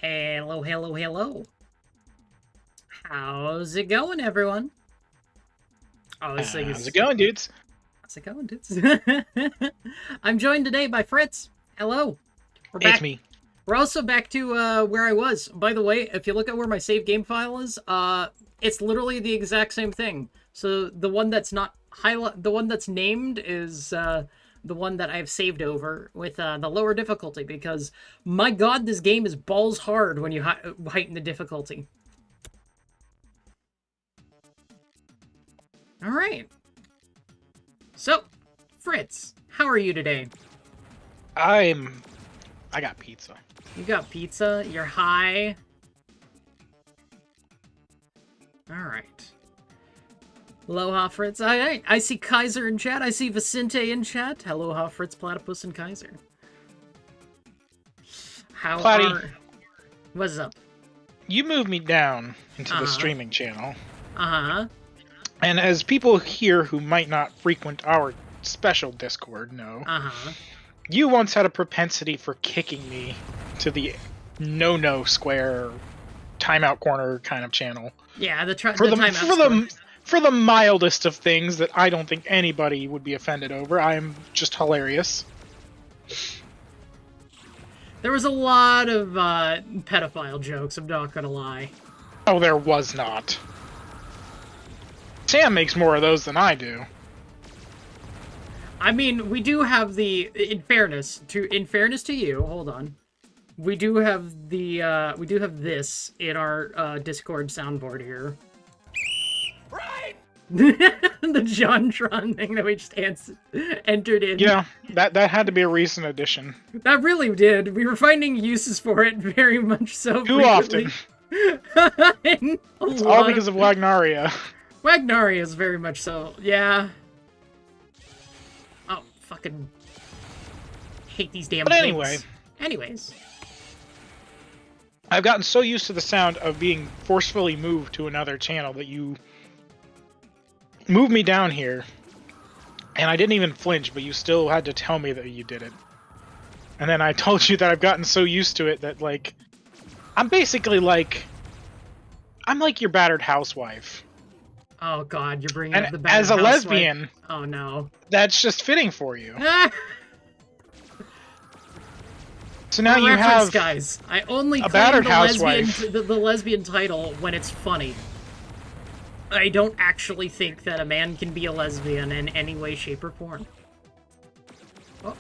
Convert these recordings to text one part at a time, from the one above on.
Hello, hello, hello. How's it going, everyone? Oh, this thing is... How's it going, dudes? How's it going, dudes? I'm joined today by Fritz. Hello. We're back. It's me. We're also back to where I was. By the way, if you look at where my save game file is, it's literally the exact same thing. So the one that's not the one that's named is the one that I've saved over with the lower difficulty, because my god, this game is balls hard when you heighten the difficulty. All right. So, Fritz, how are you today? I got pizza. You got pizza? You're high? Alright. Aloha, Fritz. I see Kaiser in chat. I see Vicente in chat. Aloha, Fritz, Platypus, and Kaiser. How Platy, are... What's up? You moved me down into the streaming channel. Uh-huh. And as people here who might not frequent our special Discord know, you once had a propensity for kicking me to the no-no square, timeout corner kind of channel. Yeah, the timeout for the mildest of things that I don't think anybody would be offended over. I'm just hilarious. There was a lot of pedophile jokes, I'm not gonna lie. Oh, there was not. Sam makes more of those than I do. I mean, we do have the, in fairness to you, hold on. We do have the, we do have this in our Discord soundboard here. Right! The JonTron thing that we just entered in. Yeah, that had to be a recent addition. That really did. We were finding uses for it very much so. Too frequently. often. It's all because of Wagnaria. Wagnaria is very much so, yeah. Oh, fucking hate these damn things. Anyway. Anyways. I've gotten so used to the sound of being forcefully moved to another channel that you moved me down here. And I didn't even flinch, but you still had to tell me that you did it. And then I told you that I've gotten so used to it that, like, I'm basically like... I'm like your battered housewife. Oh god, you're bringing up the bad as a housewife. lesbian, oh no, that's just fitting for you. So now you reference, have guys. I only a claim battered the housewife. the lesbian title when it's funny. I don't actually think that a man can be a lesbian in any way, shape, or form. Oh.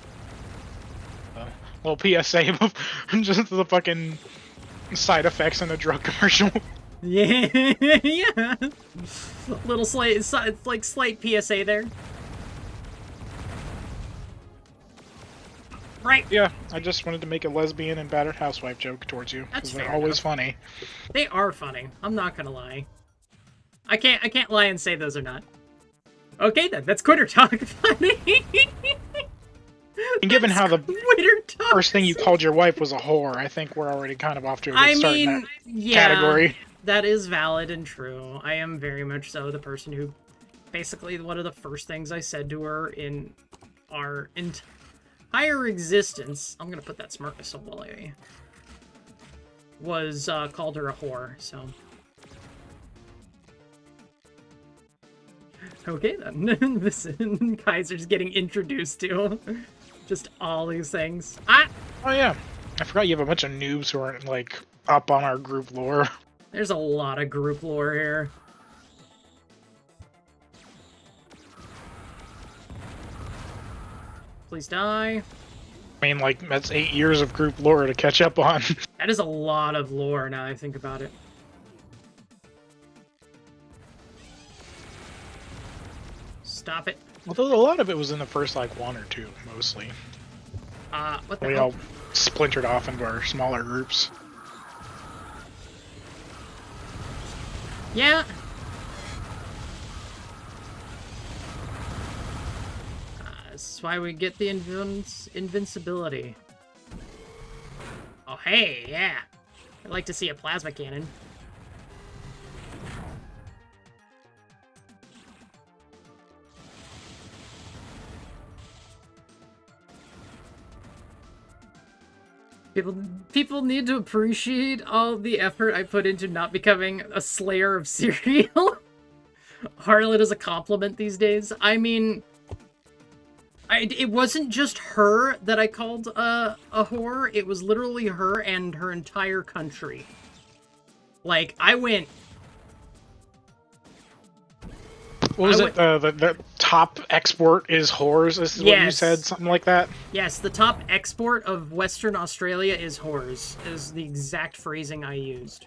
Little PSA of just the fucking side effects in a drug commercial. Yeah, yeah. Little slight PSA there. Right. Yeah, I just wanted to make a lesbian and battered housewife joke towards you. That's they're fair always enough. funny. They are funny. I'm not gonna lie. I can't lie and say those are not. Okay then, that's quitter talk funny. And given how the talk first thing you called your wife was a whore, I think we're already kind of off to a good start in that category. That is valid and true. I am very much so the person who, basically, one of the first things I said to her in our entire existence, I'm gonna put that smartness away, was called her a whore, so. Okay then, listen, Kaiser's getting introduced to just all these things. Ah! Oh yeah, I forgot you have a bunch of noobs who aren't, like, up on our group lore. There's a lot of group lore here. Please die. I mean, like, that's 8 years of group lore to catch up on. That is a lot of lore now I think about it. Stop it. Although a lot of it was in the first, like, 1 or 2, mostly. What the We hell? all splintered off into our smaller groups. Yeah. This is why we get the invincibility. Oh, hey, yeah. I'd like to see a plasma cannon. People need to appreciate all the effort I put into not becoming a slayer of cereal. Harlot is a compliment these days. I mean, it wasn't just her that I called a whore. It was literally her and her entire country. Like, I went... What was it? The top export is whores, is what you said? Something like that? Yes, the top export of Western Australia is whores, is the exact phrasing I used.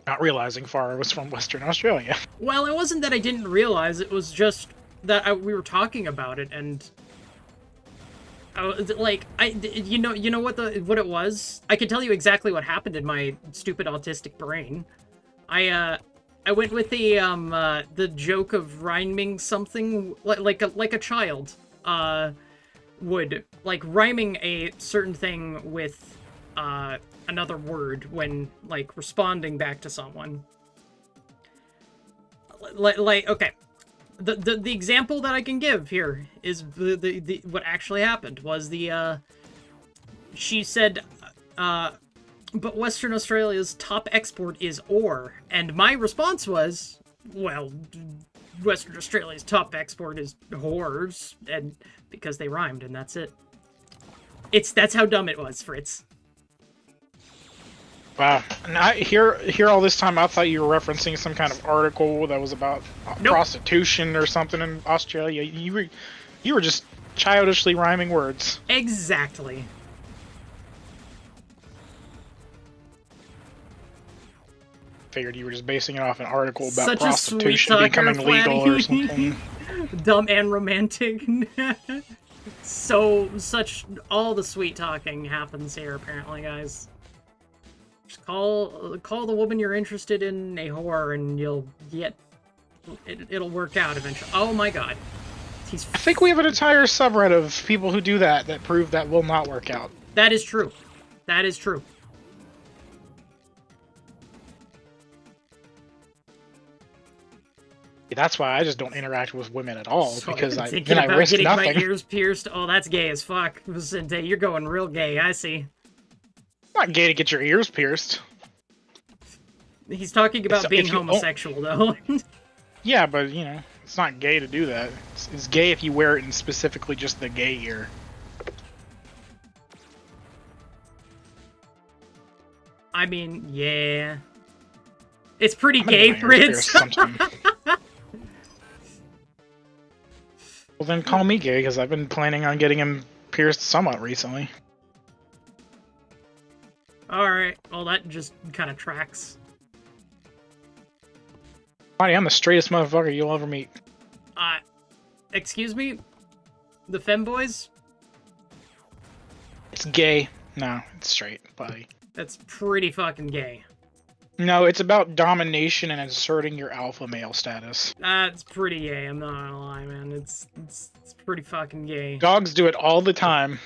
Not realizing Farah was from Western Australia. Well, it wasn't that I didn't realize, it was just that we were talking about it, and... you know what it was? I can tell you exactly what happened in my stupid autistic brain. I went with the joke of rhyming something like a child would, like rhyming a certain thing with another word when like responding back to someone. Okay, the example that I can give here is the what actually happened was she said but Western Australia's top export is ore. And my response was, well, Western Australia's top export is whores, and because they rhymed, and that's it. That's how dumb it was, Fritz. Wow. And here all this time I thought you were referencing some kind of article that was about prostitution or something in Australia. You were just childishly rhyming words. Exactly. Figured you were just basing it off an article about Such prostitution becoming legal or something. Dumb and romantic. All the sweet talking happens here, apparently, guys. Just call the woman you're interested in a whore, and you'll get it'll work out eventually. Oh my god. I think we have an entire subreddit of people who do that prove that will not work out. That is true. That is true. That's why I just don't interact with women at all, because then I risk getting nothing. My ears pierced. Oh, that's gay as fuck. Vicente, you're going real gay, I see. Not gay to get your ears pierced. He's talking about being homosexual, though. Yeah, but, you know, it's not gay to do that. It's gay if you wear it in specifically just the gay ear. I mean, yeah. It's pretty gay, Fritz. Well, then call me gay, because I've been planning on getting him pierced somewhat recently. Alright, well that just kind of tracks. Buddy, I'm the straightest motherfucker you'll ever meet. Excuse me? The femboys? It's gay. No, it's straight, buddy. That's pretty fucking gay. No, it's about domination and asserting your alpha male status. It's pretty gay, I'm not gonna lie, man. It's pretty fucking gay. Dogs do it all the time.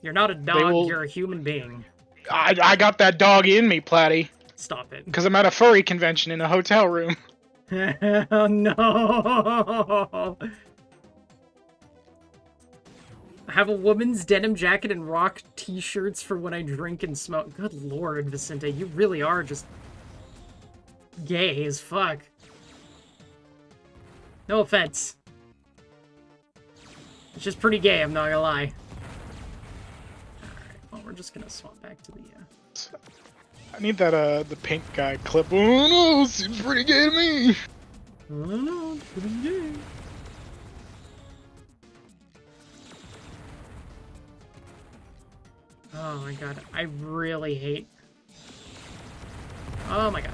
You're not a dog, you're a human being. I got that dog in me, Platty. Stop it. Because I'm at a furry convention in a hotel room. Oh no! I have a woman's denim jacket and rock t-shirts for when I drink and smoke. Good lord, Vicente, you really are just gay as fuck. No offense. It's just pretty gay, I'm not gonna lie. Alright, well, we're just gonna swap back to the, I need that, the pink guy clip. Oh no, seems pretty gay to me! I don't know, it's pretty gay. Oh my god, I really hate... Oh my god.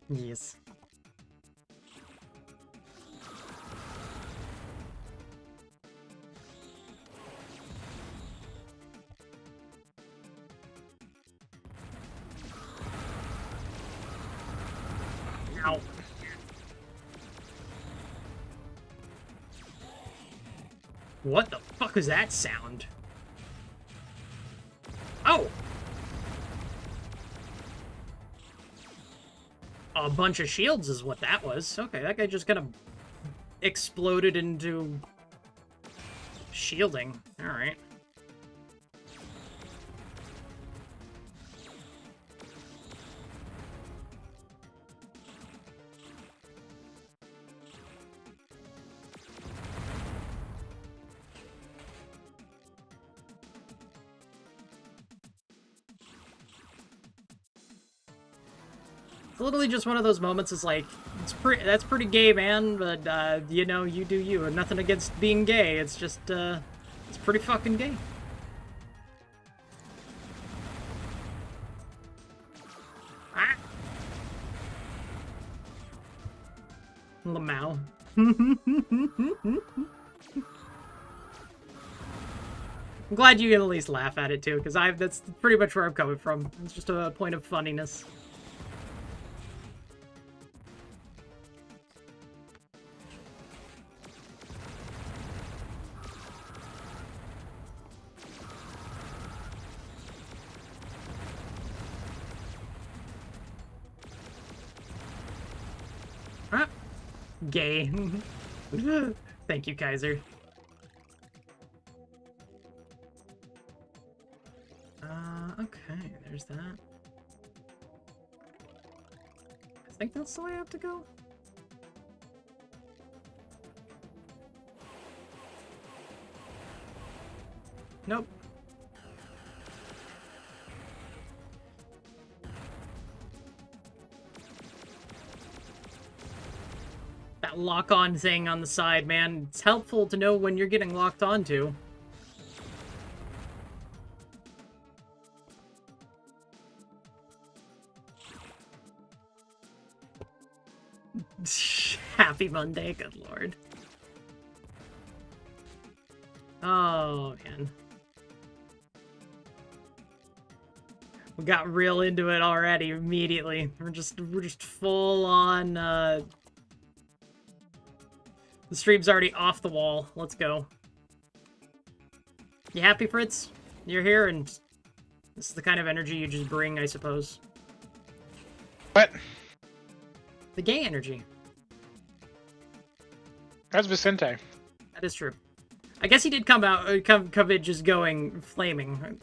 Yes. Ow. What the fuck is that sound? Oh! A bunch of shields is what that was. Okay, that guy just kind of exploded into shielding. Alright. Literally just one of those moments is like, that's pretty gay, man, but, you know, you do you. And nothing against being gay, it's just, it's pretty fucking gay. Ah! Lamau. I'm glad you can at least laugh at it, too, because that's pretty much where I'm coming from. It's just a point of funniness. Gay. Thank you, Kaiser. Okay, there's that. I think that's the way I have to go. Nope. That lock-on thing on the side, man. It's helpful to know when you're getting locked onto. Happy Monday, good lord. Oh, man. We got real into it already, immediately. We're just full on, the stream's already off the wall. Let's go. You happy, Fritz? You're here, and this is the kind of energy you just bring, I suppose. What? The gay energy. That's Vicente. That is true. I guess he did come in just going flaming.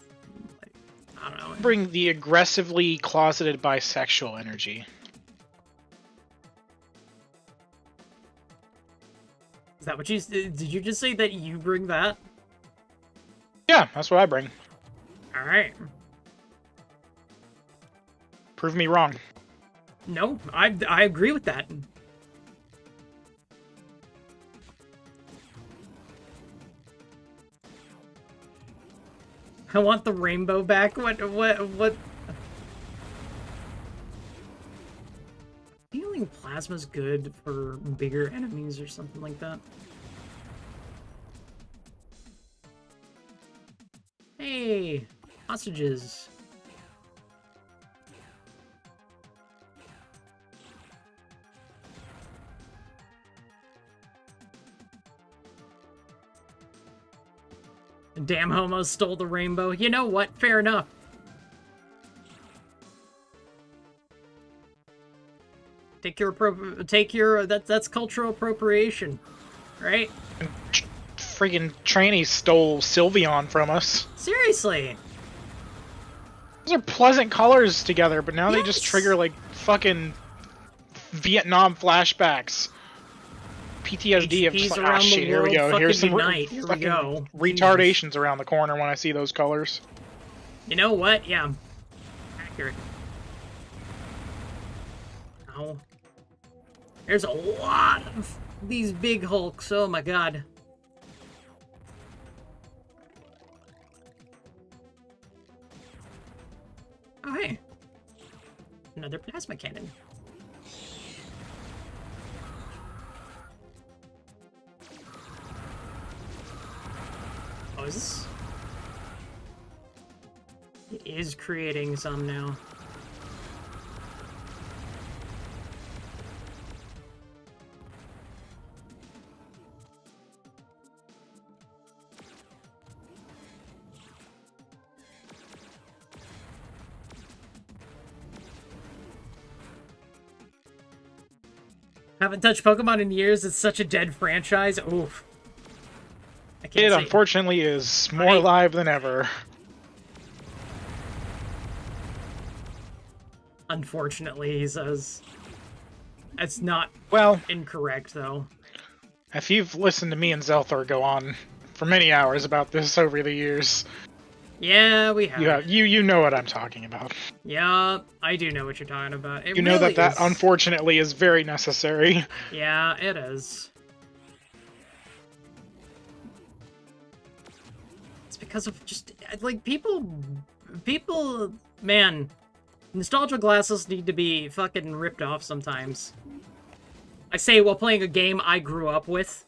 I don't know. Bring the aggressively closeted bisexual energy. Is that what you... Did you just say that you bring that? Yeah, that's what I bring. Alright. Prove me wrong. No, I agree with that. I want the rainbow back. What? Feeling plasma's good for bigger enemies or something like that. Hey, hostages. Damn homos stole the rainbow. You know what? Fair enough. That's cultural appropriation, right? Friggin' tranny stole Sylveon from us. Seriously. Those are pleasant colors together, but now Yes. they just trigger like fucking Vietnam flashbacks. PTSD of just like, around ah shit, the here we world go. Here's some unite. Here we fucking go. retardations around the corner when I see those colors. You know what? Yeah. Accurate. Ow. There's a lot of these big hulks. Oh my god. Oh hey. Another plasma cannon. Oh, is this? It is creating some now. Haven't touched Pokemon in years. It's such a dead franchise. Oof. I can't It say. unfortunately is more alive than ever. Unfortunately, he says. It's not Well, incorrect, though. if you've listened to me and Zelthor go on for many hours about this over the years, Yeah, we have. You know what I'm talking about. Yeah, I do know what you're talking about. It You know really that is. unfortunately is very necessary. Yeah, it is. It's because of just like people, man, nostalgia glasses need to be fucking ripped off sometimes. I say while playing a game I grew up with.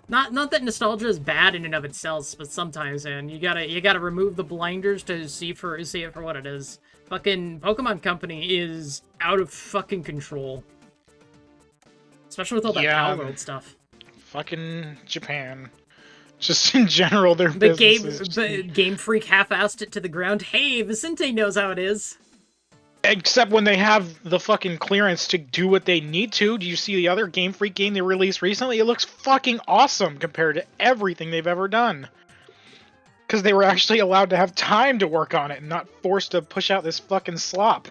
Not that nostalgia is bad in and of itself, but sometimes, man, you gotta remove the blinders to see it for what it is. Fucking Pokemon Company is out of fucking control, especially with all that Power World stuff. Fucking Japan, just in general, their business. Game Freak half-assed it to the ground. Hey, Vicente knows how it is. Except when they have the fucking clearance to do what they need to. Do you see the other Game Freak game they released recently? It looks fucking awesome compared to everything they've ever done. Because they were actually allowed to have time to work on it and not forced to push out this fucking slop.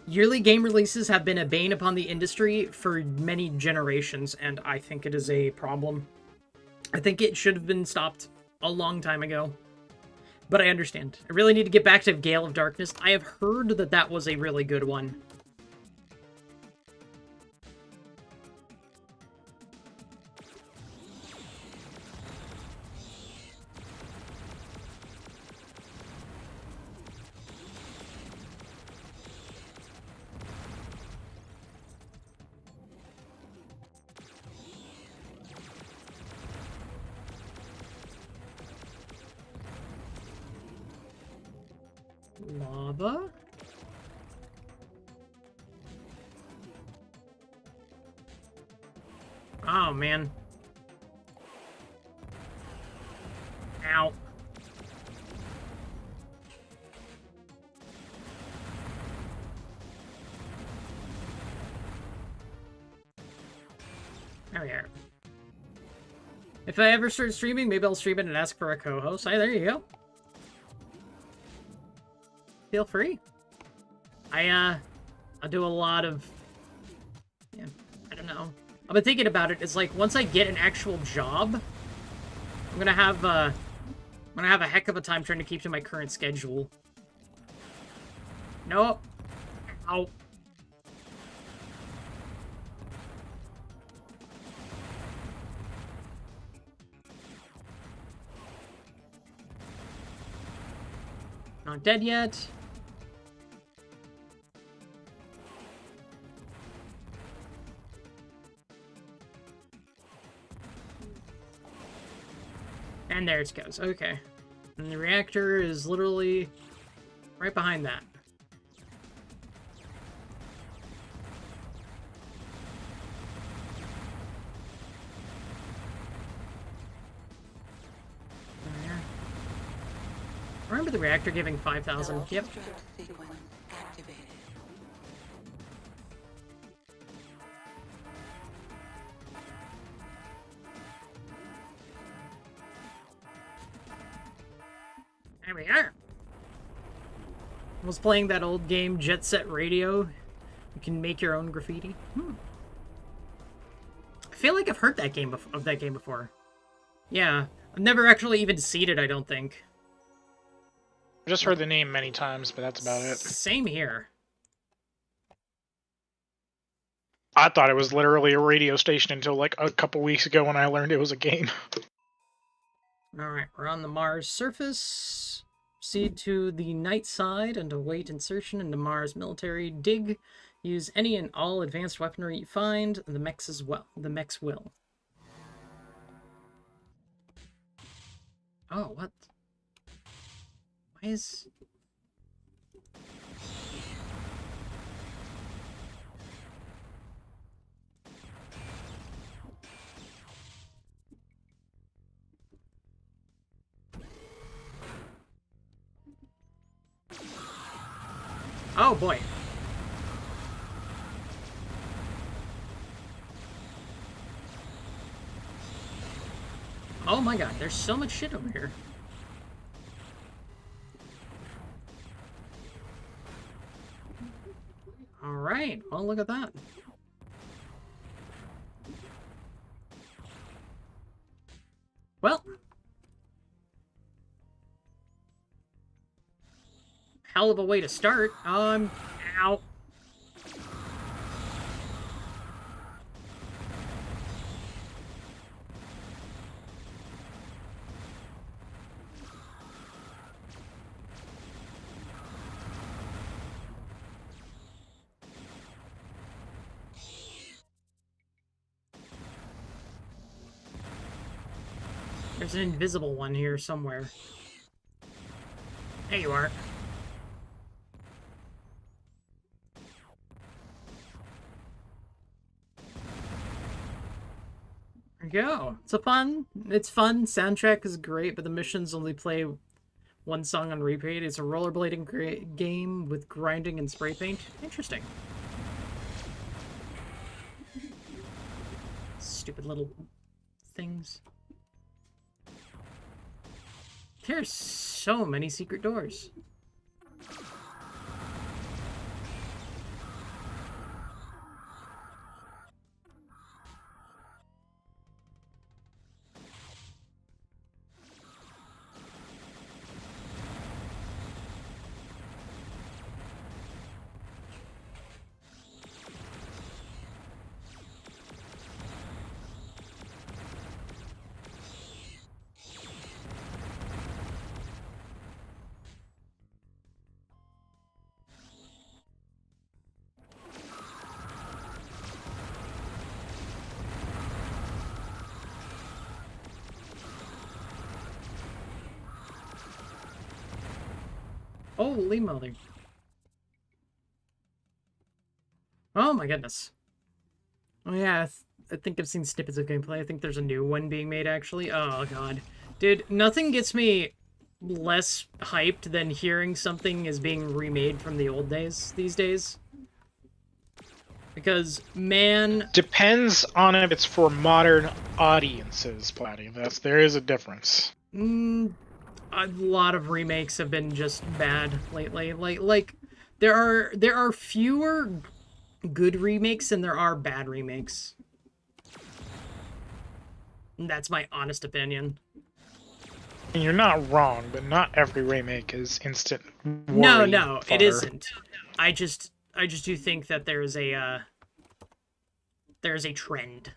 Yearly game releases have been a bane upon the industry for many generations, and I think it is a problem. I think it should have been stopped a long time ago. But I understand. I really need to get back to Gale of Darkness. I have heard that that was a really good one. Lava? Oh, man. Ow. There we are. If I ever start streaming, maybe I'll stream it and ask for a co-host. Hey, there you go. Feel free. I do a lot of... Yeah, I don't know. I've been thinking about it. It's like, once I get an actual job, I'm gonna have a heck of a time trying to keep to my current schedule. Nope. Ow. Not dead yet. And there it goes. Okay. And the reactor is literally right behind that. There. Remember the reactor giving 5,000? Yep. There we are. I was playing that old game, Jet Set Radio. You can make your own graffiti. I feel like I've heard that game of that game before. Yeah, I've never actually even seen it, I don't think. I've just heard the name many times, but that's about it. Same here. I thought it was literally a radio station until like a couple weeks ago when I learned it was a game. Alright, we're on the Mars surface. Proceed to the night side and await insertion into Mars military dig. Use any and all advanced weaponry you find. The mechs as well. The mechs will. Oh, what? Why is... Oh boy. Oh my god, there's so much shit over here. Alright, well look at that. Well. Hell of a way to start. Ow. There's an invisible one here somewhere. There you are. There you go. It's fun. Soundtrack is great, but the missions only play one song on repeat. It's a rollerblading game with grinding and spray paint. Interesting. Stupid little things. There's so many secret doors. Holy moly. Oh my goodness. Oh yeah, I think I've seen snippets of gameplay. I think there's a new one being made, actually. Oh god. Dude, nothing gets me less hyped than hearing something is being remade from the old days these days. Because, man... Depends on if it's for modern audiences, Platy. There is a difference. A lot of remakes have been just bad lately. Like there are fewer good remakes than there are bad remakes. And that's my honest opinion. And you're not wrong, but not every remake is instant worry. No, it isn't. I just do think that there's a trend.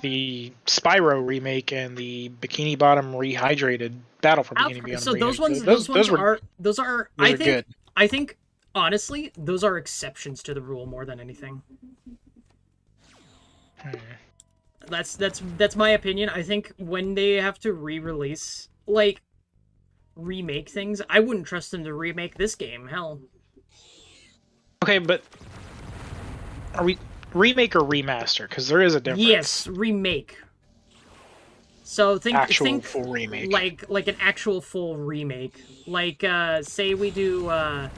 The Spyro remake and the Bikini Bottom rehydrated Battle for Bikini Bottom. So remake, those are good. I think honestly those are exceptions to the rule more than anything. That's my opinion. I think when they have to re-release, like, remake things, I wouldn't trust them to remake this game. Hell. Okay, but are we remake or remaster? Because there is a difference. Yes, remake. So think full remake, like an actual full remake. Like say we do the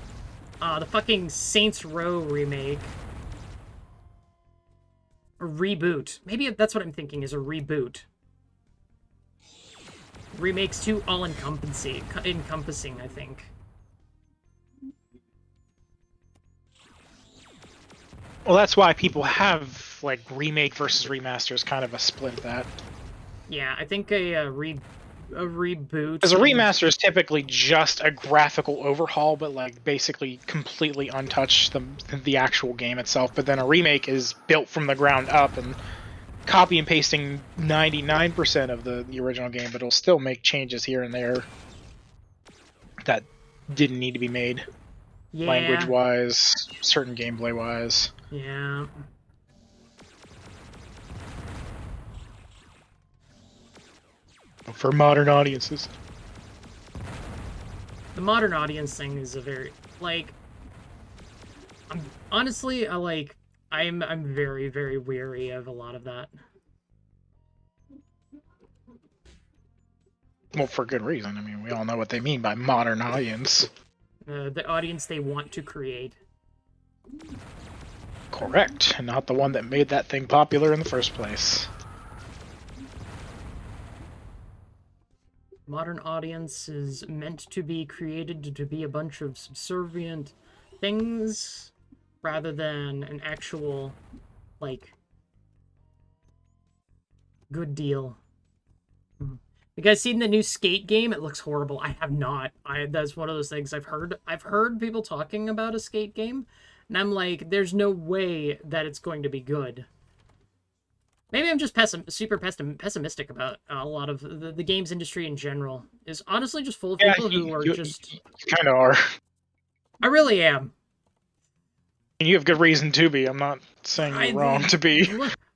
fucking Saints Row remake. A reboot. Maybe that's what I'm thinking is a reboot. Remake's too all-encompassing, I think. Well, that's why people have, like, remake versus remasters, kind of a split that. Yeah, I think a reboot... Because a remaster is typically just a graphical overhaul, but, like, basically completely untouched the actual game itself. But then a remake is built from the ground up and copy and pasting 99% of the original game, but it'll still make changes here and there that didn't need to be made. Yeah. Language-wise, certain gameplay-wise. Yeah. For modern audiences. The modern audience thing is a very, like... honestly, I'm very, very weary of a lot of that. Well, for good reason. I mean, we all know what they mean by modern audience. the audience they want to create. Correct, and not the one that made that thing popular in the first place. Modern audience is meant to be created to be a bunch of subservient things rather than an actual, like, good deal. You guys seen the new Skate game? It looks horrible. I have not. That's one of those things I've heard people talking about a Skate game, and I'm like, there's no way that it's going to be good. Maybe I'm just super pessimistic about a lot of the games industry in general. Is honestly just full of people who are just... You kind of are. I really am. And you have good reason to be. I'm not saying you're wrong to be.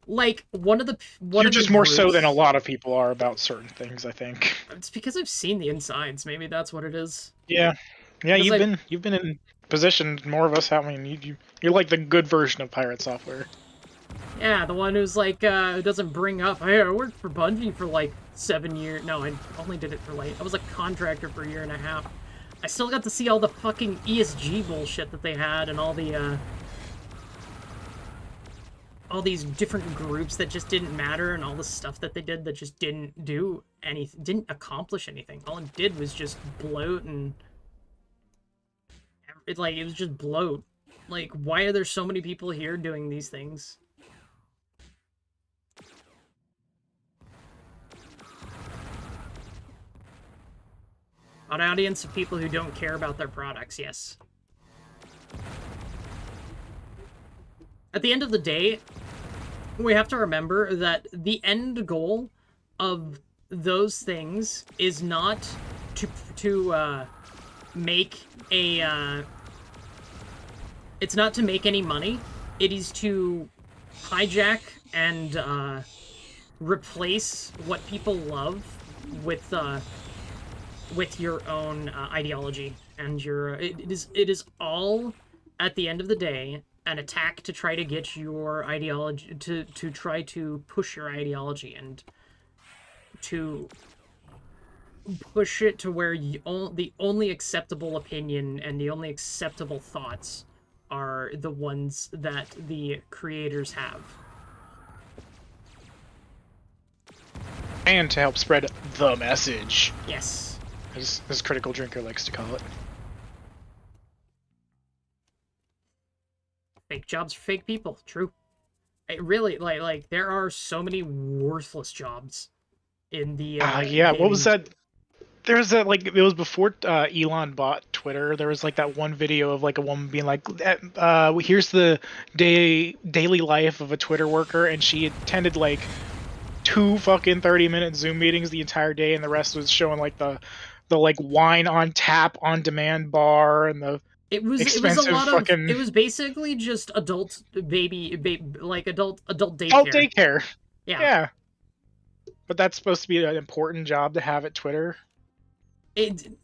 Like, You're just more so than a lot of people are about certain things, I think. It's because I've seen the insides. Maybe that's what it is. Yeah. Yeah, you've been in position, more of us have. I mean, you're like the good version of pirate software. Yeah, the one who's like, doesn't bring up, hey, I worked for Bungie for like 7 years. No, I only did it for like, I was a contractor for a year and a half. I still got to see all the fucking ESG bullshit that they had and all the, all these different groups that just didn't matter and all the stuff that they did that just didn't do anything, didn't accomplish anything. All it did was just bloat and it was just bloat. Like, why are there so many people here doing these things? An audience of people who don't care about their products, yes. At the end of the day, we have to remember that the end goal of those things is not to make a... it's not to make any money. It is to hijack and replace what people love with your own ideology and your it is all at the end of the day an attack to try to get your ideology to try to push your ideology and to push it to where the only acceptable opinion and the only acceptable thoughts are the ones that the creators have. And to help spread the message. Yes. As Critical Drinker likes to call it. Fake jobs for fake people. True. It really, like there are so many worthless jobs in the... yeah, what was that? There was that, like, it was before Elon bought Twitter. There was, like, that one video of, like, a woman being like, here's the daily life of a Twitter worker, and she attended, like, 2 fucking 30-minute Zoom meetings the entire day, and the rest was showing, like, the like wine on tap on demand bar and the it was a lot fucking... of it was basically just adult baby like adult daycare. Adult daycare. Yeah. But that's supposed to be an important job to have at Twitter. And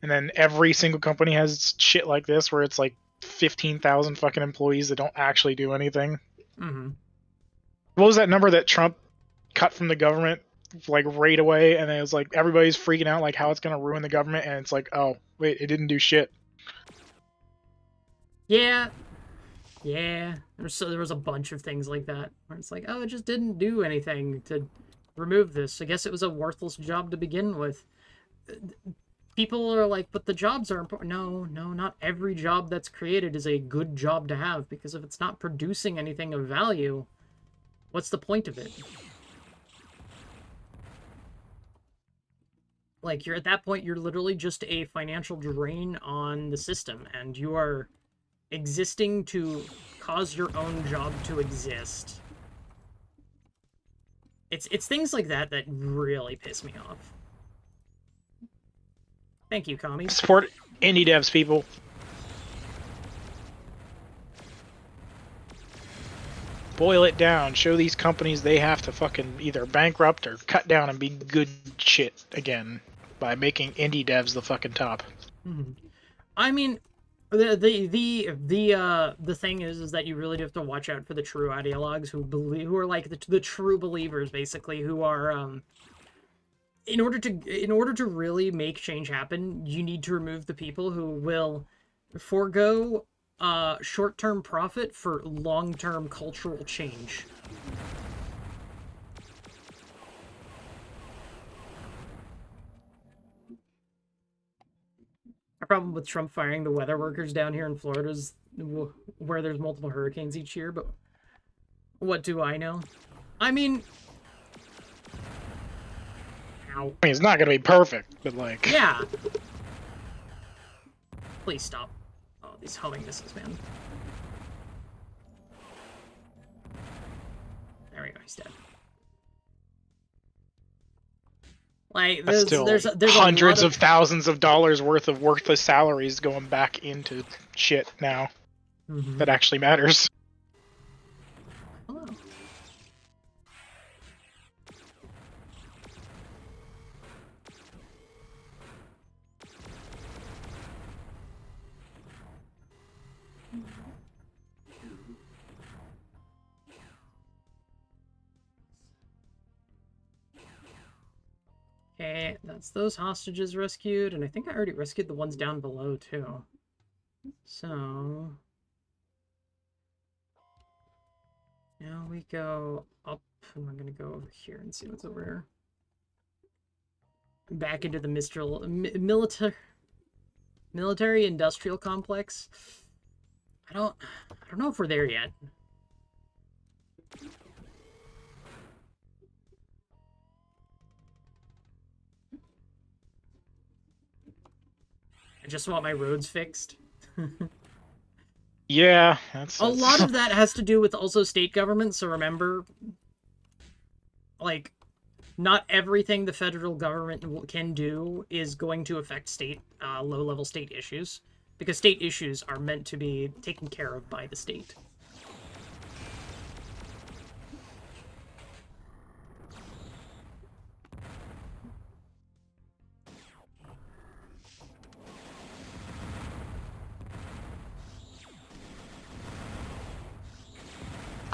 then every single company has shit like this where it's like 15,000 fucking employees that don't actually do anything. Mm-hmm. What was that number that Trump cut from the government? Like right away, and then it was like everybody's freaking out like how it's gonna ruin the government, and it's like, oh wait, it didn't do shit. Yeah. There was a bunch of things like that where it's like, oh, it just didn't do anything to remove this. I guess it was a worthless job to begin with. People are like, but the jobs are important. No, not every job that's created is a good job to have, because if it's not producing anything of value, what's the point of it? Like, you're at that point, you're literally just a financial drain on the system, and you are existing to cause your own job to exist. It's things like that that really piss me off. Thank you, Kami. Support indie devs, people. Boil it down. Show these companies they have to fucking either bankrupt or cut down and be good shit again by making indie devs the fucking top. Mm-hmm. I mean, the thing is that you really do have to watch out for the true ideologues who are like the true believers, basically, who are in order to really make change happen, you need to remove the people who will forego short-term profit for long-term cultural change. A problem with Trump firing the weather workers down here in Florida is where there's multiple hurricanes each year, but what do I know? I mean... Ow. I mean, it's not gonna be perfect, but like... Yeah! Please stop. Oh, these homing missiles, man. There we go, he's dead. Like, there's hundreds of thousands of dollars worth of worthless salaries going back into shit now. That actually matters. Hello. Okay, that's those hostages rescued, and I think I already rescued the ones down below, too. So... now we go up, and I'm gonna go over here and see what's over here. Back into the military-industrial complex. I don't know if we're there yet. I just want my roads fixed. Yeah, that's... A lot of that has to do with also state government, so remember, like, not everything the federal government can do is going to affect state, low-level state issues, because state issues are meant to be taken care of by the state.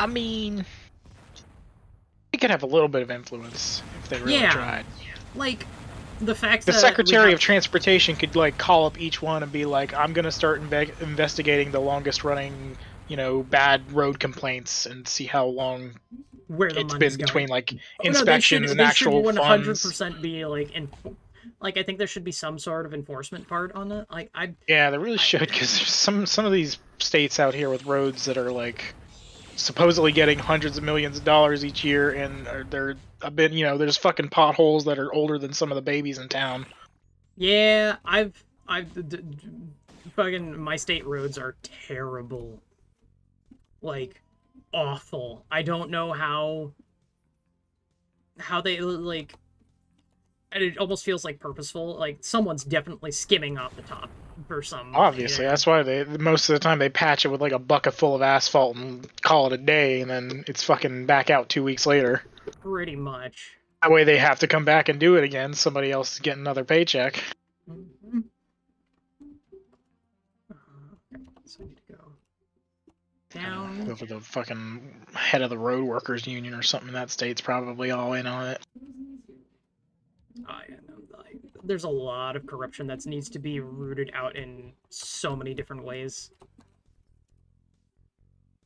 I mean, they could have a little bit of influence if they really tried. Like, the fact the that... Secretary of Transportation could, like, call up each one and be like, I'm gonna start investigating the longest-running, you know, bad road complaints and see how long it's been between, like, inspections and actual funds. They should 100% be, like, like, I think there should be some sort of enforcement part on it. Like, Yeah, they really should, because there's some of these states out here with roads that are, like... supposedly getting hundreds of millions of dollars each year, and they're a bit, you know, there's fucking potholes that are older than some of the babies in town. Yeah, fucking, my state roads are terrible. Like, awful. I don't know how they, like, it almost feels like purposeful. Like, someone's definitely skimming off the top for some... Obviously, that's why most of the time they patch it with, like, a bucket full of asphalt and call it a day, and then it's fucking back out 2 weeks later. Pretty much. That way they have to come back and do it again. Somebody else is getting another paycheck. Mm-hmm. Okay, so I need to go down. Go for the fucking head of the road workers union or something in that state's probably all in on it. There's a lot of corruption that needs to be rooted out in so many different ways.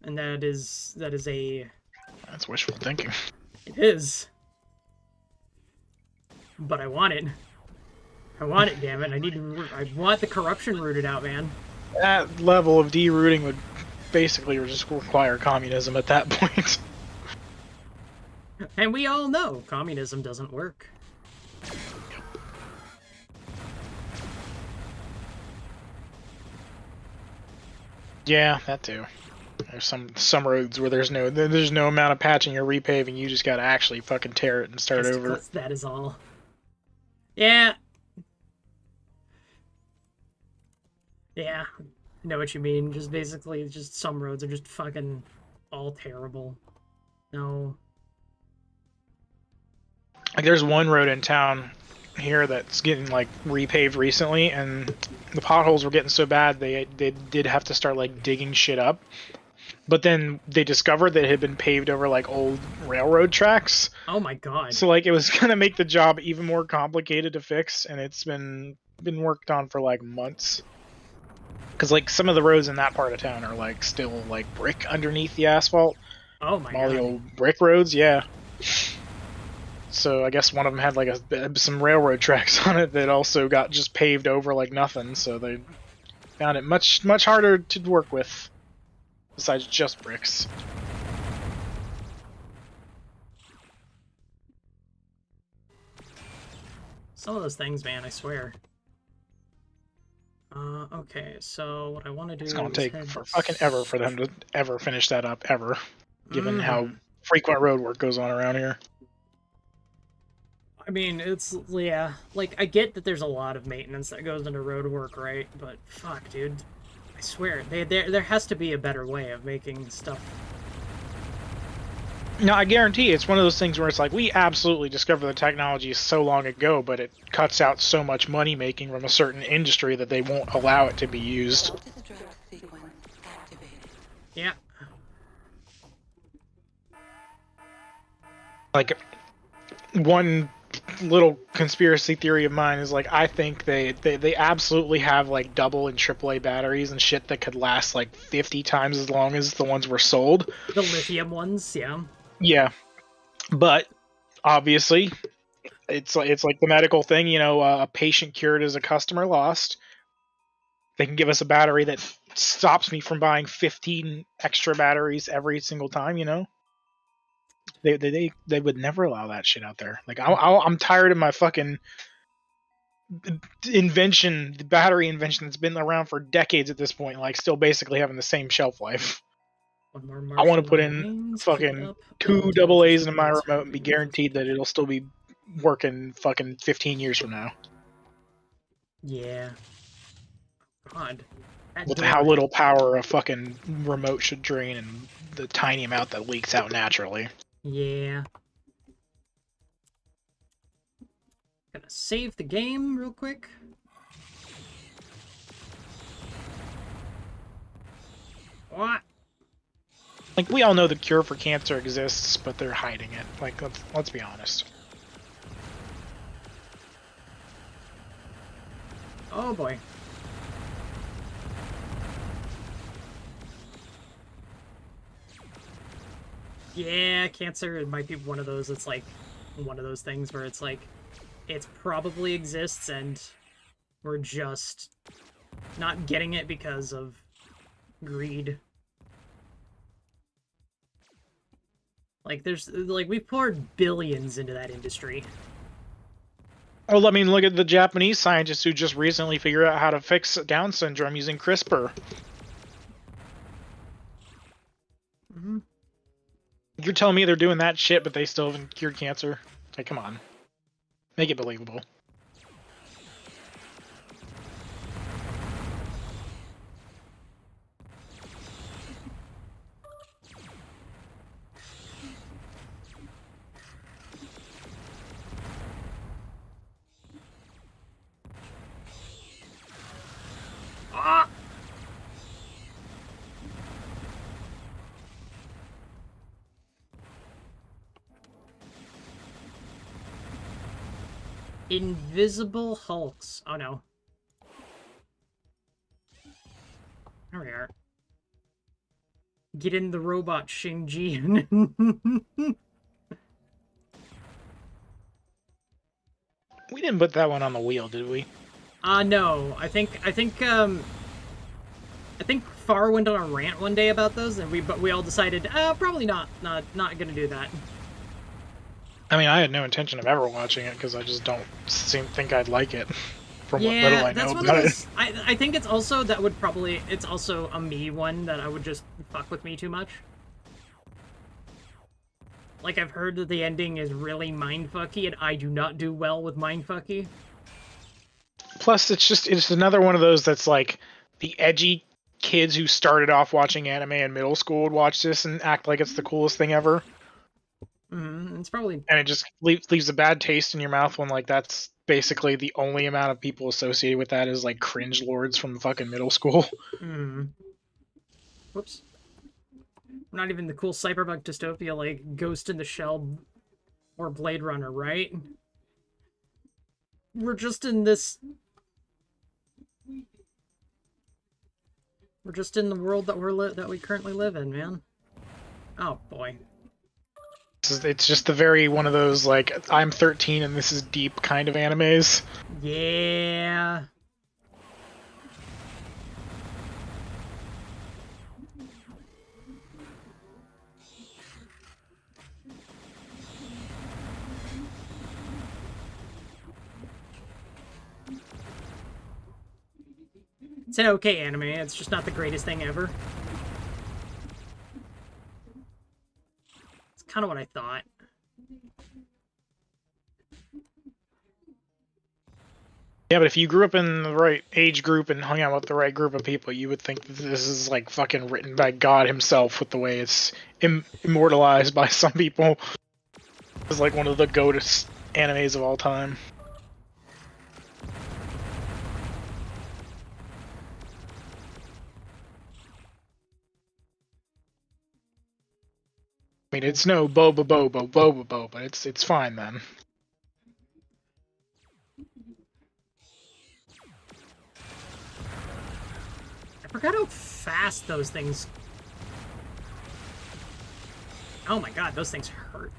And that is a... That's wishful thinking. It is. But I want it. I want it, damn it. I want the corruption rooted out, man. That level of derooting would basically just require communism at that point. And we all know communism doesn't work. Yeah, that too. There's some roads where there's no amount of patching or repaving. You just gotta actually fucking tear it and start over. That is all. Yeah. Yeah, I know what you mean. Just basically, just some roads are just fucking all terrible. No. Like, there's one road in town here that's getting, like, repaved recently, and the potholes were getting so bad they did have to start, like, digging shit up but then they discovered that it had been paved over like old railroad tracks. Oh my god. So like it was gonna make the job even more complicated to fix, and it's been worked on for like months. Because like some of the roads in that part of town are like still like brick underneath the asphalt. Oh my All god. the old brick roads, yeah. So I guess one of them had like some railroad tracks on it that also got just paved over like nothing. So they found it much harder to work with, besides just bricks. Some of those things, man, I swear. Okay, so what I want to do It's gonna is take head for fucking ever for them to ever finish that up, ever. Given how Mhm. frequent road work goes on around here. I mean, it's, yeah, like, I get that there's a lot of maintenance that goes into road work, right? But, fuck, dude. I swear, there has to be a better way of making stuff. No, I guarantee it's one of those things where it's like, we absolutely discovered the technology so long ago, but it cuts out so much money making from a certain industry that they won't allow it to be used. Yeah. Like, one little conspiracy theory of mine is like, I think they absolutely have like double and AAA batteries and shit that could last like 50 times as long as the ones were sold. The lithium ones, yeah. Yeah, but obviously it's like the medical thing, you know, a patient cured is a customer lost. They can give us a battery that stops me from buying 15 extra batteries every single time, you know. They would never allow that shit out there. Like I'm tired of my fucking invention, the battery invention that's been around for decades at this point, like still basically having the same shelf life. One more I want to put marshmallow in remains. Pick fucking up. 2 Build double A's in my efficiently. remote and be guaranteed that it'll still be working fucking 15 years from now. Yeah. God. That With door. how little power a fucking remote should drain and the tiny amount that leaks out naturally. Yeah. Gonna save the game real quick. What? Like, we all know the cure for cancer exists, but they're hiding it. Like, let's be honest. Oh boy. Yeah, cancer might be one of those. It's like one of those things where it's like it probably exists and we're just not getting it because of greed. Like we've poured billions into that industry. Well, I mean, look at the Japanese scientists who just recently figured out how to fix Down syndrome using CRISPR. Mm-hmm. You're telling me they're doing that shit, but they still haven't cured cancer? Like, come on. Make it believable. Ah! Invisible Hulks. Oh no. There we are. Get in the robot, Shinji. We didn't put that one on the wheel, did we? No. I think Far went on a rant one day about those, and we all decided, probably not gonna do that. I mean, I had no intention of ever watching it because I just don't think I'd like it. From what little I know about it. I think it's also it's also a me one that I would just fuck with me too much. Like, I've heard that the ending is really mindfucky, and I do not do well with mindfucky. Plus, it's another one of those that's like the edgy kids who started off watching anime in middle school would watch this and act like it's the coolest thing ever. It's probably... And it just leaves a bad taste in your mouth when, like, that's basically the only amount of people associated with that is, like, cringe lords from fucking middle school. Whoops. Not even the cool cyberpunk dystopia like Ghost in the Shell or Blade Runner, right? We're just in this... We're just in the world that we currently live in, man. Oh, boy. It's just the very one of those, like, I'm 13 and this is deep kind of animes. Yeah. It's an okay anime, it's just not the greatest thing ever. It's kind of what I thought. Yeah, but if you grew up in the right age group and hung out with the right group of people, you would think that this is like fucking written by God himself with the way it's immortalized by some people. It's like one of the goatest animes of all time. I mean, it's no boba, but it's fine then. I forgot how fast those things... Oh my god, those things hurt.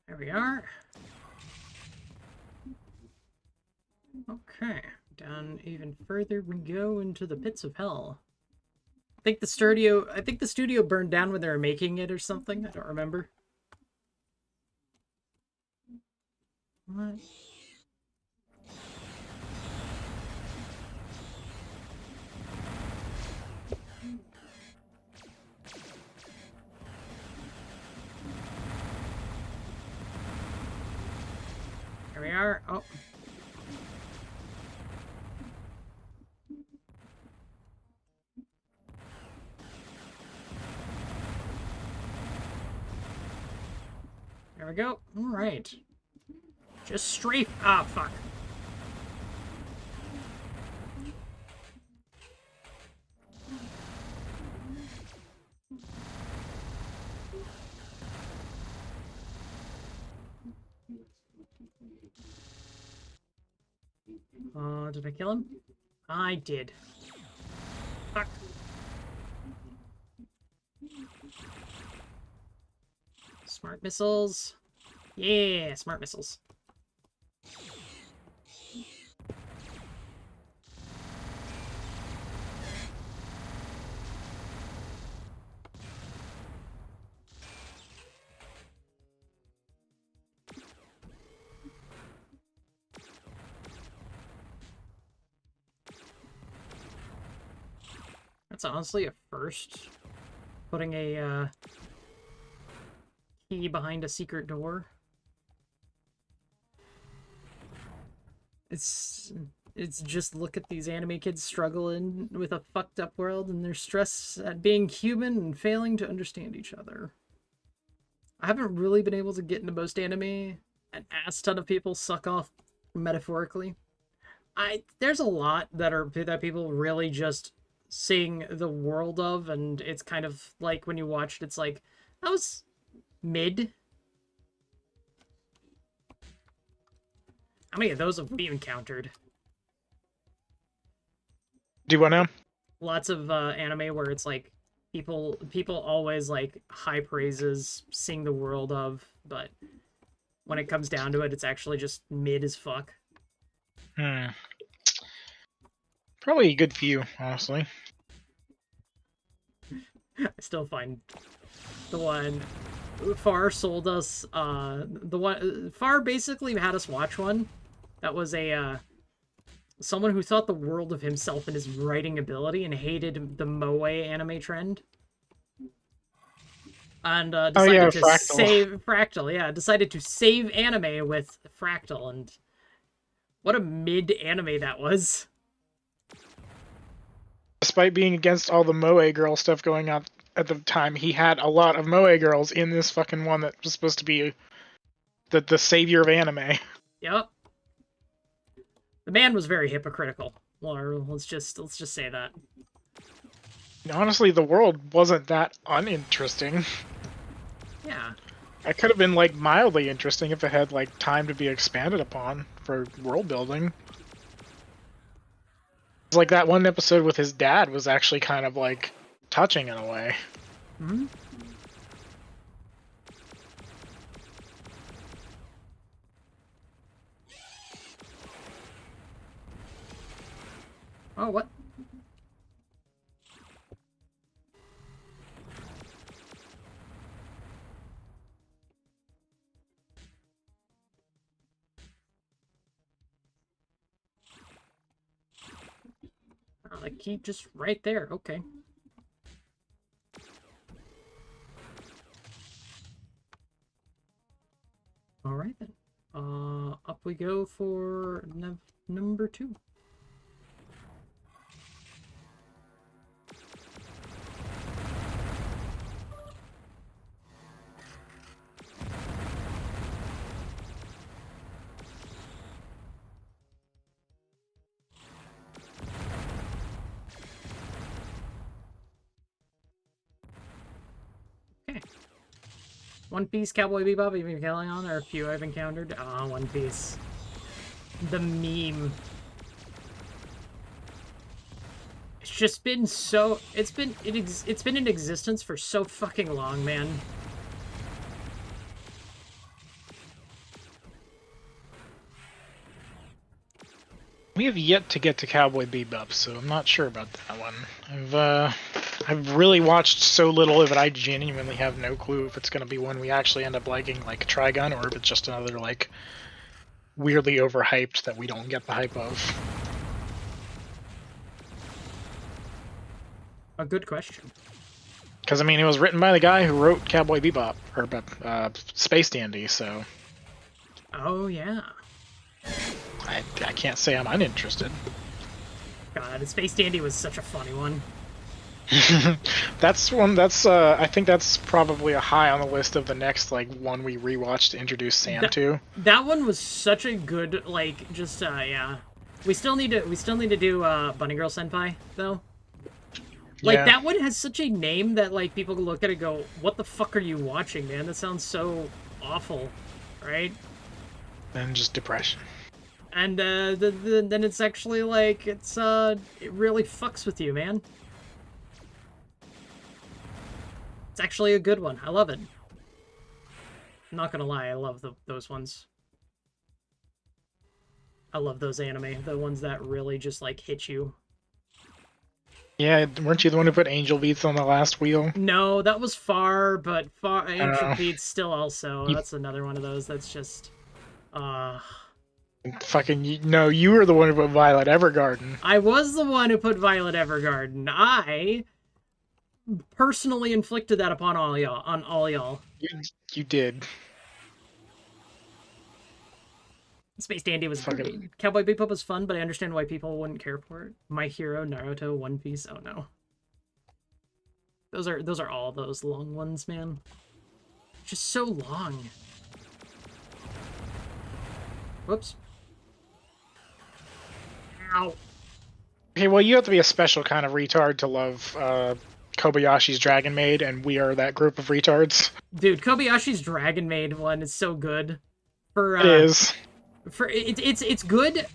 There we are. Okay, down even further we go into the pits of hell. I think the studio burned down when they were making it or something. I don't remember. What? Here we are. Oh. There we go. All right. Just strafe. Ah, fuck. Did I kill him? I did. Fuck. Smart missiles. Yeah, smart missiles. That's honestly a first. Putting a key behind a secret door. It's just look at these anime kids struggling with a fucked up world and their stress at being human and failing to understand each other. I haven't really been able to get into most anime. An ass ton of people suck off metaphorically. There's a lot that people really just sing the world of, and it's kind of like when you watch it, it's like, that was mid. How many of those have we encountered? Do you want to know? Lots of anime where it's like people always like high praises, sing the world of, but when it comes down to it, it's actually just mid as fuck. Probably a good few, honestly. I still find the one Far sold us Far basically had us watch one that was a someone who thought the world of himself and his writing ability and hated the moe anime trend. And decided to Fractal. save Fractal, yeah, decided to save anime with Fractal, and what a mid anime that was. despite being against all the Moe girl stuff going on at the time, he had a lot of Moe girls in this fucking one that was supposed to be the savior of anime. Yep. The man was very hypocritical. Or let's just say that. Honestly, the world wasn't that uninteresting. Yeah. It could have been like mildly interesting if it had like time to be expanded upon for world building. It's like that one episode with his dad was actually kind of like touching in a way. Hmm. Oh, what? Oh, the key just right there. Okay. All right then. Up we go for number 2. Okay. One Piece, Cowboy Bebop, even killing on, or a few I've encountered. Ah, One Piece. The meme. It's just been so. It's been in existence for so fucking long, man. We have yet to get to Cowboy Bebop, so I'm not sure about that one. I've really watched so little of it, I genuinely have no clue if it's going to be one we actually end up liking, like Trigun, or if it's just another, like, weirdly overhyped that we don't get the hype of. A good question. Because, I mean, it was written by the guy who wrote Cowboy Bebop, or Space Dandy, so... Oh, yeah. I can't say I'm uninterested. God, Space Dandy was such a funny one. That's one that's I think that's probably a high on the list of the next like one we rewatched to introduce Sam to. That one was such a good like just yeah. We still need to do Bunny Girl Senpai though. Like Yeah. that one has such a name that like people look at it and go, "What the fuck are you watching, man? That sounds so awful." Right? And just depression. And then it's actually like it really fucks with you, man. It's actually a good one. I love it. I'm not gonna lie, I love those ones. I love those anime, the ones that really just like hit you. Yeah, weren't you the one who put Angel Beats on the last wheel? No, that was Far, but Ancient Oh. Beats still also. That's another one of those that's just Fucking no, you were the one who put Violet Evergarden. I was the one who put Violet Evergarden. I personally inflicted that upon all y'all. You did. Space Dandy was Fucking- great. Cowboy Bebop was fun, but I understand why people wouldn't care for it. My Hero, Naruto, One Piece. Oh no. Those are all those long ones, man. Just so long. Whoops. Ow. Okay, well you have to be a special kind of retard to love Kobayashi's Dragon Maid, and we are that group of retards. Dude, Kobayashi's Dragon Maid one is so good. For It is. For it's good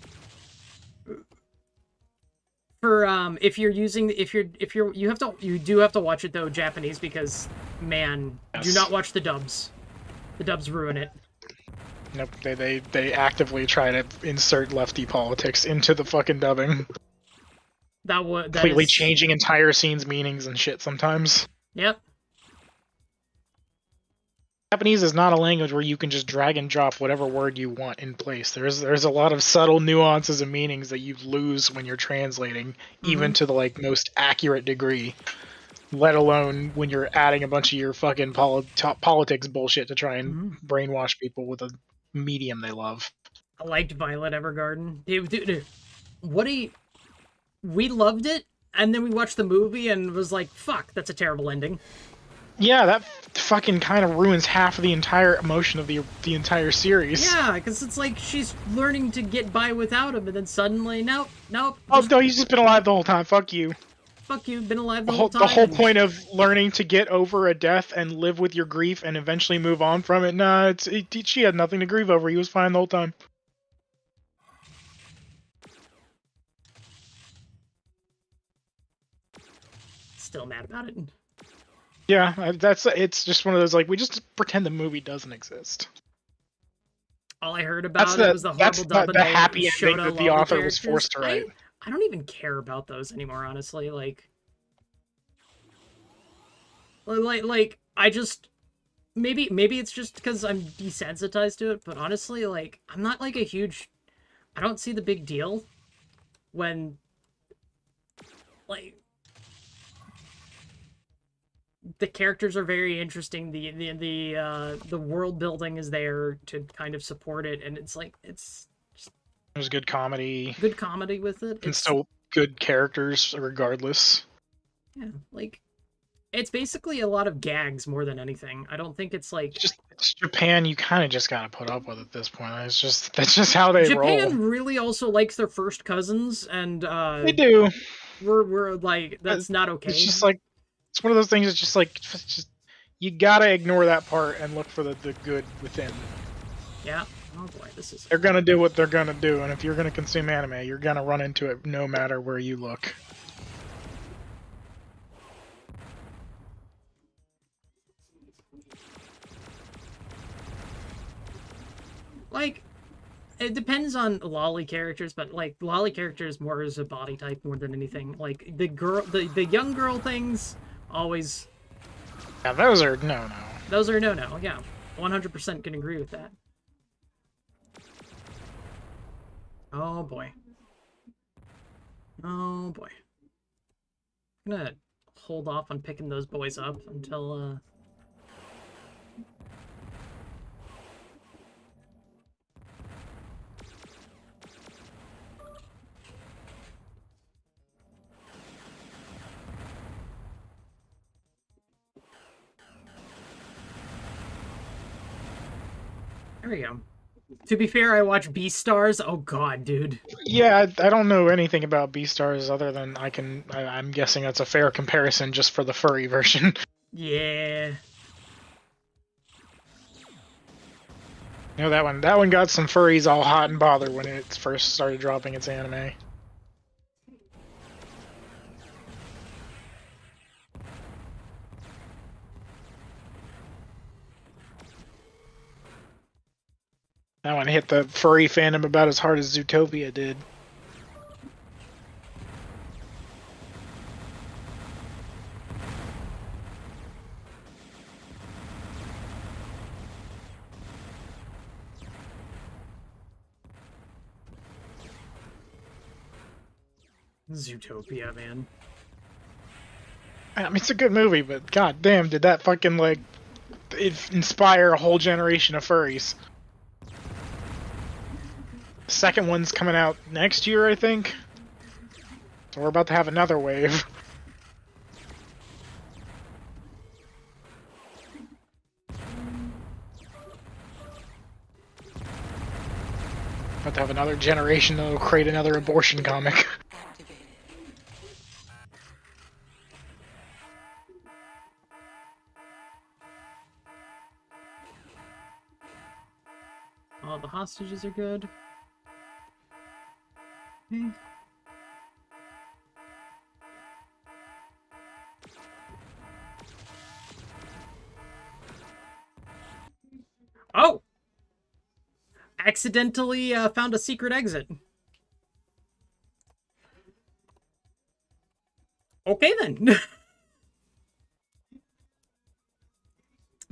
for if you're using you do have to watch it though Japanese because man, Yes. do not watch the dubs. The dubs ruin it. Nope, they actively try to insert lefty politics into the fucking dubbing. Completely changing entire scenes' meanings and shit sometimes. Yep. Japanese is not a language where you can just drag and drop whatever word you want in place. There's a lot of subtle nuances and meanings that you lose when you're translating, even to the like most accurate degree. Let alone when you're adding a bunch of your fucking politics bullshit to try and brainwash people with a medium they love. I liked Violet Evergarden. Dude, we loved it and then we watched the movie and was like, fuck, that's a terrible ending. Yeah, that fucking kind of ruins half of the entire emotion of the entire series. Yeah, because it's like she's learning to get by without him, and then suddenly, nope. Oh no, he's just been alive the whole time. Fuck you. Fuck you, been alive the whole time. The whole point of learning to get over a death and live with your grief and eventually move on from it. Nah, she had nothing to grieve over. He was fine the whole time. Still mad about it. Yeah, it's just one of those, like, we just pretend the movie doesn't exist. All I heard about it was the horrible dub and the happy ending that the author was forced to write. I don't even care about those anymore, honestly. Like I just maybe it's just because I'm desensitized to it, but honestly, like, I'm not like a huge. I don't see the big deal when, like, the characters are very interesting. The world building is there to kind of support it, and it's like there's good comedy. Good comedy with it. And still good characters regardless. Yeah, like, it's basically a lot of gags more than anything. I don't think it's like it's Japan. You kind of just gotta put up with it at this point. That's just how they roll. Japan really also likes their first cousins, and they do. We're like, that's not okay. It's just like, it's one of those things. It's just you gotta ignore that part and look for the good within. Yeah. Oh boy, this is. They're gonna do what they're gonna do, and if you're gonna consume anime, you're gonna run into it no matter where you look. Like, it depends on Loli characters, but like Loli characters more as a body type more than anything. Like the young girl things always. Yeah, those are no. Those are no. Yeah, 100% can agree with that. Oh boy. Oh boy. I'm gonna hold off on picking those boys up until there we go. To be fair, I watch Beastars. Oh god, dude. Yeah, I don't know anything about Beastars other than I'm guessing that's a fair comparison just for the furry version. Yeah. You know, that one got some furries all hot and bothered when it first started dropping its anime. That one hit the furry fandom about as hard as Zootopia did. Zootopia, man. I mean, it's a good movie, but god damn, did that fucking, like, inspire a whole generation of furries. The second one's coming out next year, I think. So we're about to have another wave. About to have another generation that'll create another abortion comic. All the hostages are good. Okay. Oh! Accidentally found a secret exit. Okay then.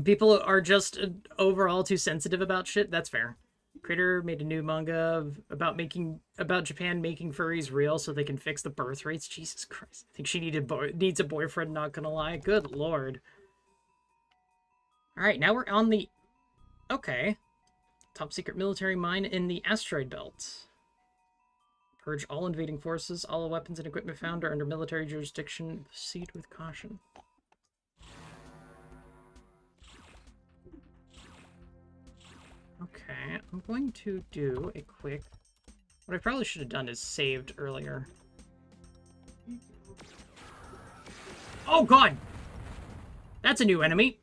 People are just overall too sensitive about shit. That's fair. Creator made a new manga about Japan making furries real so they can fix the birth rates. Jesus Christ. I think she needs a boyfriend, not gonna lie. Good lord. Alright, now we're on the... Okay. Top secret military mine in the asteroid belt. Purge all invading forces. All weapons and equipment found are under military jurisdiction. Proceed with caution. Okay, I'm going to do a quick... What I probably should have done is saved earlier. Oh god! That's a new enemy!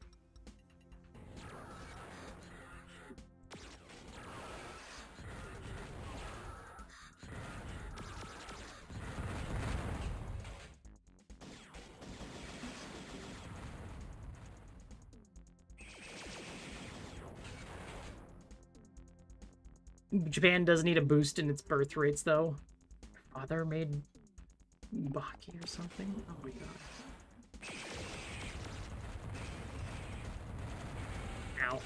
Japan does need a boost in its birth rates, though. Father made Baki or something? Oh my god. Ow.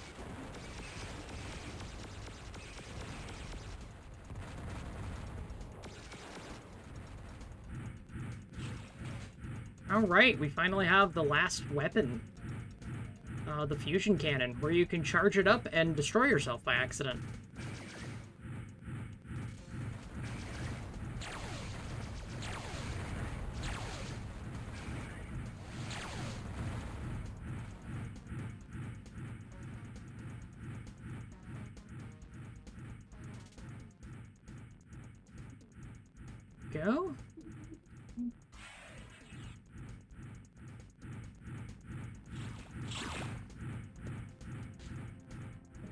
Alright, we finally have the last weapon. The fusion cannon, where you can charge it up and destroy yourself by accident. Go.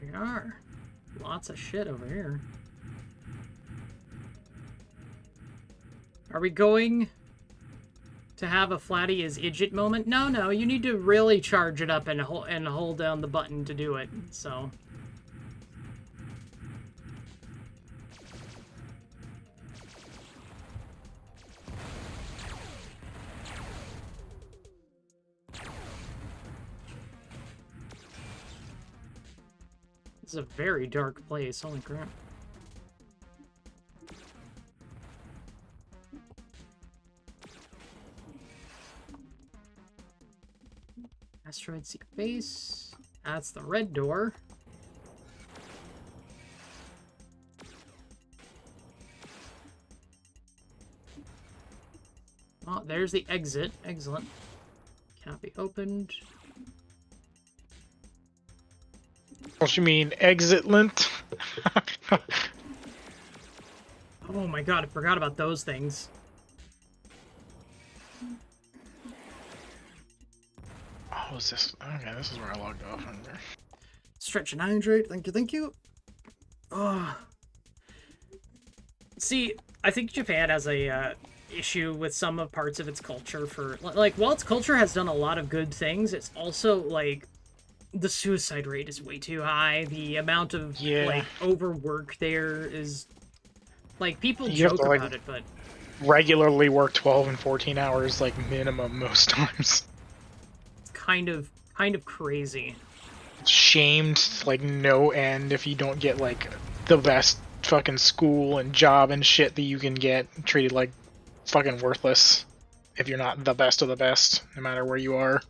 There we are. Lots of shit over here. Are we going to have a Flatty is Idjit moment? No, no, you need to really charge it up and hold down the button to do it, so... This is a very dark place, holy crap. Asteroid Seek Base. That's the red door. Oh, there's the exit. Excellent. Cannot be opened. What you mean, exit lint? Oh my god, I forgot about those things. Oh, is this? Okay, this is where I logged off. Stretch and hydrate. Thank you, thank you. Oh. See, I think Japan has a issue with some of parts of its culture for... Like, while its culture has done a lot of good things, it's also, like... The suicide rate is way too high. The amount of, like, overwork there is... Like, people joke about it, but... Regularly work 12 and 14 hours, like, minimum most times. It's kind of crazy. Shamed, like, no end if you don't get, like, the best fucking school and job and shit that you can get. Treated like fucking worthless if you're not the best of the best, no matter where you are.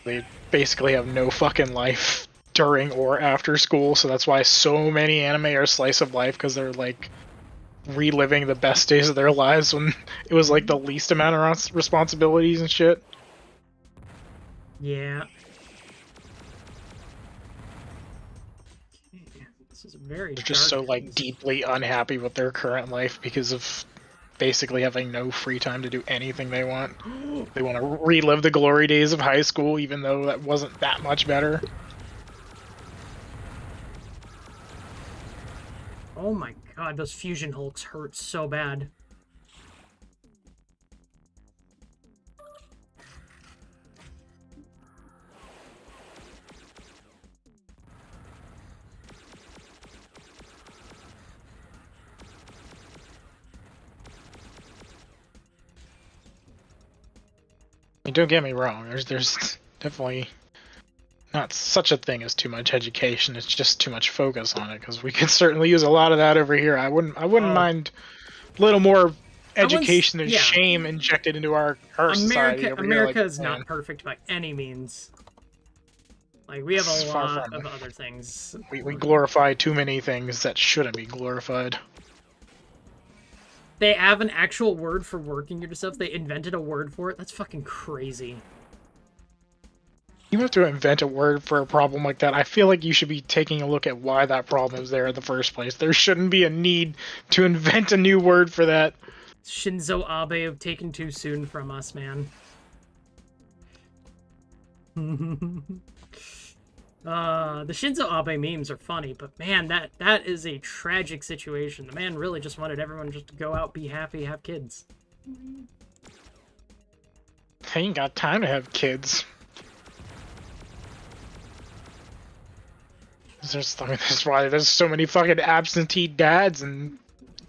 They basically have no fucking life during or after school, so that's why so many anime are slice of life, because they're like reliving the best days of their lives when it was like the least amount of responsibilities and shit. Yeah. Okay. This is a very... They're just so like deeply unhappy with their current life because of basically having no free time to do anything they want. They want to relive the glory days of high school, even though that wasn't that much better. Oh my god, those fusion hulks hurt so bad. I mean, don't get me wrong, there's definitely not such a thing as too much education, it's just too much focus on it, because we could certainly use a lot of that over here. I wouldn't mind a little more education and shame injected into our society over America here. is not perfect by any means. Like, we have a It's far lot from of it. other things. We glorify too many things that shouldn't be glorified. They have an actual word for working yourself. They invented a word for it. That's fucking crazy. You have to invent a word for a problem like that. I feel like you should be taking a look at why that problem is there in the first place. There shouldn't be a need to invent a new word for that. Shinzo Abe have taken too soon from us, man. The Shinzo Abe memes are funny, but man, that is a tragic situation. The man really just wanted everyone just to go out, be happy, have kids. I ain't got time to have kids. That's why there's so many fucking absentee dads and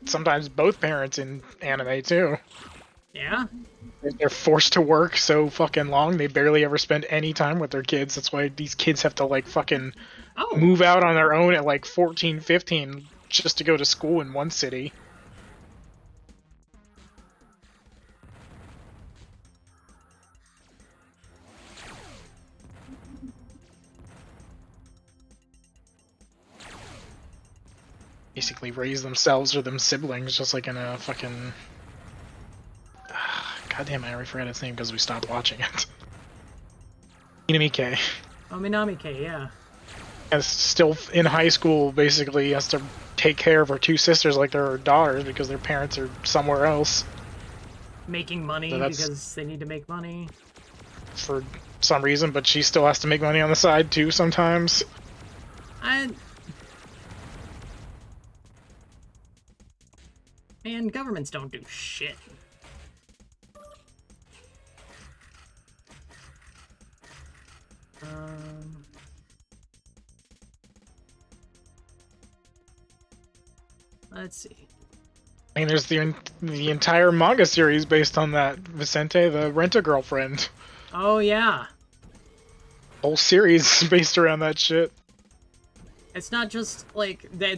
sometimes both parents in anime too. Yeah? They're forced to work so fucking long, they barely ever spend any time with their kids. That's why these kids have to like fucking move out on their own at like 14, 15 just to go to school in one city. Basically raise themselves or them siblings just like in a fucking... God damn it, I already forgot its name because we stopped watching it. Minamike. Oh, Minamike, yeah. And still in high school, basically, has to take care of her two sisters like they're her daughters because their parents are somewhere else. Making money So because they need to make money. For some reason, but she still has to make money on the side too sometimes. Man, governments don't do shit. Let's see. I mean, there's the entire manga series based on that. Vicente, the Rent-A-Girlfriend. Oh, yeah. Whole series based around that shit. It's not just, like, they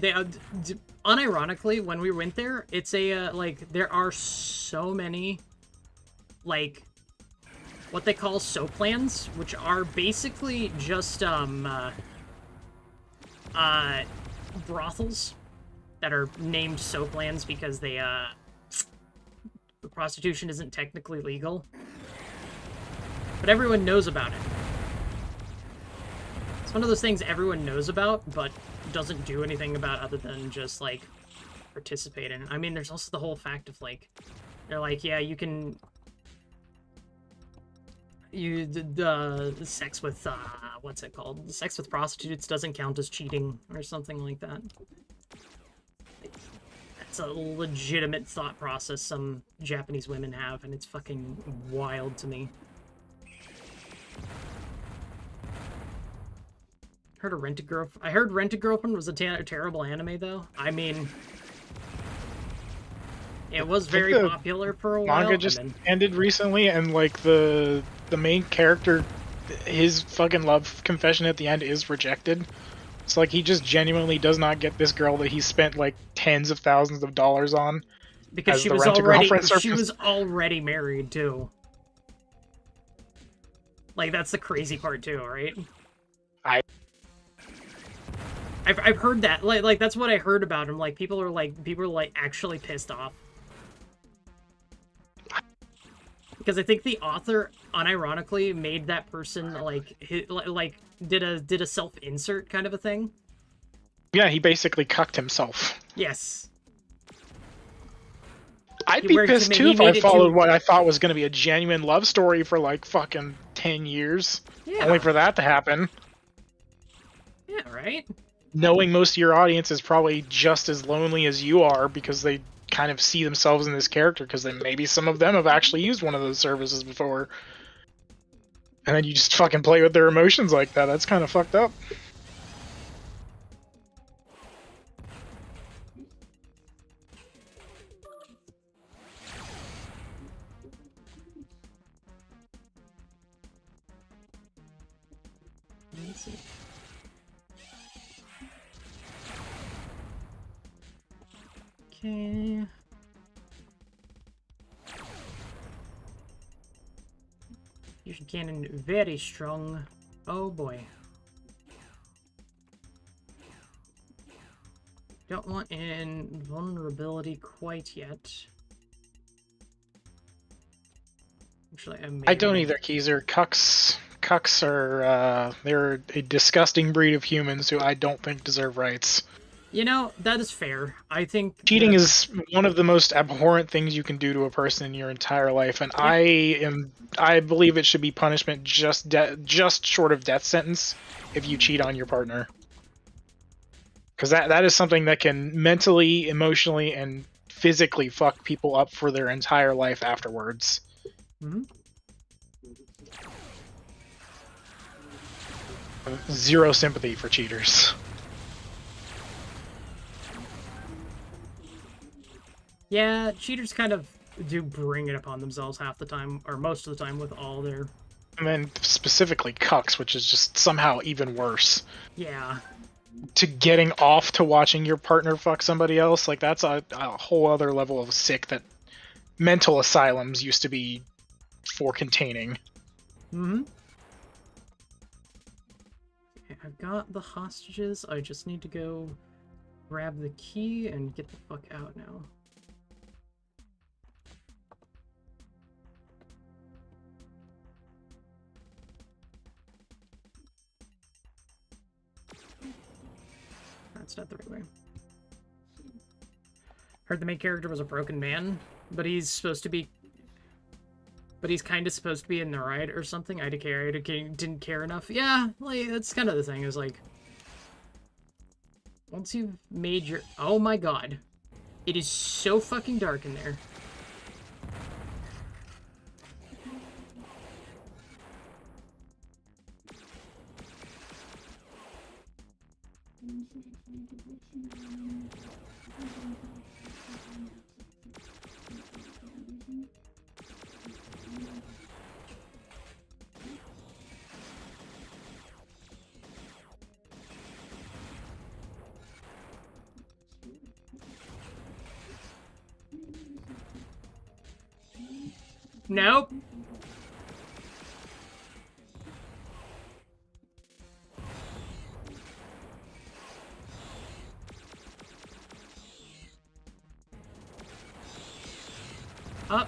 unironically, when we went there, it's a, like, there are so many, like, what they call soap plans, which are basically just, brothels that are named soap lands because they, the prostitution isn't technically legal. But everyone knows about it. It's one of those things everyone knows about, but doesn't do anything about other than just, like, participate in. I mean, there's also the whole fact of, like, they're like, yeah, you can... the sex with, what's it called? Sex with prostitutes doesn't count as cheating, or something like that. Like, that's a legitimate thought process some Japanese women have, and it's fucking wild to me. I heard Rent-A-Girlfriend was a terrible anime, though. I mean, it was very popular for a while. Manga just ended recently, and like the main character, his fucking love confession at the end is rejected. It's like he just genuinely does not get this girl that he spent like tens of thousands of dollars on. Because she was already married too. Like, that's the crazy part too, right? I've heard that. Like that's what I heard about him. Like people are actually pissed off. Because I think the author unironically made that person did a self-insert kind of a thing. Yeah, he basically cucked himself. Yes. I'd be pissed too if I followed what I thought was going to be a genuine love story for like fucking 10 years. Yeah. Only for that to happen. Yeah, right? Knowing most of your audience is probably just as lonely as you are because they kind of see themselves in this character because then maybe some of them have actually used one of those services before. And then you just fucking play with their emotions like that. That's kind of fucked up. Let's see. Okay. Fusion cannon very strong. Oh boy. Don't want invulnerability quite yet. Actually, I don't either, Keezer. Cucks are, they're a disgusting breed of humans who I don't think deserve rights. You know, that is fair. I think Cheating is one of the most abhorrent things you can do to a person in your entire life, and Yep. I believe it should be punishment just short of death sentence if you cheat on your partner. Because that is something that can mentally, emotionally, and physically fuck people up for their entire life afterwards. Mm-hmm. Zero sympathy for cheaters. Yeah, cheaters kind of do bring it upon themselves half the time, or most of the time, with all their... And then specifically cucks, which is just somehow even worse. Yeah. To getting off to watching your partner fuck somebody else, like that's a whole other level of sick that mental asylums used to be for containing. Mm-hmm. Okay, I've got the hostages. I just need to go grab the key and get the fuck out now. That's not the right way. Heard the main character was a broken man, but he's supposed to be... But he's kind of supposed to be in the right or something. I didn't care enough. Yeah, like, that's kind of the thing, is like... Once you've made your... Oh my god. It is so fucking dark in there. Nope. Up.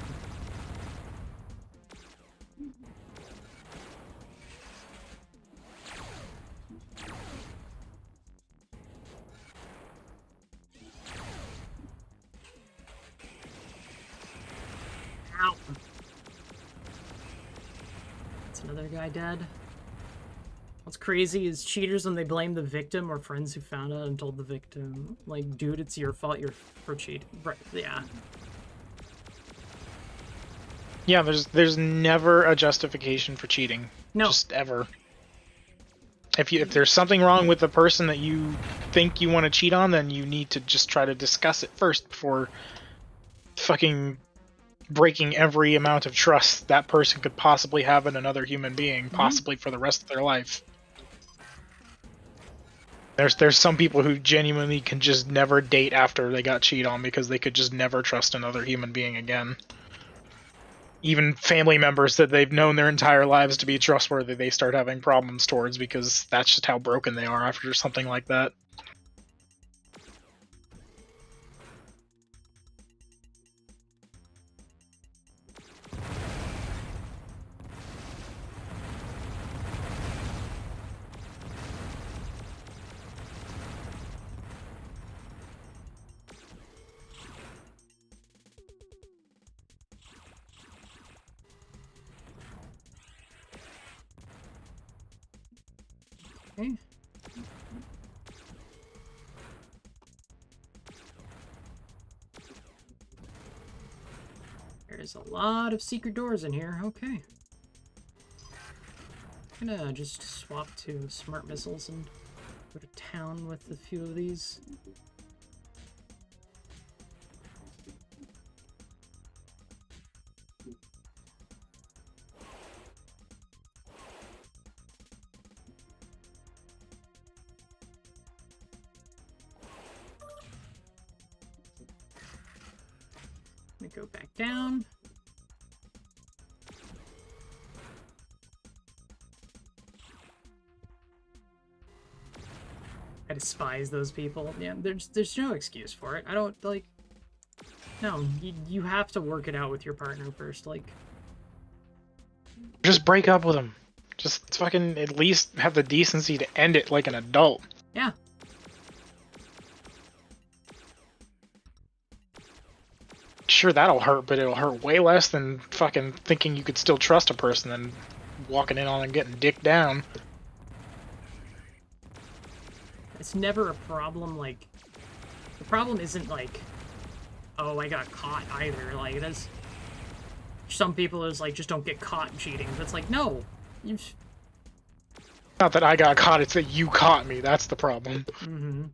Ow. That's another guy dead. What's crazy is cheaters, when they blame the victim, or friends who found out and told the victim, like, dude, it's your fault, you're for cheating. Right, yeah. Yeah, there's never a justification for cheating. No. Just ever. If there's something wrong with the person that you think you want to cheat on, then you need to just try to discuss it first before fucking breaking every amount of trust that person could possibly have in another human being, possibly for the rest of their life. There's some people who genuinely can just never date after they got cheated on because they could just never trust another human being again. Even family members that they've known their entire lives to be trustworthy, they start having problems towards because that's just how broken they are after something like that. Okay. There's a lot of secret doors in here. Okay. I'm gonna just swap to smart missiles and go to town with a few of these. Let me go back down. I despise those people. Yeah, there's no excuse for it. I don't, like... No, you have to work it out with your partner first, like... Just break up with him. Just fucking at least have the decency to end it like an adult. Yeah. Sure, that'll hurt, but it'll hurt way less than fucking thinking you could still trust a person and walking in on and getting dicked down. It's never a problem, like... The problem isn't, like... Oh, I got caught, either. Like, that's... Some people is like, just don't get caught cheating. But it's like, no. You... Not that I got caught, it's that you caught me. That's the problem. Mm-hmm.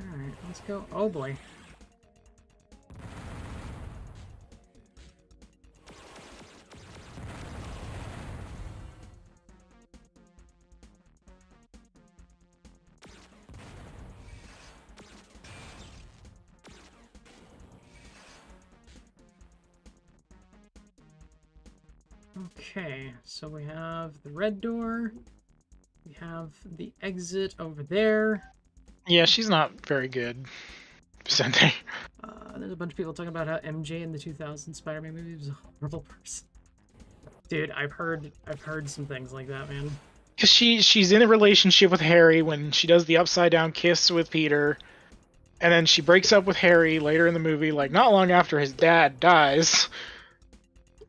Alright, let's go. Oh boy. Okay, so we have the red door. We have the exit over there. Yeah, she's not very good. Vicente. There's a bunch of people talking about how MJ in the 2000 Spider-Man movie was a horrible person. Dude, I've heard some things like that, man. Because she's in a relationship with Harry when she does the upside down kiss with Peter, and then she breaks up with Harry later in the movie, like not long after his dad dies.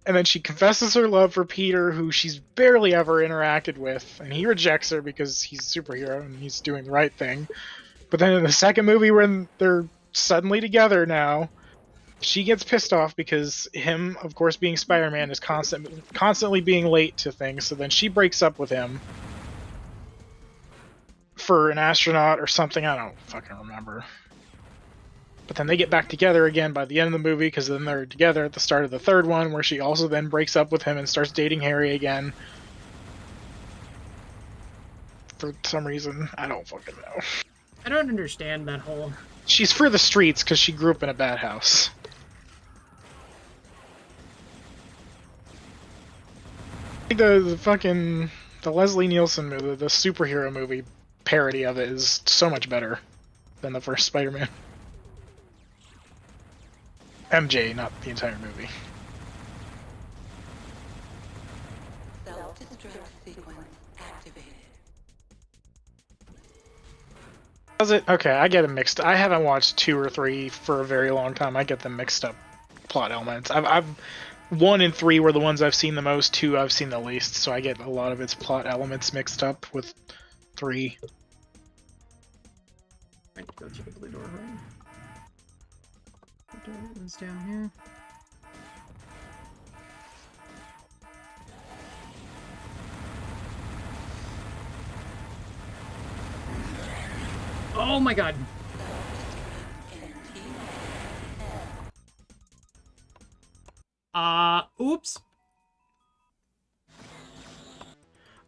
And then she confesses her love for Peter, who she's barely ever interacted with, and he rejects her because he's a superhero and he's doing the right thing. But then in the second movie, when they're suddenly together now, she gets pissed off because him, of course, being Spider-Man, is constantly being late to things, so then she breaks up with him for an astronaut or something, I don't fucking remember. But then they get back together again by the end of the movie, because then they're together at the start of the third one, where she also then breaks up with him and starts dating Harry again. For some reason, I don't fucking know. I don't understand that whole... She's for the streets, because she grew up in a bad house. I think the Leslie Nielsen movie, the superhero movie parody of it is so much better than the first Spider-Man. MJ, not the entire movie. Self-destruct sequence activated. Does it? Okay, I get them mixed. I haven't watched 2 or 3 for a very long time. I get them mixed up plot elements. I've 1 and 3 were the ones I've seen the most. 2 I've seen the least, so I get a lot of its plot elements mixed up with 3. I go through the blue door, right? The door is down here. Oh my god! Oops.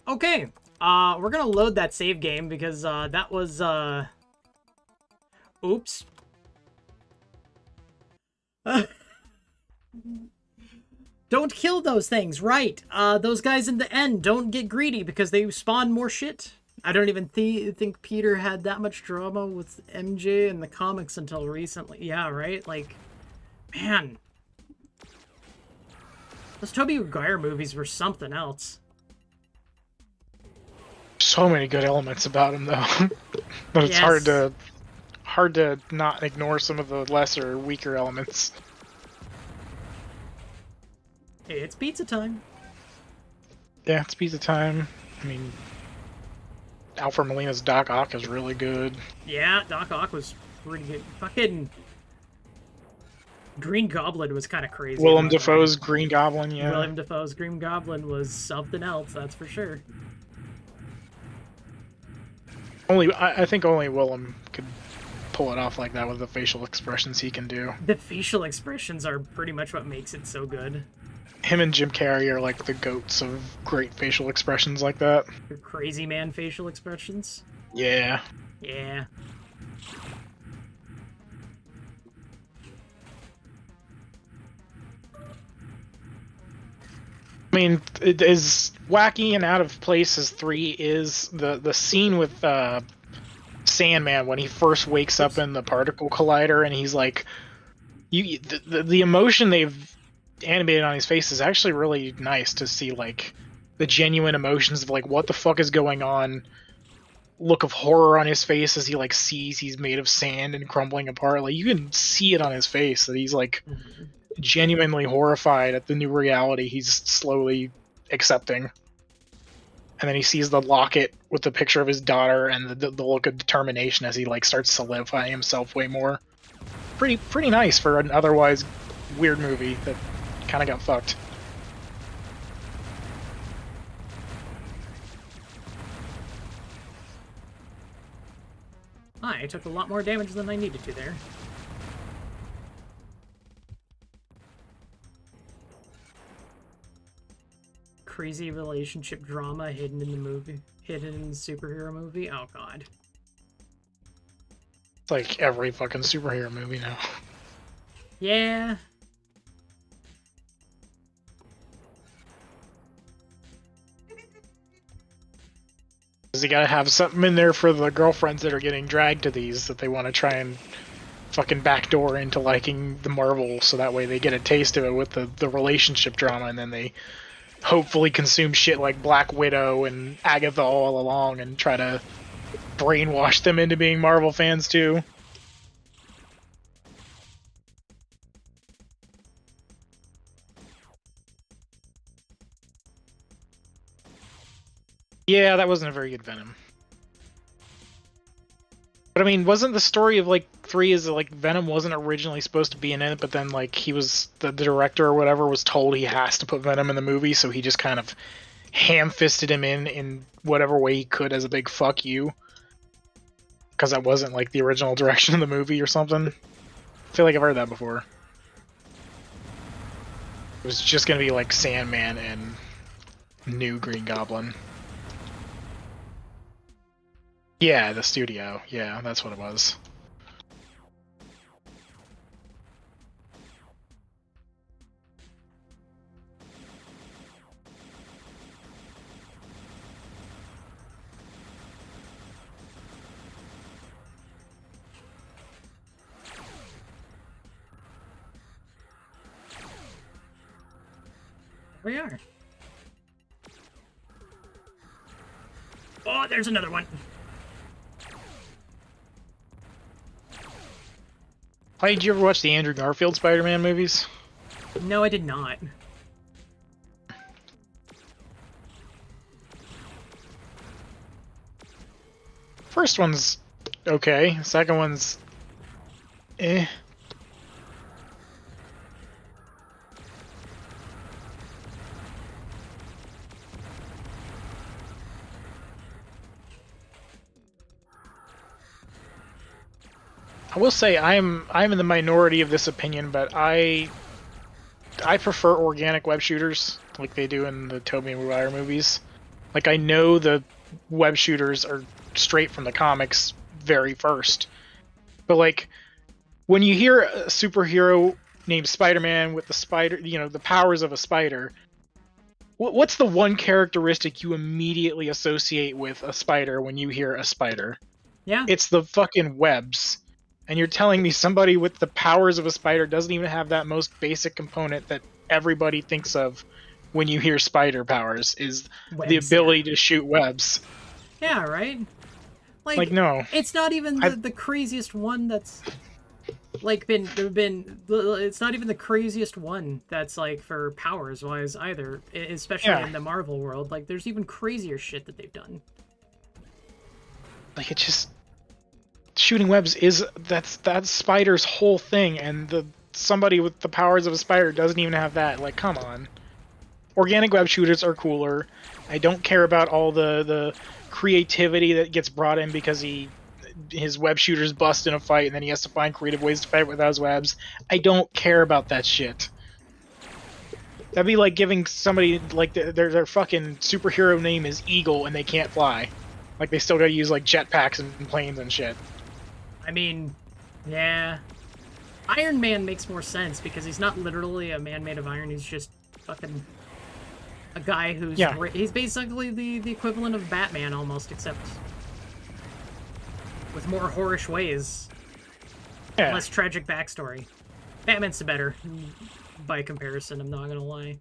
Okay, we're gonna load that save game because, that was, oops. Don't kill those things, right? Those guys in the end, don't get greedy because they spawn more shit. I don't even think Peter had that much drama with MJ in the comics until recently. Yeah, right? Like, man. Those Tobey Maguire movies were something else. So many good elements about him, though. But it's Yes. hard to not ignore some of the lesser, weaker elements. Hey, it's pizza time. Yeah, it's pizza time. I mean, Alfred Molina's Doc Ock is really good. Yeah, Doc Ock was pretty good. Fucking Green Goblin was kind of crazy. Willem Dafoe's Green Goblin, yeah. Willem Dafoe's Green Goblin was something else, that's for sure. I think only Willem could pull it off like that with the facial expressions he can do. The facial expressions are pretty much what makes it so good. Him and Jim Carrey are like the goats of great facial expressions like that. Your crazy man facial expressions. Yeah. Yeah. I mean, it is wacky and out of place as 3 is the scene with Sandman when he first wakes up in the particle collider and he's like, the emotion they've animated on his face is actually really nice to see, like the genuine emotions of like what the fuck is going on, look of horror on his face as he like sees he's made of sand and crumbling apart. Like you can see it on his face that he's like genuinely horrified at the new reality he's slowly accepting. And then he sees the locket with the picture of his daughter and the look of determination as he like starts solidifying himself way more. Pretty nice for an otherwise weird movie that kind of got fucked. I took a lot more damage than I needed to there. Crazy relationship drama hidden in the movie. Hidden in the superhero movie? Oh god. It's like every fucking superhero movie now. Yeah. Because you gotta have something in there for the girlfriends that are getting dragged to these that they want to try and fucking backdoor into liking the Marvel, so that way they get a taste of it with the relationship drama, and then they hopefully consume shit like Black Widow and Agatha all along and try to brainwash them into being Marvel fans too. Yeah, that wasn't a very good Venom. But I mean, wasn't the story of like 3 is like Venom wasn't originally supposed to be in it, but then like he was the director or whatever was told he has to put Venom in the movie, so he just kind of ham-fisted him in whatever way he could as a big fuck you. Because that wasn't like the original direction of the movie or something. I feel like I've heard that before. It was just gonna be like Sandman and new Green Goblin. Yeah, the studio. Yeah, that's what it was. We are. Oh, there's another one. Hey, did you ever watch the Andrew Garfield Spider-Man movies? No, I did not. First one's okay. Second one's eh. I will say I'm in the minority of this opinion, but I prefer organic web shooters like they do in the Tobey Maguire movies. Like I know the web shooters are straight from the comics very first, but like when you hear a superhero named Spider-Man with the spider, you know, the powers of a spider, what's the one characteristic you immediately associate with a spider when you hear a spider? Yeah. It's the fucking webs. And you're telling me somebody with the powers of a spider doesn't even have that most basic component that everybody thinks of when you hear spider powers is Webs, the ability to shoot webs. Yeah, right? Like no. It's not even the craziest one that's like been it's not even the craziest one that's like for powers wise either, especially in the Marvel world. Like there's even crazier shit that they've done. Like it just shooting webs is that's spider's whole thing, and somebody with the powers of a spider doesn't even have that. Like, come on. Organic web shooters are cooler. I don't care about all the creativity that gets brought in because his web shooters bust in a fight and then he has to find creative ways to fight without his webs. I don't care about that shit. That'd be like giving somebody like their fucking superhero name is Eagle and they can't fly. Like they still gotta use like jetpacks and planes and shit. I mean, yeah. Iron Man makes more sense because he's not literally a man made of iron. He's just fucking a guy who's he's basically the equivalent of Batman almost, except with more whorish ways. Yeah. Less tragic backstory. Batman's the better by comparison, I'm not gonna lie.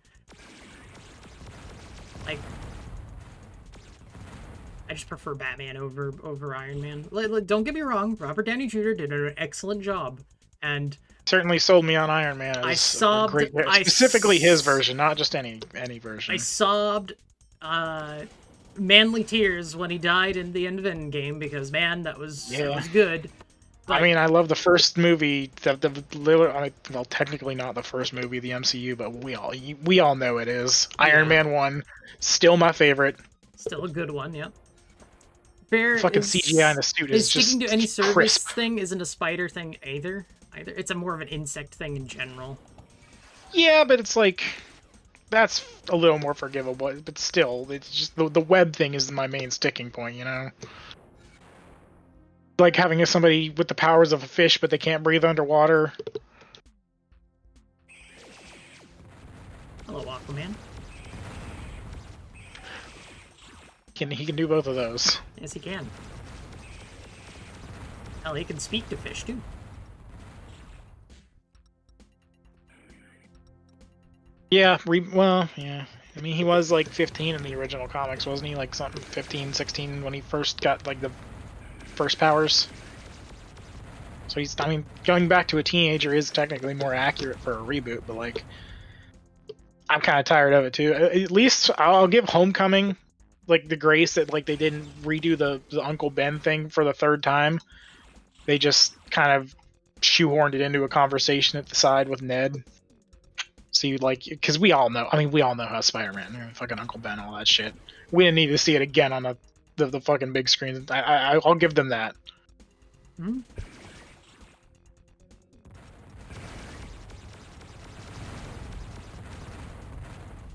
Like, I just prefer Batman over Iron Man. Don't get me wrong, Robert Downey Jr. did an excellent job, and certainly sold me on Iron Man. I sobbed. Great, specifically his version, not just any version. I sobbed, manly tears when he died in the end of Endgame because man, that was good. But, I mean, I love the first movie. Well, technically not the first movie of the MCU, but we all know it is. Iron Man 1, still my favorite. Still a good one, yeah. Fucking CGI in the suit is just sticking to any service crisp. thing isn't a spider thing either. It's a more of an insect thing in general. Yeah, but it's like that's a little more forgivable. But still, it's just the web thing is my main sticking point. You know, like having somebody with the powers of a fish, but they can't breathe underwater. Hello, Aquaman. He can do both of those. Yes, he can. Hell, he can speak to fish too. Yeah, well, yeah. I mean, he was like 15 in the original comics, wasn't he? Like something 15, 16 when he first got like the first powers. So he's, I mean, going back to a teenager is technically more accurate for a reboot, but like, I'm kind of tired of it too. At least I'll give Homecoming like the grace that like they didn't redo the Uncle Ben thing for the third time. They just kind of shoehorned it into a conversation at the side with Ned. So you like, because we all know how Spider-Man, fucking Uncle Ben, all that shit. We didn't need to see it again on the fucking big screen. I'll give them that. Hmm?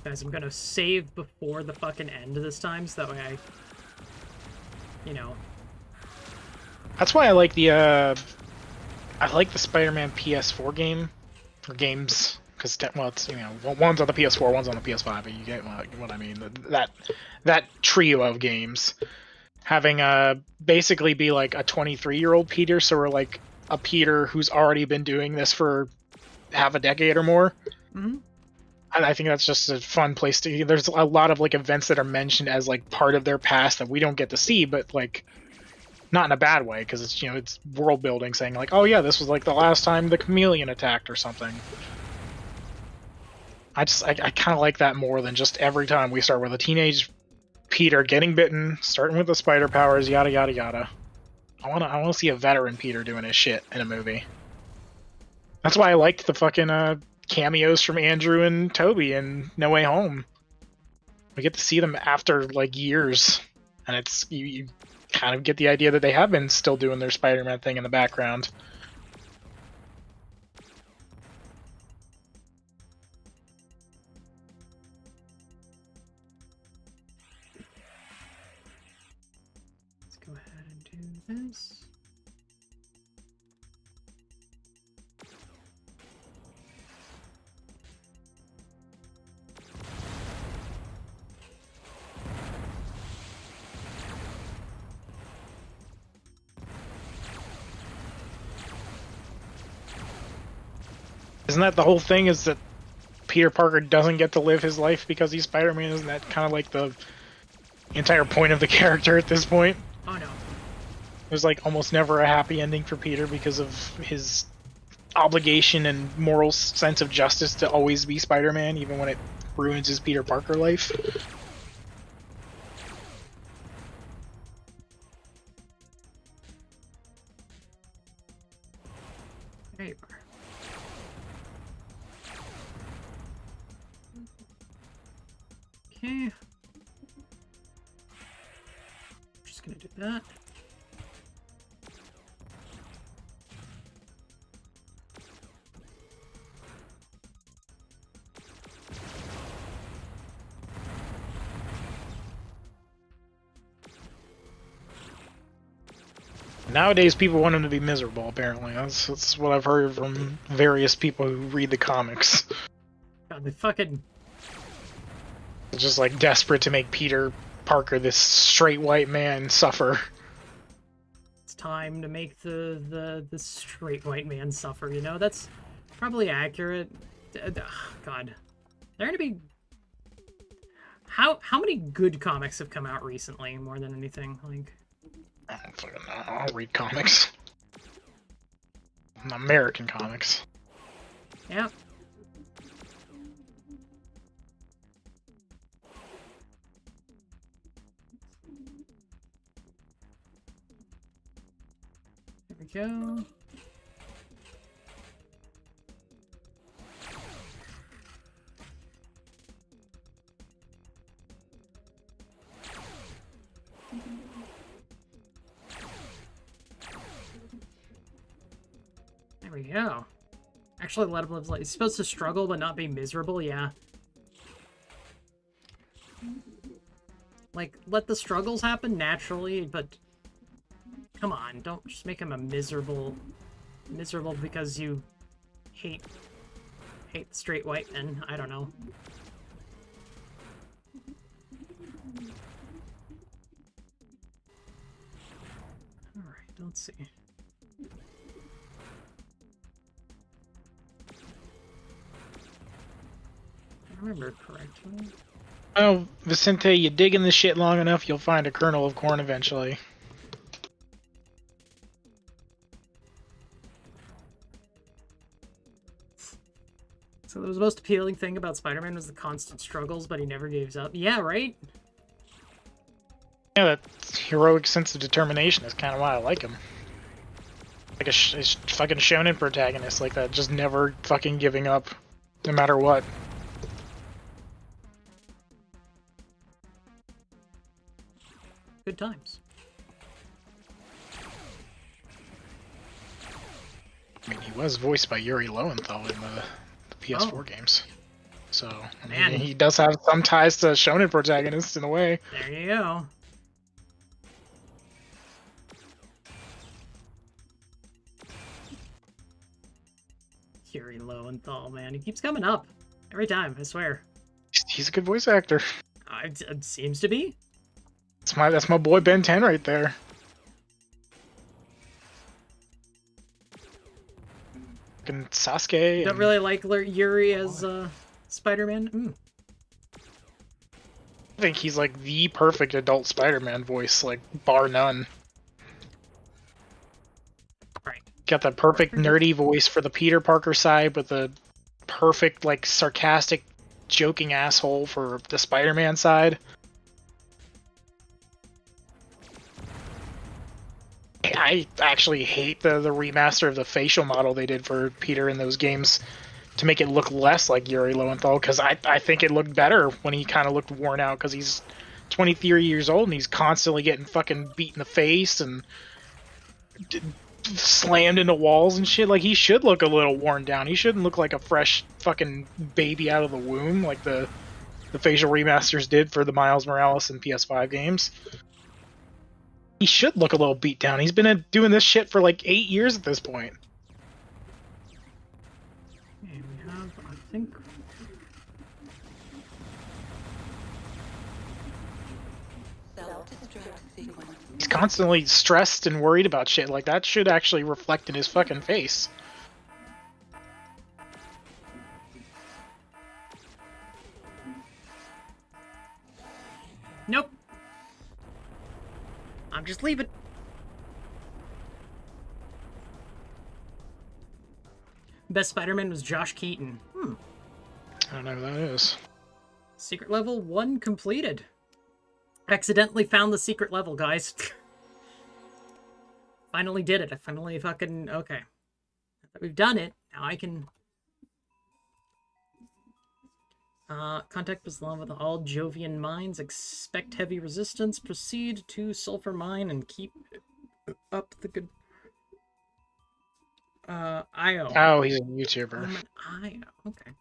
Guys, I'm gonna save before the fucking end this time, so that way you know. That's why I like the Spider-Man PS4 game, or games, because well, it's, you know, one's on the PS4, one's on the PS5, but you get what I mean. That trio of games, having basically be like a 23-year-old Peter, so we're like a Peter who's already been doing this for half a decade or more. Mm-hmm. And I think that's just a fun place to. There's a lot of like events that are mentioned as like part of their past that we don't get to see, but like not in a bad way, because it's, you know, it's world building, saying like, oh yeah, this was like the last time the chameleon attacked or something. I kind of like that more than just every time we start with a teenage Peter getting bitten, starting with the spider powers, yada yada yada. I wanna see a veteran Peter doing his shit in a movie. That's why I liked the fucking cameos from Andrew and Toby in No Way Home. We get to see them after like years, and it's you kind of get the idea that they have been still doing their Spider-Man thing in the background. Let's go ahead and do this. Isn't that the whole thing, is that Peter Parker doesn't get to live his life because he's Spider-Man? Isn't that kind of like the entire point of the character at this point? Oh no. There's like almost never a happy ending for Peter because of his obligation and moral sense of justice to always be Spider-Man, even when it ruins his Peter Parker life. There you are. Okay. Just gonna do that. Nowadays, people want him to be miserable. Apparently, that's what I've heard from various people who read the comics. God, they fucking... Just like desperate to make Peter Parker, this straight white man, suffer. It's time to make the straight white man suffer, you know? That's probably accurate. God. There to be... How many good comics have come out recently, more than anything? Like... I don't fucking know. I don't read comics. American comics. Yeah. There we go. There we go. Actually, let him live. He's supposed to struggle but not be miserable. Yeah. Like, let the struggles happen naturally, but come on, don't just make him a miserable because you hate the straight white men. I don't know. All right, let's see. I remember correctly. Oh, Vicente, you dig in this shit long enough, you'll find a kernel of corn eventually. So the most appealing thing about Spider-Man was the constant struggles, but he never gives up. Yeah, right? Yeah, that heroic sense of determination is kind of why I like him. Like a fucking shonen protagonist like that, just never fucking giving up, no matter what. Good times. I mean, he was voiced by Yuri Lowenthal in the PS4 games. So, I mean, Man. he does have some ties to shonen protagonists in a way. There you go. Yuri Lowenthal, man. He keeps coming up. Every time, I swear. He's a good voice actor. It seems to be. That's my boy Ben 10 right there. And Sasuke. Don't really like Yuri as Spider-Man. I think he's like the perfect adult Spider-Man voice, like bar none. Right. Got the perfect nerdy voice for the Peter Parker side, with the perfect like sarcastic, joking asshole for the Spider-Man side. I actually hate the remaster of the facial model they did for Peter in those games to make it look less like Yuri Lowenthal, because I think it looked better when he kind of looked worn out, because he's 23 years old and he's constantly getting fucking beat in the face and slammed into walls and shit. Like, he should look a little worn down. He shouldn't look like a fresh fucking baby out of the womb like the facial remasters did for the Miles Morales and PS5 games. He should look a little beat down. He's been doing this shit for like 8 years at this point. Okay, we have, I think... Self-destruct sequence. He's constantly stressed and worried about shit. Like, that should actually reflect in his fucking face. Nope. I'm just leaving. Best Spider-Man was Josh Keaton. I don't know who that is. Secret level 1 completed. Accidentally found the secret level, guys. Finally did it. I finally fucking... Okay. Now that we've done it, now I can... Contact was love with all Jovian mines. Expect heavy resistance. Proceed to Sulfur Mine and keep up the good... IO. Oh, he's a YouTuber. IO. Okay.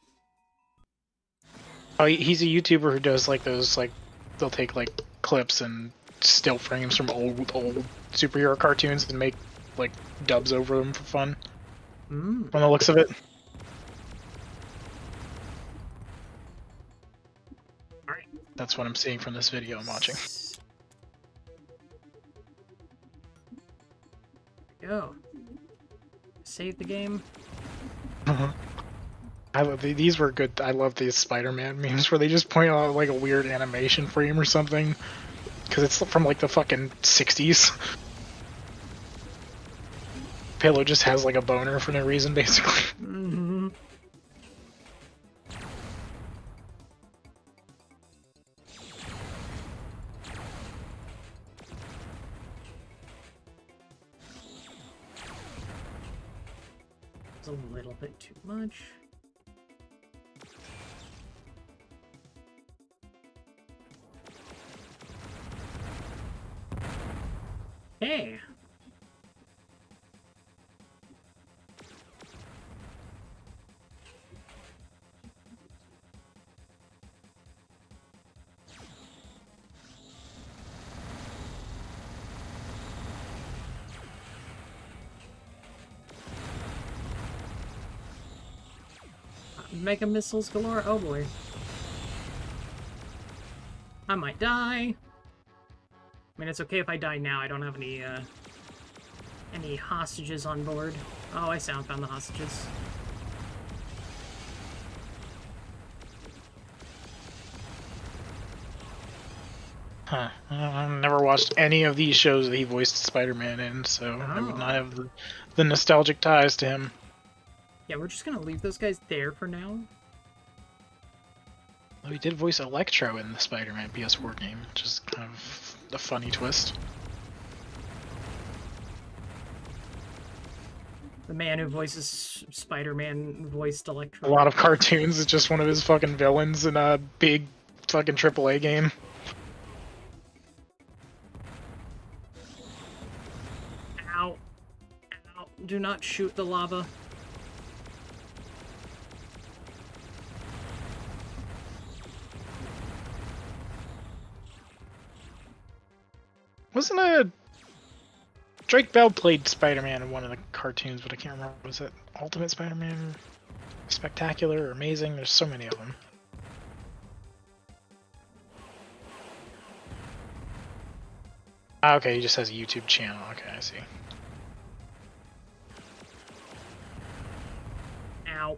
Oh, he's a YouTuber who does like those, like, they'll take like clips and still frames from old superhero cartoons and make like dubs over them for fun. From the looks of it. All right. That's what I'm seeing from this video I'm watching. Go. Save the game. These were good. I love these Spider-Man memes where they just point out like a weird animation frame or something, because it's from like the fucking 60s. Pillow just has like a boner for no reason, basically. Mm-hmm. It's a little bit too much. Hey. Mega missiles galore. Oh boy. I might die. I mean, it's okay if I die now. I don't have any hostages on board. Oh, I found the hostages. Huh. I've never watched any of these shows that he voiced Spider-Man in, so I would not have the nostalgic ties to him. Yeah, we're just gonna leave those guys there for now. Well, he did voice Electro in the Spider-Man PS4 game, which is kind of a funny twist. The man who voices Spider-Man voiced Electro. A lot of cartoons, it's just one of his fucking villains in a big fucking AAA game. Ow. Ow. Do not shoot the lava. Wasn't a Drake Bell played Spider-Man in one of the cartoons, but I can't remember. Was it Ultimate Spider-Man? Spectacular or Amazing? There's so many of them. Ah, okay, he just has a YouTube channel. Okay, I see. Ow.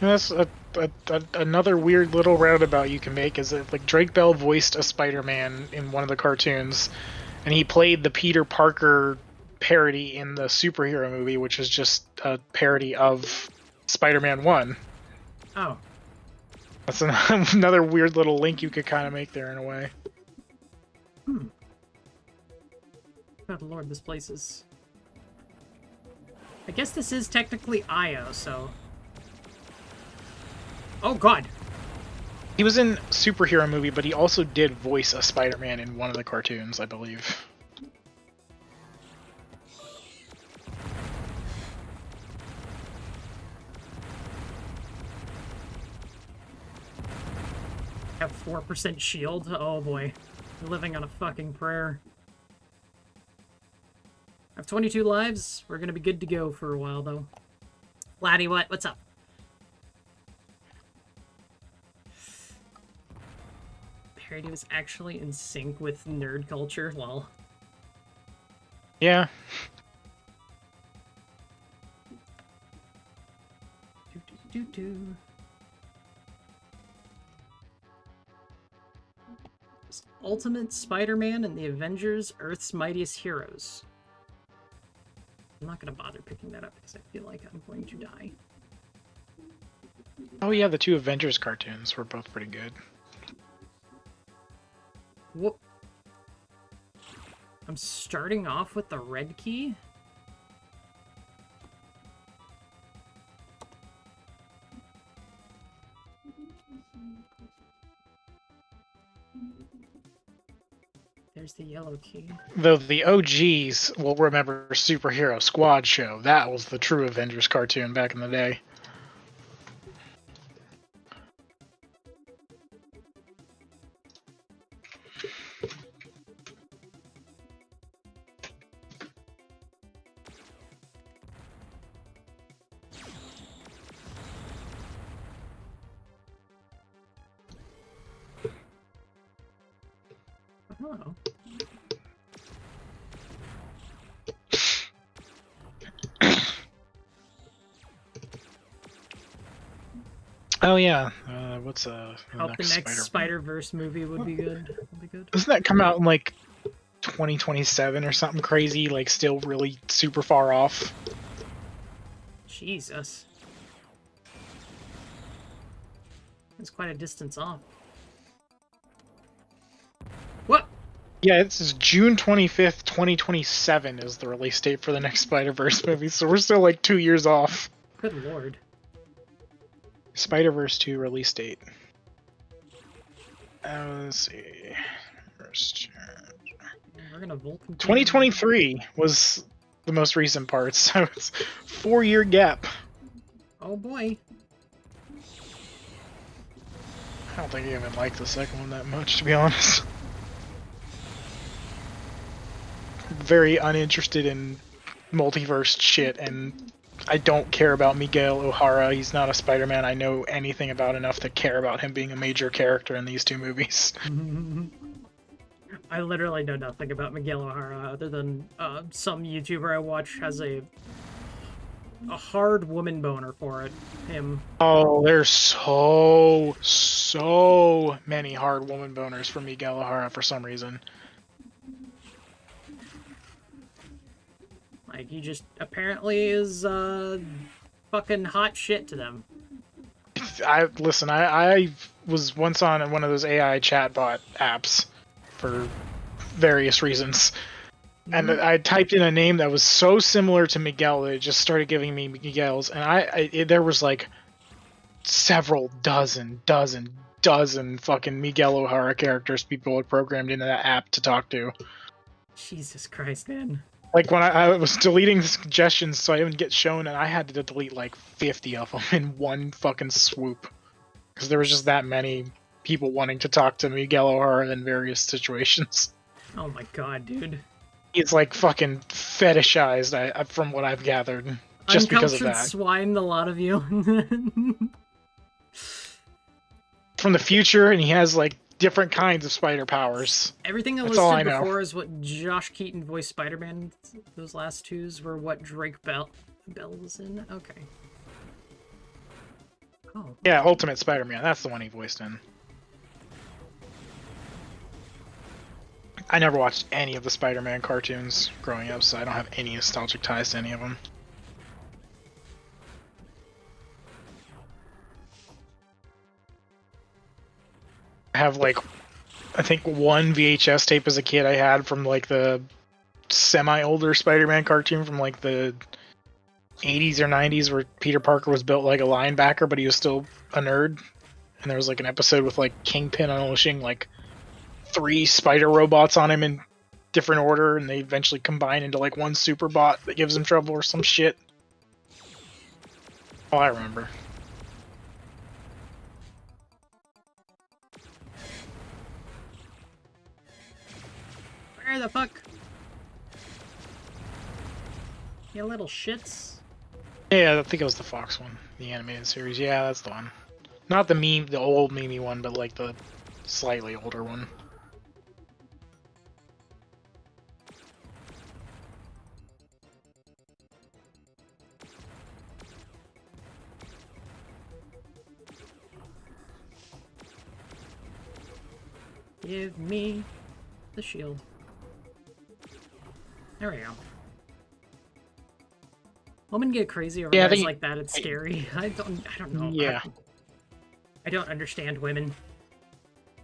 That's another weird little roundabout you can make is that like Drake Bell voiced a Spider-Man in one of the cartoons, and he played the Peter Parker parody in the superhero movie, which is just a parody of Spider-Man 1. Oh. That's another weird little link you could kind of make there in a way. Good lord, this place is... I guess this is technically IO, so... Oh god! He was in superhero movie, but he also did voice a Spider-Man in one of the cartoons, I believe. Have 4% shield? Oh boy. We're living on a fucking prayer. I have 22 lives. We're gonna be good to go for a while, though. Laddie, what? What's up? Parody was actually in sync with nerd culture. Well, Yeah. Do. Ultimate Spider-Man and the Avengers, Earth's Mightiest Heroes. I'm not gonna bother picking that up because I feel like I'm going to die. Oh yeah, the two Avengers cartoons were both pretty good. Whoop. I'm starting off with the red key. There's the yellow key. Though the OGs will remember Superhero Squad Show. That was the true Avengers cartoon back in the day. Oh. Oh yeah, what's Hope the next Spider-Verse movie would be good. Would be good. Doesn't that come out in like 2027 or something crazy? Like still really super far off. Jesus. It's quite a distance off. What? Yeah, this is June 25th, 2027 is the release date for the next Spider-Verse movie, so we're still like 2 years off. Good lord. Spider-Verse 2 release date. Let's see. We're gonna Vulcan. 2023 was the most recent part, so it's 4-year gap. Oh boy. I don't think I even like the second one that much, to be honest. Very uninterested in multiverse shit, and I don't care about Miguel O'Hara. He's not a Spider-Man I know anything about enough to care about him being a major character in these two movies. I literally know nothing about Miguel O'Hara other than some YouTuber I watch has a hard woman boner for him. Oh, there's so many hard woman boners for Miguel O'Hara for some reason. Like, he just apparently is fucking hot shit to them. Listen, I was once on one of those AI chatbot apps for various reasons. And I typed in a name that was so similar to Miguel that it just started giving me Miguel's, and there was like several dozen fucking Miguel O'Hara characters people had programmed into that app to talk to. Jesus Christ, man. Like when I was deleting the suggestions so I wouldn't get shown, and I had to delete like 50 of them in one fucking swoop. Because there was just that many people wanting to talk to Miguel O'Hara in various situations. Oh my god, dude. He's like fucking fetishized, from what I've gathered, just because of that. Swine, the lot of you. From the future, and he has like different kinds of spider powers. Everything I listed before is what Josh Keaton voiced Spider-Man. Those last twos were what Drake Bell was in. Okay. Oh. Yeah, Ultimate Spider-Man. That's the one he voiced in. I never watched any of the Spider-Man cartoons growing up, so I don't have any nostalgic ties to any of them. I have like, I think one VHS tape as a kid I had from like the semi-older Spider-Man cartoon from like the 80s or 90s where Peter Parker was built like a linebacker, but he was still a nerd. And there was like an episode with like Kingpin unleashing like 3 spider robots on him in different order, and they eventually combine into like one super bot that gives him trouble or some shit. Oh, I remember. Where the fuck? You little shits. Yeah, I think it was the Fox one, the animated series. Yeah, that's the one. Not the meme, the old memey one, but like the slightly older one. Give me the shield. There we go. Women get crazy over guys like that. It's scary. I don't know. Yeah. I don't understand women.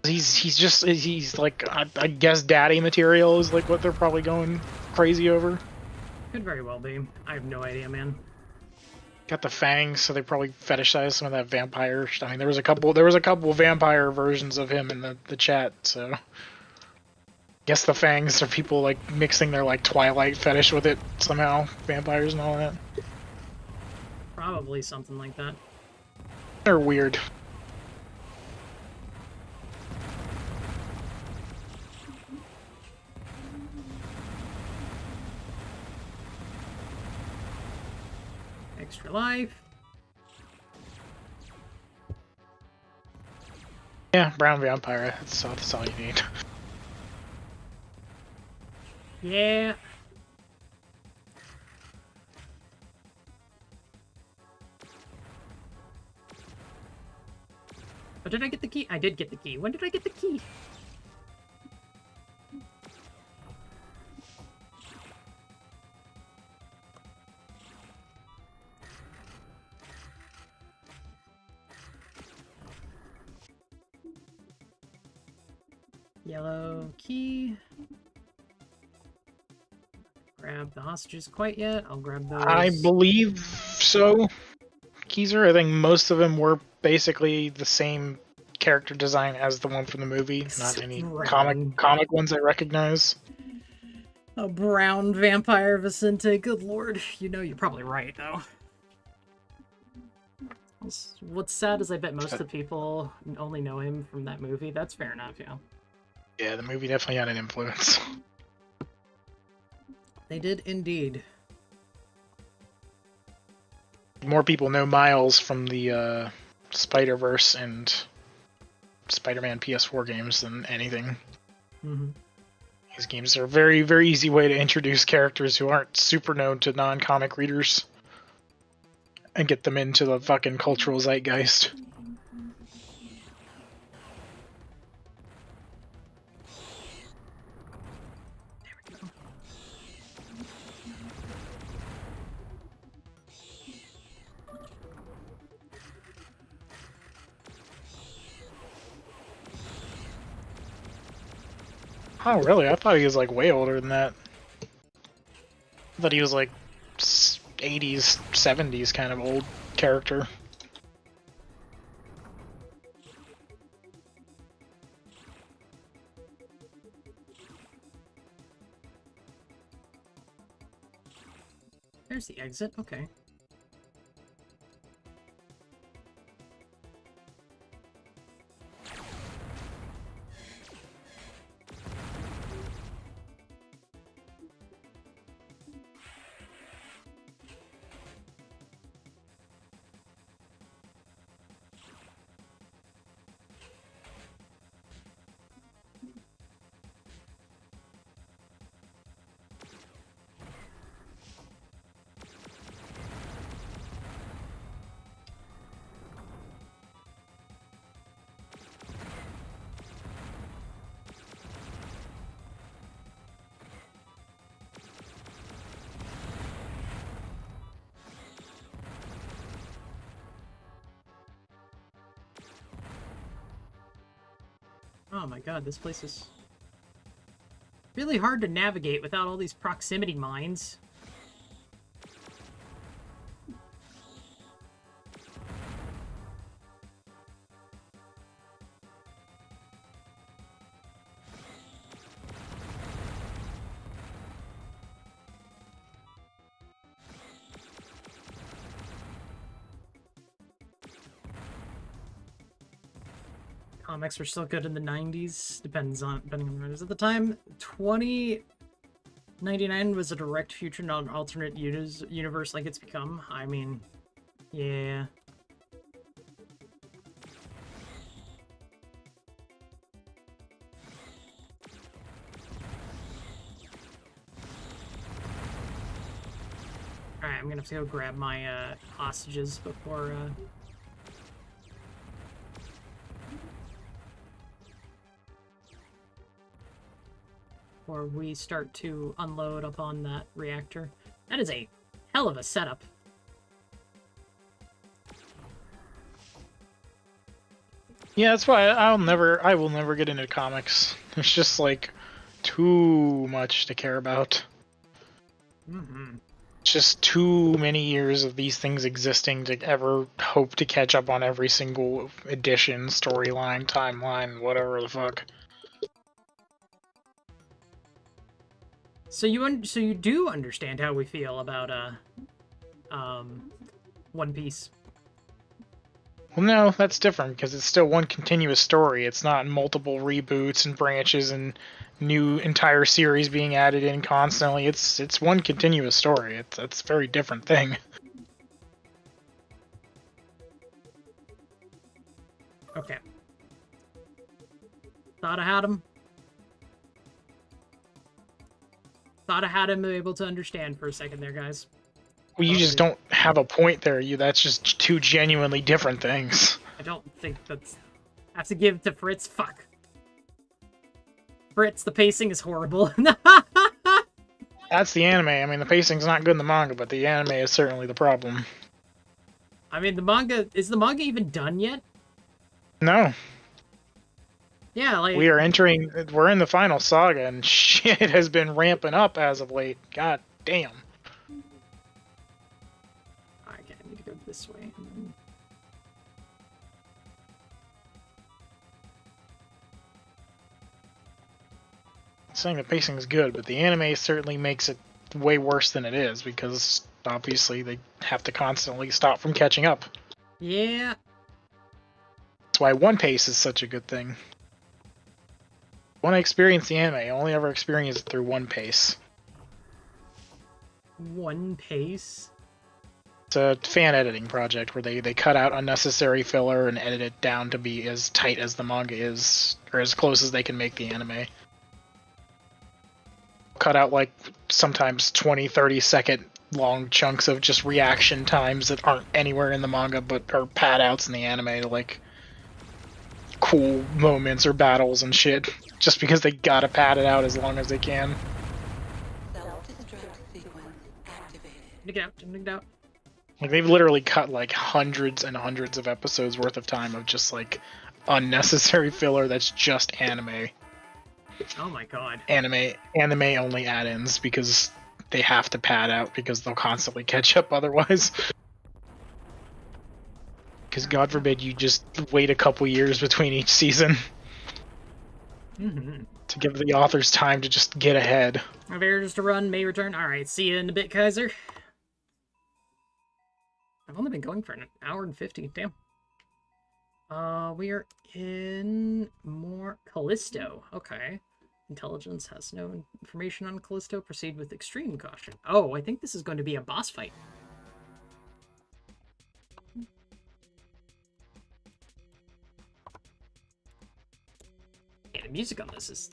He's like, I guess daddy material is like what they're probably going crazy over. Could very well be. I have no idea, man. Got the fangs, so they probably fetishize some of that vampire. I mean, there was a couple vampire versions of him in the chat, so guess the fangs are people like mixing their like Twilight fetish with it somehow, vampires and all that. Probably something like that. They're weird. Extra life. Yeah, brown vampire. That's all you need. Yeah. Oh, did I get the key? I did get the key. When did I get the key? Yellow key. Grab the hostages quite yet. I'll grab those. I believe so. Keezer, I think most of them were basically the same character design as the one from the movie, not any Brown. comic ones I recognize. A brown vampire Vicente. Good lord. You know, you're probably right, though. What's sad is I bet most of the people only know him from that movie. That's fair enough, yeah. Yeah, the movie definitely had an influence. They did indeed. More people know Miles from the Spider-Verse and Spider-Man PS4 games than anything. Mm-hmm. These games are a very, very easy way to introduce characters who aren't super known to non-comic readers and get them into the fucking cultural zeitgeist. Oh, really? I thought he was, like, way older than that. I thought he was, like, 80s, 70s kind of old character. There's the exit. Okay. Oh my god, this place is really hard to navigate without all these proximity mines. Comics were still good in the 90s, depending on writers at the time. 2099 was a direct future, not an alternate universe like it's become. I mean, yeah. Alright, I'm gonna have to go grab my hostages before we start to unload upon that reactor. That is a hell of a setup. Yeah, that's why I will never get into comics. It's just like too much to care about. Mm-hmm. Just too many years of these things existing to ever hope to catch up on every single edition, storyline, timeline, whatever the fuck. So you do understand how we feel about One Piece. Well, no, that's different because it's still one continuous story. It's not multiple reboots and branches and new entire series being added in constantly. It's one continuous story. It's a very different thing. Okay. Thought I had him. Thought I had him able to understand for a second there, guys. Well, you just don't have a point there. That's just two genuinely different things. I don't think that's... I have to give to Fritz. Fuck. Fritz, the pacing is horrible. That's the anime. I mean, the pacing's not good in the manga, but the anime is certainly the problem. I mean, the manga... Is the manga even done yet? No. Yeah, like... We're in the final saga, and shit has been ramping up as of late. God damn. Okay, I need to go this way. Saying the pacing is good, but the anime certainly makes it way worse than it is because obviously they have to constantly stop from catching up. Yeah. That's why One Piece is such a good thing. When I experience the anime, I only ever experience it through One Piece. One Piece? It's a fan editing project where they cut out unnecessary filler and edit it down to be as tight as the manga is, or as close as they can make the anime. Cut out like sometimes 20-30 second long chunks of just reaction times that aren't anywhere in the manga but are pad outs in the anime to like cool moments or battles and shit, just because they gotta pad it out as long as they can. Self-destruct sequence activated. Dig out, dig out. Like they've literally cut like hundreds and hundreds of episodes worth of time of just like unnecessary filler that's just anime. Oh my god. Anime only add-ins because they have to pad out because they'll constantly catch up otherwise. Because God forbid you just wait a couple years between each season to give the authors time to just get ahead. My bear just to run, may return. Alright, see you in a bit, Kaiser. I've only been going for an hour and 50. Damn. We are in more Callisto. Okay. Intelligence has no information on Callisto. Proceed with extreme caution. Oh, I think this is going to be a boss fight. Yeah, the music on this is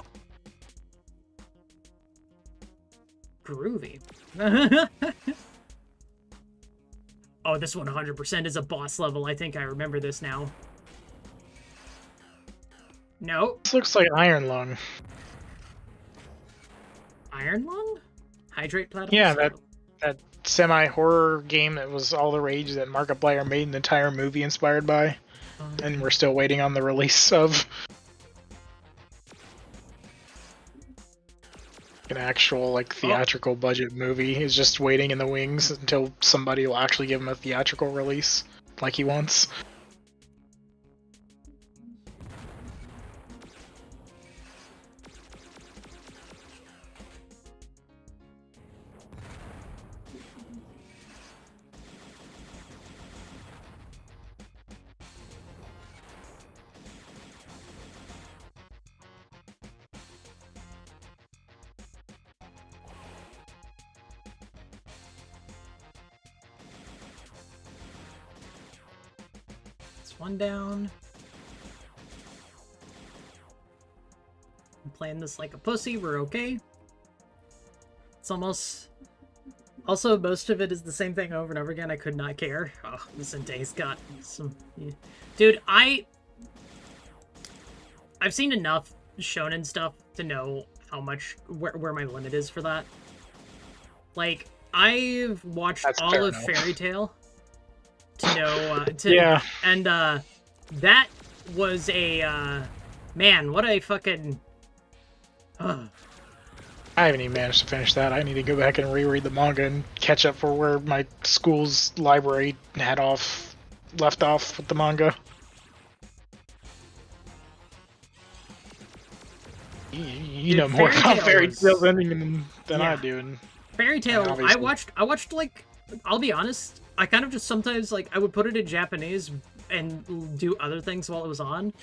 groovy. Oh, this one 100% is a boss level. I think I remember this now. No. This looks like Iron Lung. Iron Lung? Hydrate Platinum? Yeah, that semi-horror game that was all the rage that Markiplier made an entire movie inspired by. And we're still waiting on the release of an actual like theatrical budget movie. Is just waiting in the wings until somebody will actually give him a theatrical release like he wants. One down. I'm playing this like a pussy. We're okay. It's almost... Also, most of it is the same thing over and over again. I could not care. Oh, Vicente's got some... Yeah. Dude, I've seen enough shonen stuff to know how much... Where my limit is for that. Like, I've watched That's all fair of enough. Fairy Tail to know Yeah. And that was a man, what a fucking I haven't even managed to finish that. I need to go back and reread the manga and catch up for where my school's library left off with the manga. You know more Fairy about Tail Fairy was- Tail's ending than than Yeah. I do. And Fairy Tail, I obviously- watched like, I'll be honest, I kind of just sometimes like I would put it in Japanese and do other things while it was on.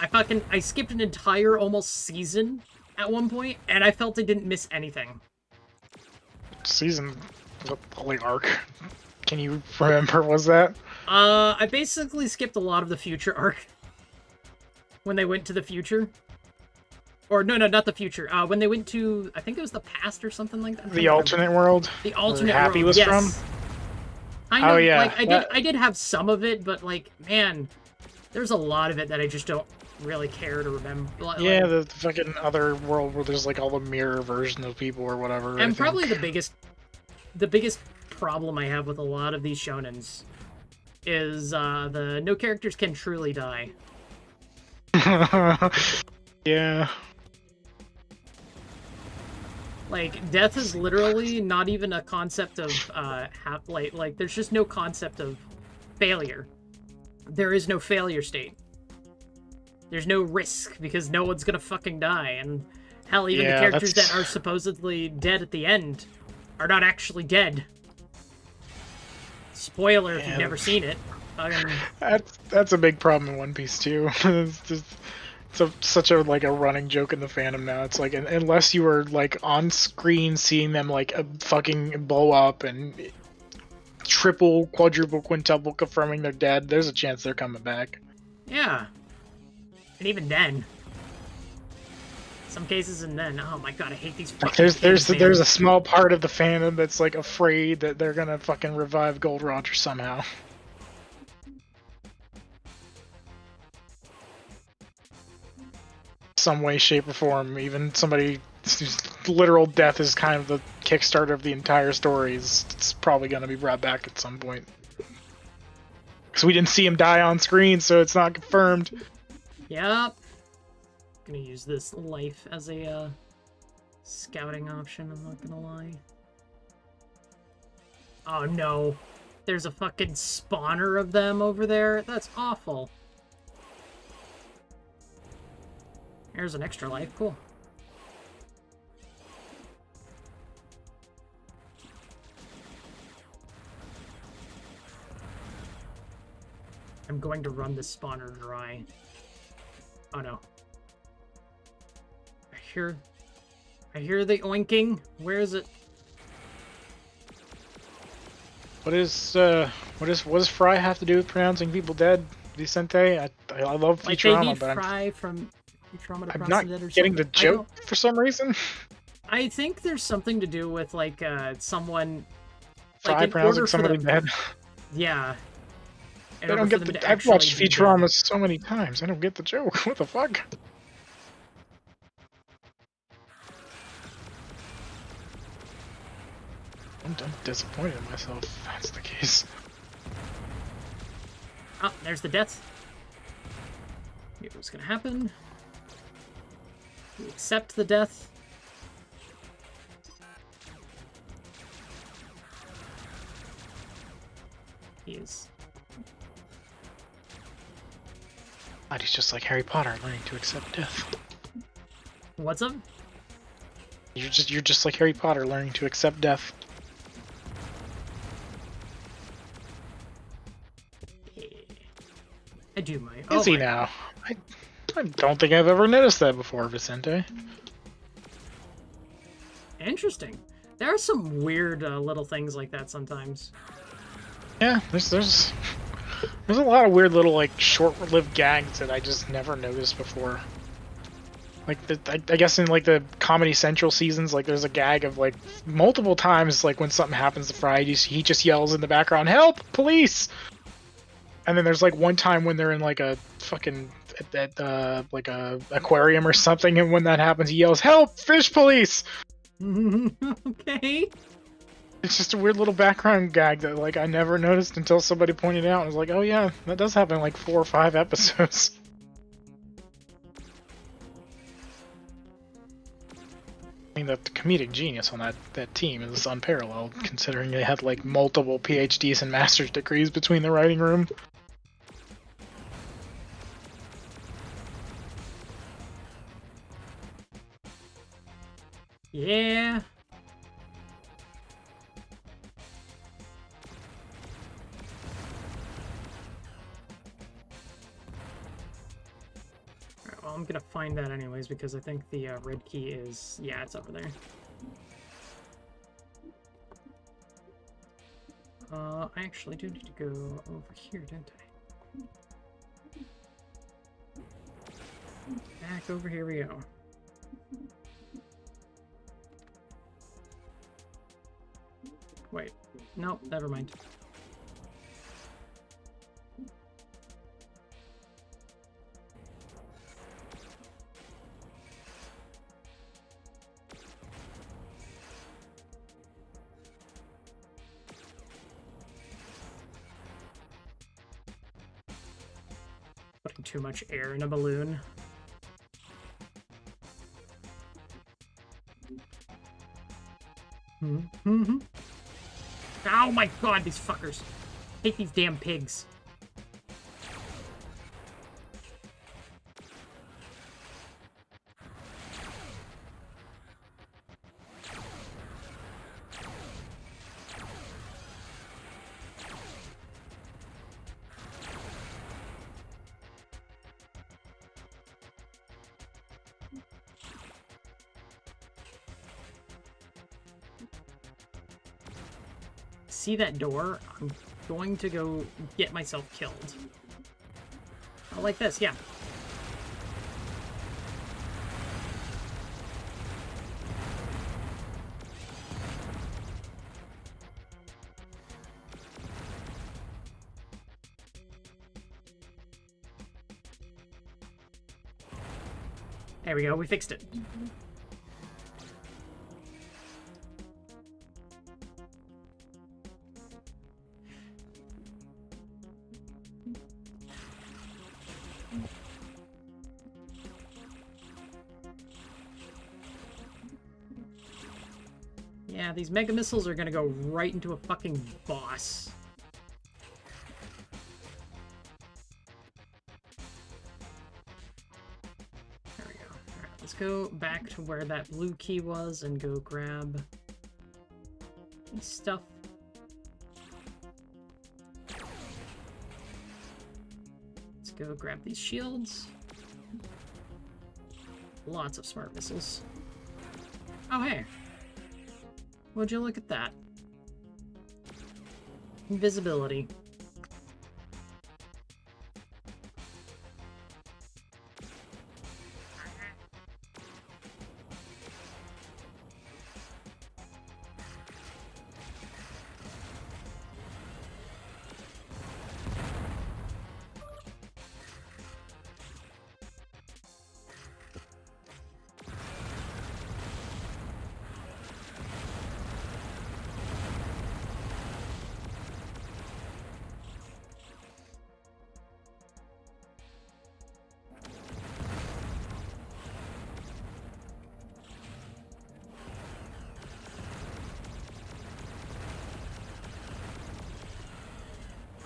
I skipped an entire almost season at one point, and I felt I didn't miss anything. season, like arc. Can you remember? Was that? I basically skipped a lot of the future arc. When they went to the future. Or, no, not the future. When they went to, I think it was the past or something like that. The alternate world? The alternate where Happy world, was yes. from? Kind of, Oh, yeah. like, I did have some of it, but, like, man, there's a lot of it that I just don't really care to remember. Like, Yeah, the fucking other world where there's like all the mirror version of people or whatever. and probably the biggest problem I have with a lot of these shonens is the no characters can truly die. Yeah. Like, death is literally not even a concept of like there's just no concept of failure. There is no failure state. There's no risk because no one's gonna fucking die, and hell, even the Yeah, characters that's- that are supposedly dead at the end are not actually dead. Spoiler if Yeah. you've never seen it. That's a big problem in One Piece too. It's such a like a running joke in the fandom now. It's like unless you are like on screen seeing them like fucking blow up and triple, quadruple, quintuple confirming they're dead, there's a chance they're coming back. Yeah. And even then. Some cases and then, oh my god, I hate these Like fucking there's kids, a small part of the fandom that's like afraid that they're gonna fucking revive Gold Roger somehow. Some way, shape, or form. Even somebody whose literal death is kind of the kickstarter of the entire story. It's probably gonna be brought back at some point. Because we didn't see him die on screen, so it's not confirmed. Yep. Gonna use this life as a scouting option, I'm not gonna lie. Oh no. There's a fucking spawner of them over there. That's awful. There's an extra life. Cool. I'm going to run this spawner dry. Oh no. I hear the oinking. Where is it? What does Fry have to do with pronouncing people dead, Vicente? I love Like they Futurama, need but Fry from Futurama to I'm pronounce not him dead or getting the something. joke for some reason. I think there's something to do with like someone Fry like in pronouncing order for somebody them, dead. yeah. In I order don't for get them the. to I've watched actually be Futurama dead. so many times. I don't get the joke. What the fuck? I'm disappointed in myself if that's the case. Oh, there's the death. Knew what was gonna happen. We accept the death. He is. God, he's just like Harry Potter, learning to accept death. What's up? You're just like Harry Potter, learning to accept death. I do my. Is he my- now? I don't think I've ever noticed that before, Vicente. Interesting. There are some weird little things like that sometimes. Yeah, there's a lot of weird little like short-lived gags that I just never noticed before. Like I guess in like the Comedy Central seasons, like there's a gag of like multiple times like when something happens to Fry, he just yells in the background, "Help! Police!" And then there's like one time when they're in like a fucking like a aquarium or something, and when that happens, he yells, "Help! Fish police!" Okay. It's just a weird little background gag that like I never noticed until somebody pointed it out. I was like, oh yeah, that does happen in like 4 or 5 episodes. I mean, the comedic genius on that team is unparalleled, considering they had like multiple PhDs and master's degrees between the writing room. Yeah. I'm gonna find that anyways because I think the red key is... Yeah, it's over there. I actually do need to go over here, don't I? Back over here we go. Wait, nope, never mind. Putting too much air in a balloon. Mm-hmm. Oh my god, these fuckers. Hate these damn pigs. See that door? I'm going to go get myself killed. Oh, like this, yeah. There we go, we fixed it. Yeah, these mega missiles are gonna go right into a fucking boss. There we go. Alright, let's go back to where that blue key was and go grab stuff. Let's go grab these shields. Lots of smart missiles. Oh, hey. Would you look at that? Invisibility.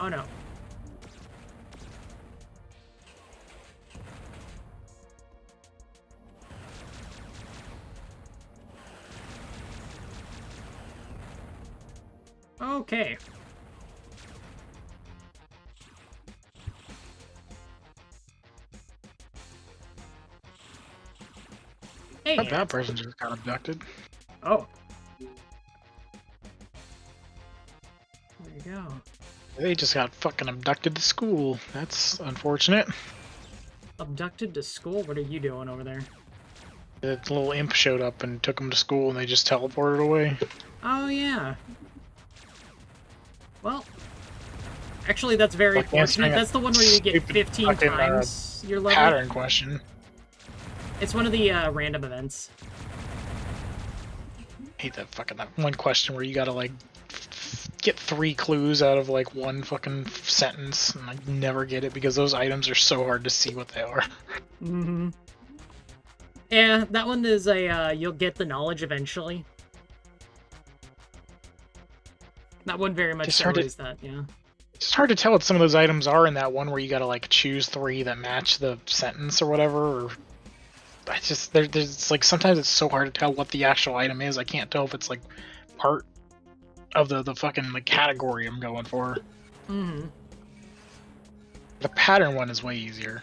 Oh no. Okay. Hey. That person just got abducted. Oh. There you go. They just got fucking abducted to school. That's unfortunate. Abducted to school? What are you doing over there? The little imp showed up and took them to school, and they just teleported away. Oh, yeah. Well, actually, that's very Like answering fortunate. That's the one where you get stupid 15 fucking, times your level. Pattern question. It's one of the random events. I hate that fucking that one question where you gotta like get 3 clues out of like one fucking sentence, and I never get it because those items are so hard to see what they are. Mm-hmm. Yeah, that one is a, you'll get the knowledge eventually. That one very much so is that, yeah. It's hard to tell what some of those items are in that one where you gotta like choose 3 that match the sentence or whatever. Or I just there's like sometimes it's so hard to tell what the actual item is. I can't tell if it's like part of the fucking like category I'm going for. Mm-hmm. The pattern one is way easier.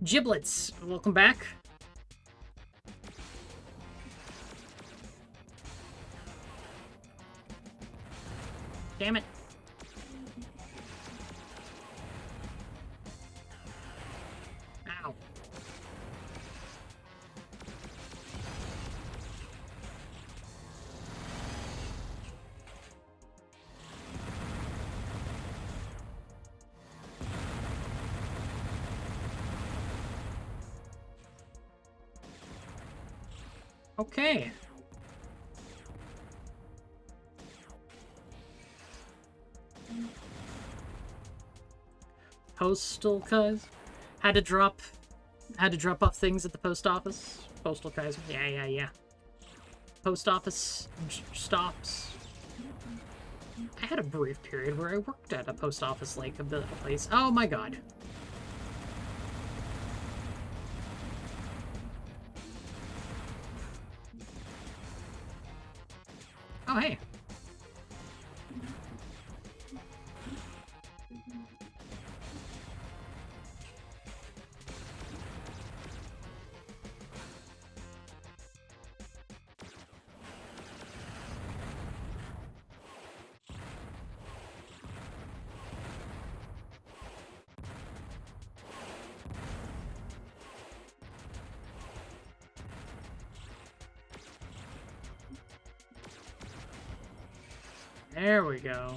Giblets, welcome back. Damn it. Ow. Okay. Postal Kaiser. Had to drop off things at the post office. Postal Kaiser. Yeah. Post office stops. I had a brief period where I worked at a post office like a place. Oh my god. Oh, hey. There we go.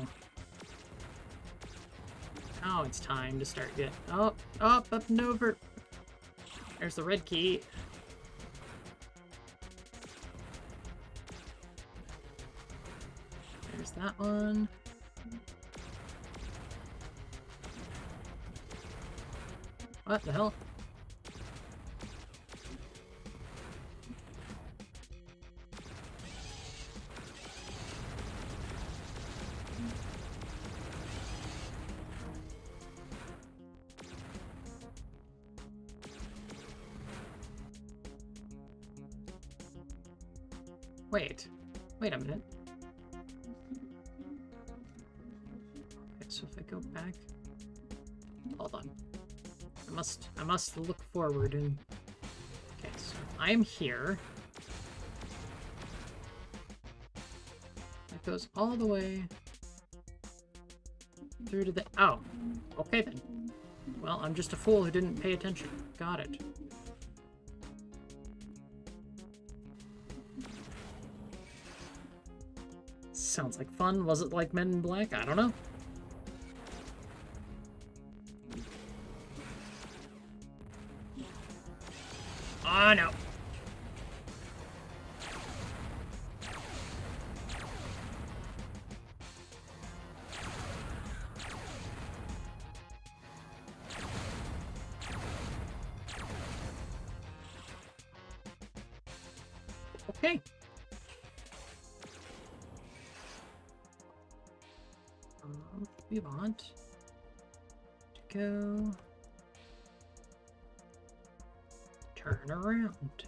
Now it's time to start getting up and over. There's the red key. There's that one. What the hell? Wait a minute. Okay, so if I go back, hold on. I must look forward and. Okay, so I'm here. It goes all the way through to the. Oh, okay then. Well, I'm just a fool who didn't pay attention. Got it. Sounds like fun. Was it like Men in Black? I don't know. Oh no. Okay. We want to go turn around.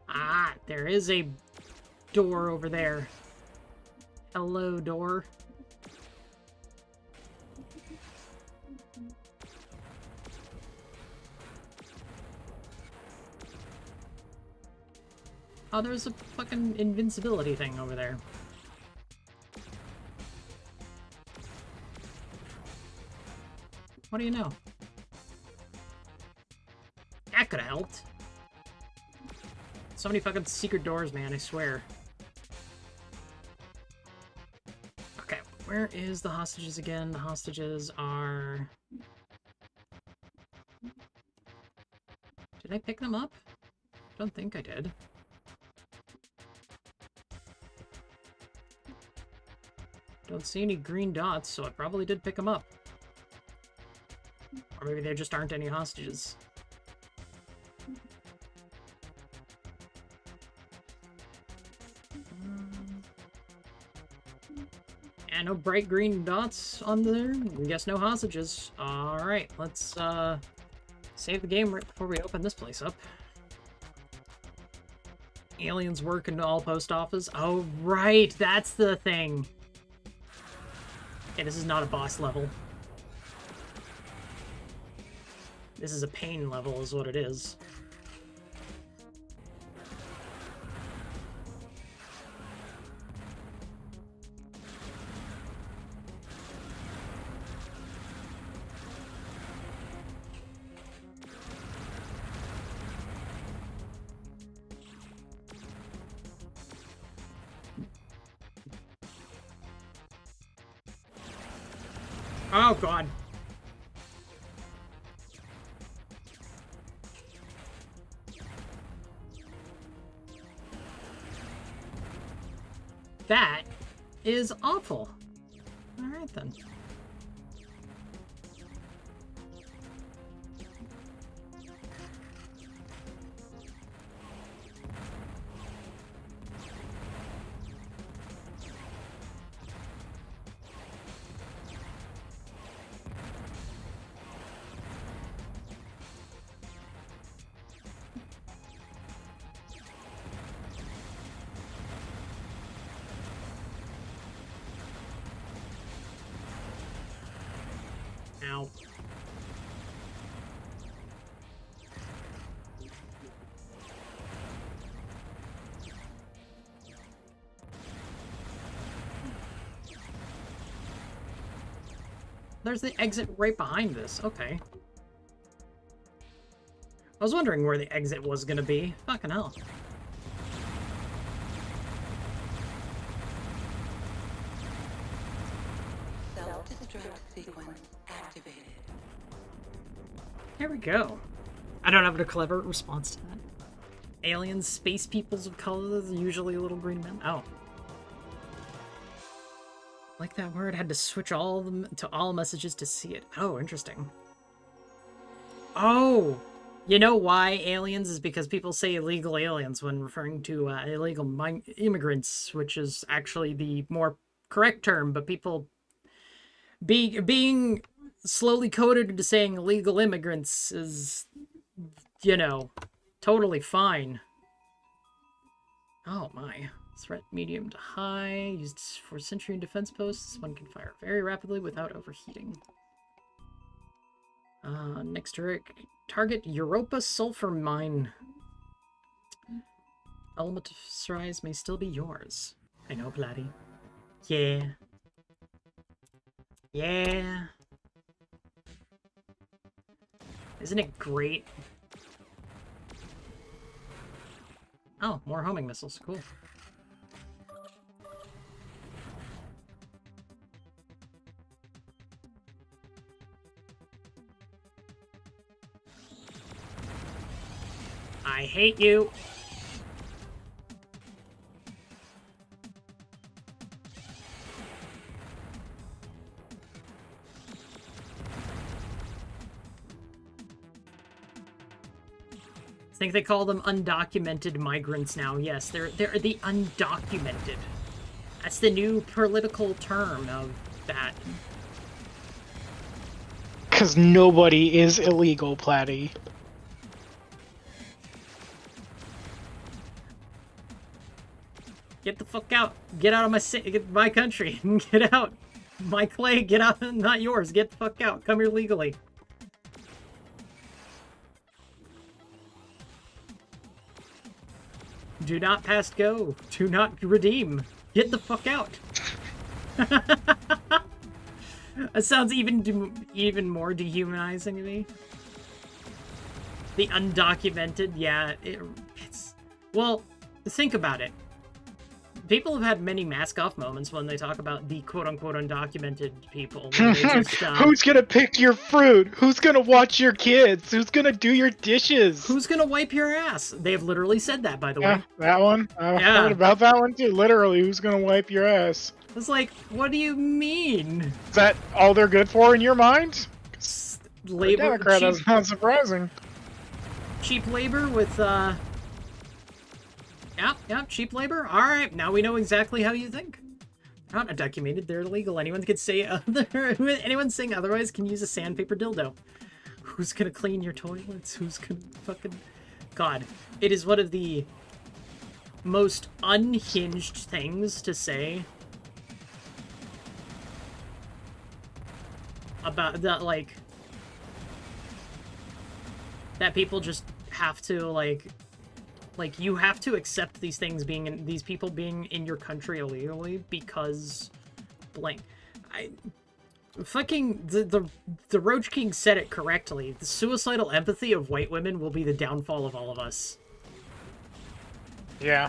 Ah, there is a door over there. Hello, door. Oh, there's a fucking invincibility thing over there. What do you know? That could have helped. So many fucking secret doors, man, I swear. Okay, where is the hostages again? The hostages are... Did I pick them up? Don't think I did. Don't see any green dots, so I probably did pick them up. Or maybe there just aren't any hostages. And no bright green dots on there. I guess no hostages. Alright, let's save the game right before we open this place up. Aliens work in all post office. Oh, right. That's the thing. Okay, this is not a boss level. This is a pain level is what it is. Oh, God. That is awful. All right, then. Ow. There's the exit right behind this. Okay. I was wondering where the exit was gonna be. Fucking hell. Self-destruct sequence activated. There we go. I don't have a clever response to that. Aliens, space peoples of color, usually little green men. Oh. Like that word, had to switch all of them to all messages to see it. Oh, interesting. Oh! You know why aliens is because people say illegal aliens when referring to illegal immigrants, which is actually the more correct term, but people being slowly coded into saying illegal immigrants is, you know, totally fine. Oh my. Threat medium to high, used for sentry and defense posts. This one can fire very rapidly without overheating. Next target, Europa Sulfur Mine. Element of Rise may still be yours. I know, Blatty. Yeah. Yeah. Isn't it great? Oh, more homing missiles. Cool. I hate you. I think they call them undocumented migrants now. Yes, they're the undocumented. That's the new political term of that. Because nobody is illegal, Platty. Get the fuck out. Get out of my country. Get out. My clay, get out. Not yours. Get the fuck out. Come here legally. Do not pass go. Do not redeem. Get the fuck out. That sounds even more dehumanizing to me. The undocumented, yeah. It's... Well, think about it. People have had many mask-off moments when they talk about the quote-unquote undocumented people. Just, Who's gonna pick your fruit? Who's gonna watch your kids? Who's gonna do your dishes? Who's gonna wipe your ass? They've literally said that, by the way. Yeah, that one? I Yeah. heard about that one too. Literally, who's gonna wipe your ass? It's like, what do you mean? Is that all they're good for in your mind? Labor, Democrat, that's not surprising. cheap labor with, Yeah, cheap labor. All right, now we know exactly how you think. They're not undocumented, they're illegal. Anyone could say anyone saying otherwise can use a sandpaper dildo. Who's gonna clean your toilets? Who's gonna fucking... God, it is one of the most unhinged things to say about that, like, that people just have to, like, you have to accept these things being in, these people being in your country illegally because blank. The Roach King said it correctly. The suicidal empathy of white women will be the downfall of all of us. Yeah.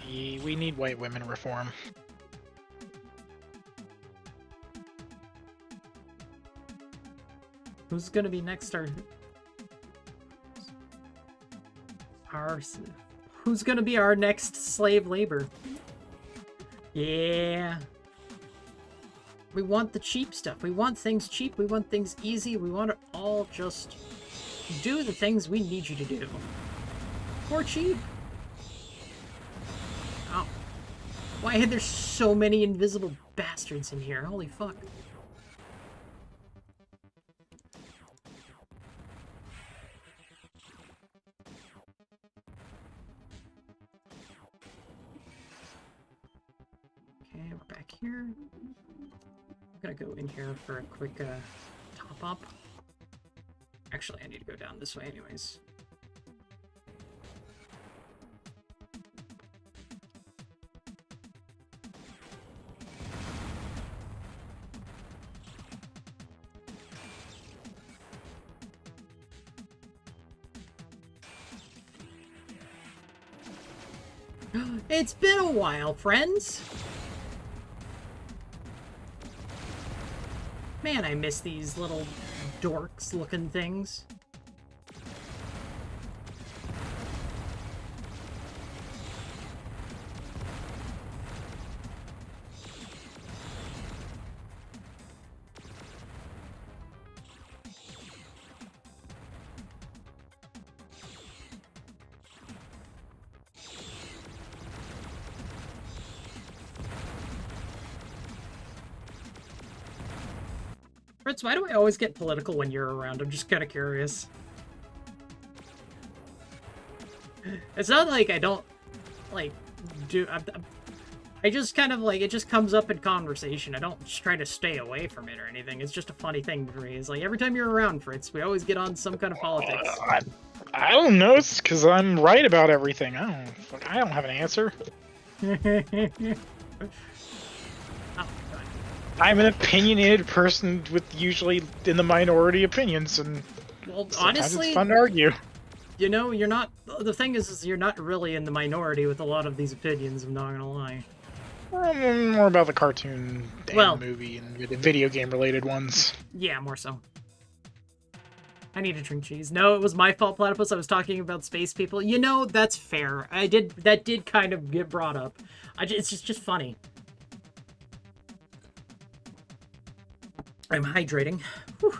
We need white women reform. Who's gonna be next? Who's gonna be our next slave labor? Yeah. We want the cheap stuff. We want things cheap. We want things easy. We want it all just do the things we need you to do. For cheap. Oh. Why are there so many invisible bastards in here? Holy fuck. Okay, we're back here. I'm gonna go in here for a quick top up. Actually, I need to go down this way anyways. It's been a while, friends. Man, I miss these little dorks-looking things. Fritz, why do I always get political when you're around? I'm just kind of curious. It's not like I don't, like, do... I just kind of, like, it just comes up in conversation. I don't just try to stay away from it or anything. It's just a funny thing for me. It's like, every time you're around, Fritz, we always get on some kind of politics. I don't know. It's because I'm right about everything. I don't have an answer. I'm an opinionated person with usually in the minority opinions, and well, sometimes honestly, it's fun to argue. You know, you're not... The thing is you're not really in the minority with a lot of these opinions, I'm not gonna lie. More about the cartoon and movie and video game related ones. Yeah, more so. I need to drink cheese. No, it was my fault, Platypus. I was talking about space people. You know, that's fair. That did kind of get brought up. It's just funny. I'm hydrating. Whew.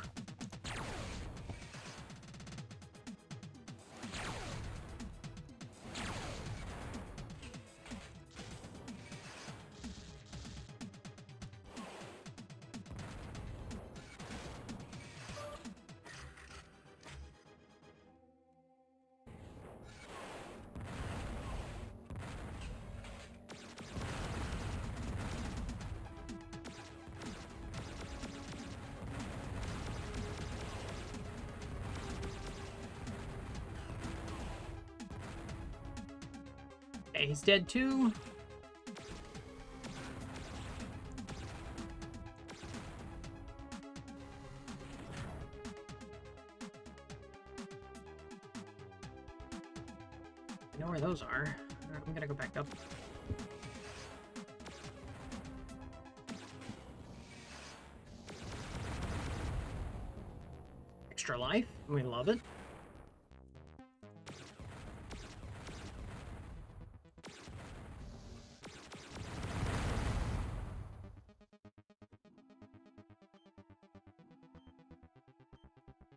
Okay, he's dead too. I know where those are. I'm gonna go back up. Extra life. We love it.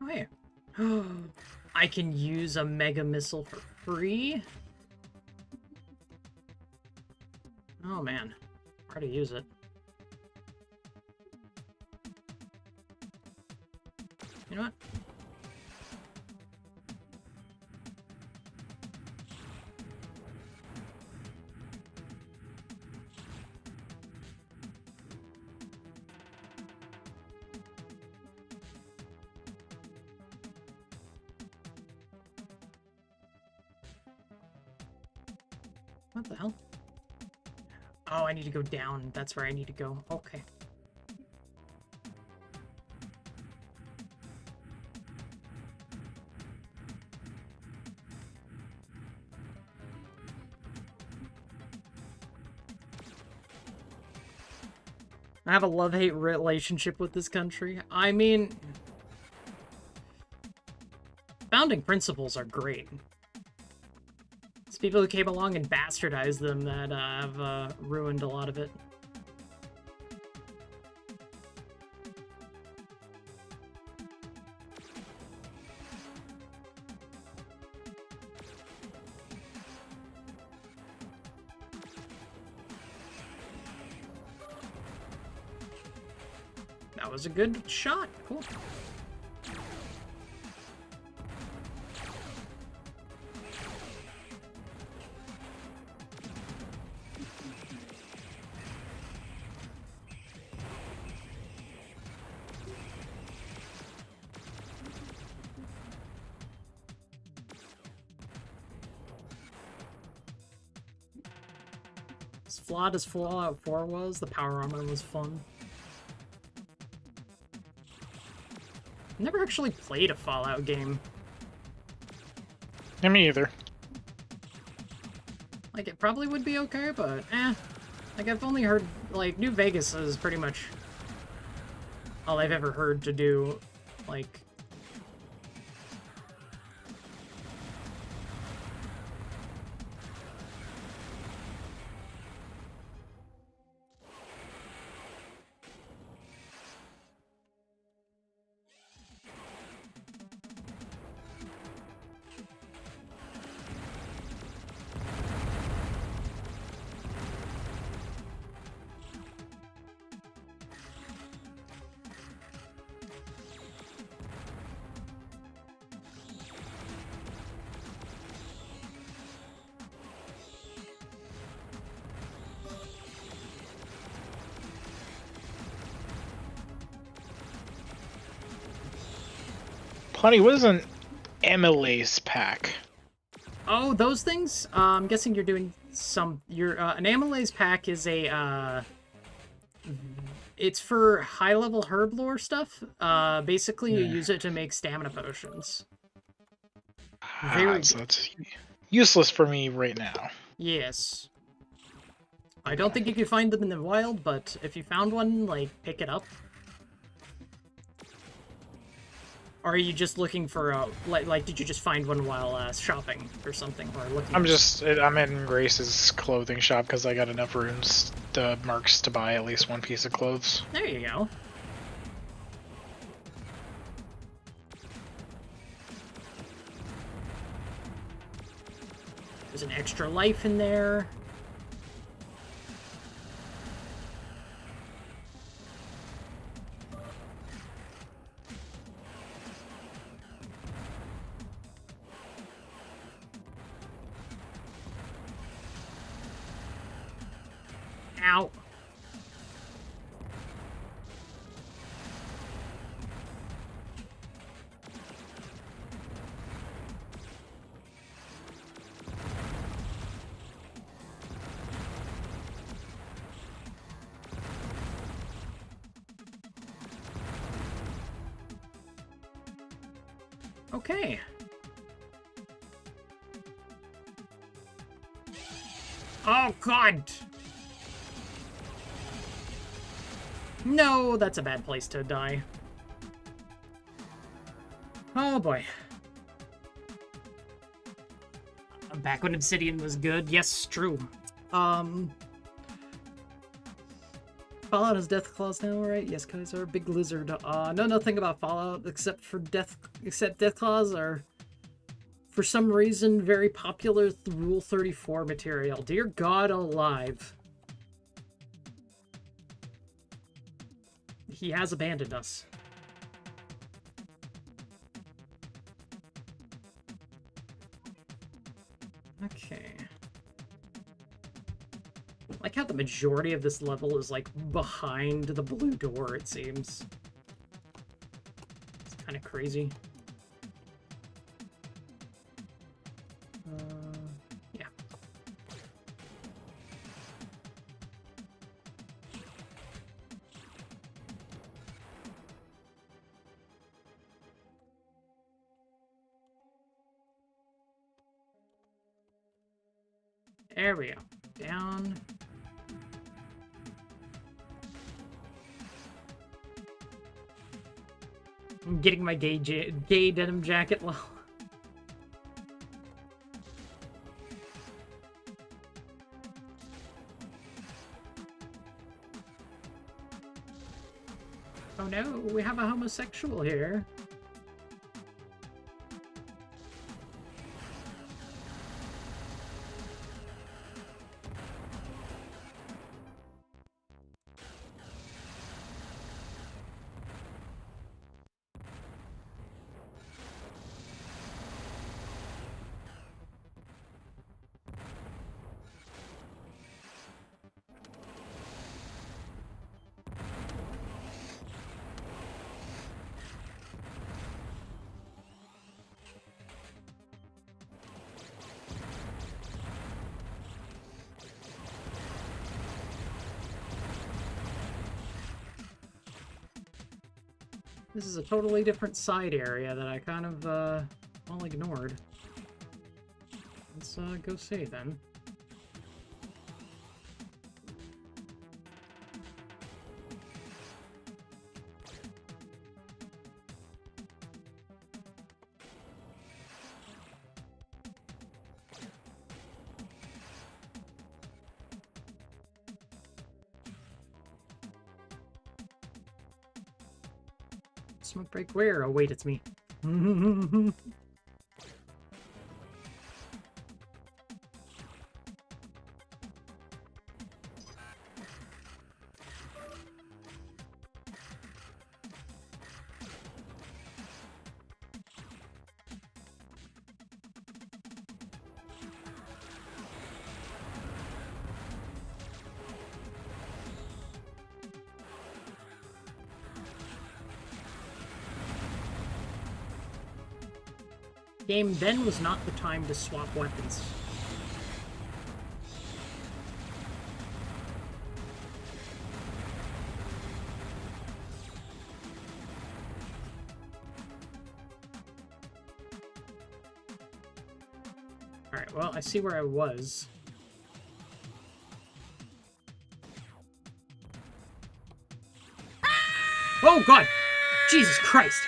Oh, yeah. I can use a mega missile for free? Oh, man. Where to use it? You know what? What the hell? Oh, I need to go down. That's where I need to go. Okay. I have a love-hate relationship with this country. I mean, founding principles are great. It's people who came along and bastardized them that have ruined a lot of it. That was a good shot. Cool. As flawed as Fallout 4 was, the power armor was fun. Never actually played a Fallout game. Yeah, me either. Like, it probably would be okay, but Like, I've only heard, like, New Vegas is pretty much all I've ever heard to do, like... Plenty, what is an amylase pack? Oh, those things? I'm guessing you're doing some... an amylase pack is a, it's for high-level herb lore stuff. Basically, you use it to make stamina potions. Very So that's useless for me right now. Yes. I don't think you can find them in the wild, but if you found one, like, pick it up. Or are you just looking for a... Like, did you just find one while shopping or something? Or looking... I'm in Grace's clothing shop because I got enough runes, marks to buy at least one piece of clothes. There you go. There's an extra life in there. Ow. Okay. Oh, God! No, that's a bad place to die. Oh, boy. Back when Obsidian was good. Yes, true. Fallout has death claws now, right? Yes, Kaiser. Big lizard. Know nothing about Fallout except death claws are, for some reason, very popular Rule 34 material. Dear God alive. He has abandoned us. Okay. I like how the majority of this level is, like, behind the blue door, it seems. It's kind of crazy. Yeah. There we go. Down. I'm getting my gay denim jacket. Well. Oh no, we have a homosexual here. This is a totally different side area that I kind of, all ignored. Let's, go see, then. Smoke break where? Oh, wait, it's me. Game, then was not the time to swap weapons. Alright, well, I see where I was. Oh, God! Jesus Christ!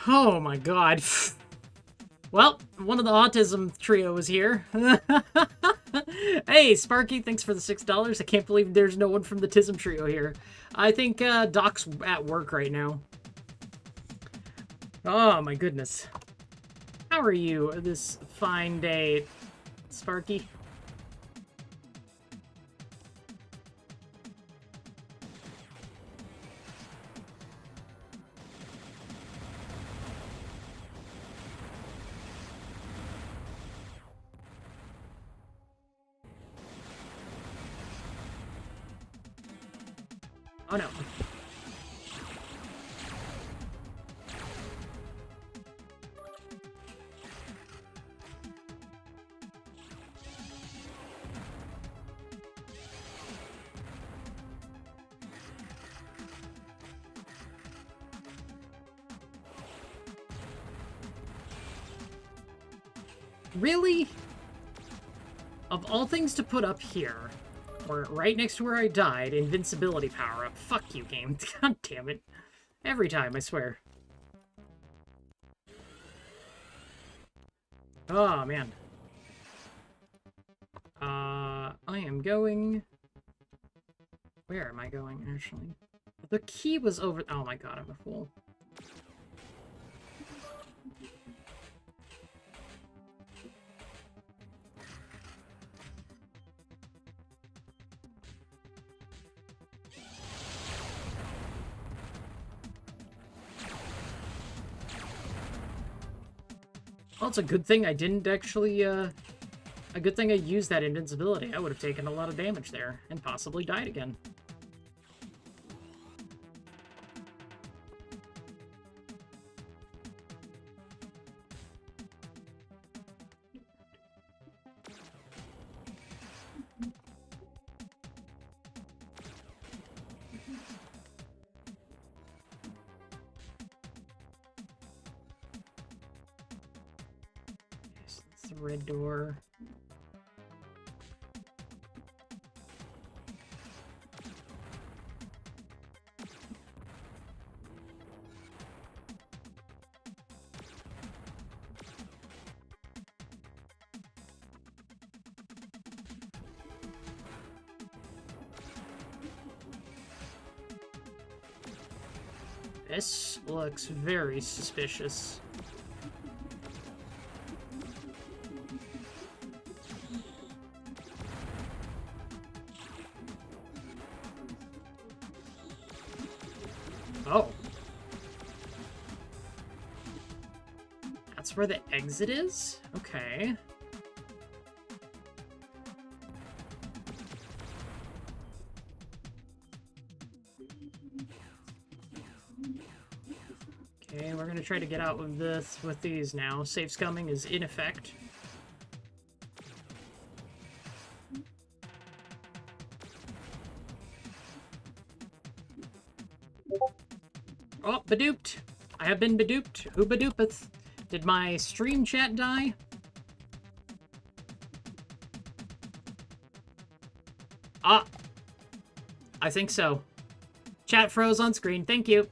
Oh my god. Well, one of the autism trio is here. Hey, Sparky, thanks for the $6. I can't believe there's no one from the Tism trio here. I think Doc's at work right now. Oh my goodness. How are you this fine day, Sparky? Oh no. Really? Of all things to put up here, or right next to where I died, invincibility power-up. Fuck you, game. God damn it. Every time, I swear. Oh, man. I am going... Where am I going, actually? The key was over... Oh my god, I'm a fool. Well, it's a good thing I didn't actually, a good thing I used that invincibility. I would have taken a lot of damage there, and possibly died again. red door. This looks very suspicious. Oh. That's where the exit is? Okay. Okay, we're gonna try to get out of this with these now. Safe scumming is in effect. Oh, beduped. I have been beduped. Who bedoopeth? Did my stream chat die? Ah. I think so. Chat froze on screen. Thank you.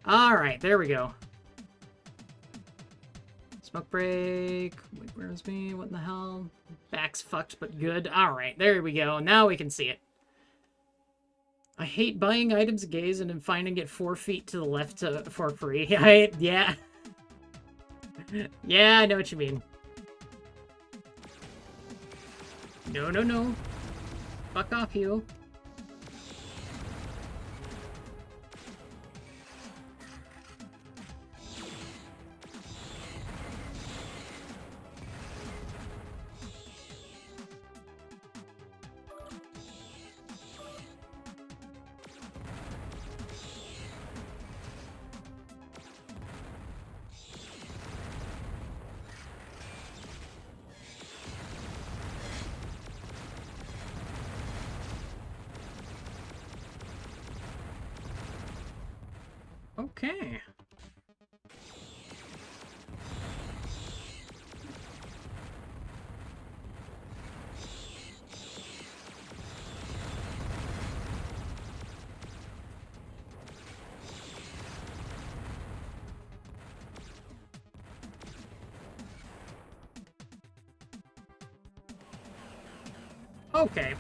Alright, there we go. Smoke break. Wait, where's me? What in the hell? Back's fucked, but good. Alright, there we go. Now we can see it. I hate buying items gaze and then finding it 4 feet to the left for free. Yeah. Yeah, I know what you mean. No, no, no. Fuck off, you. Okay. Okay.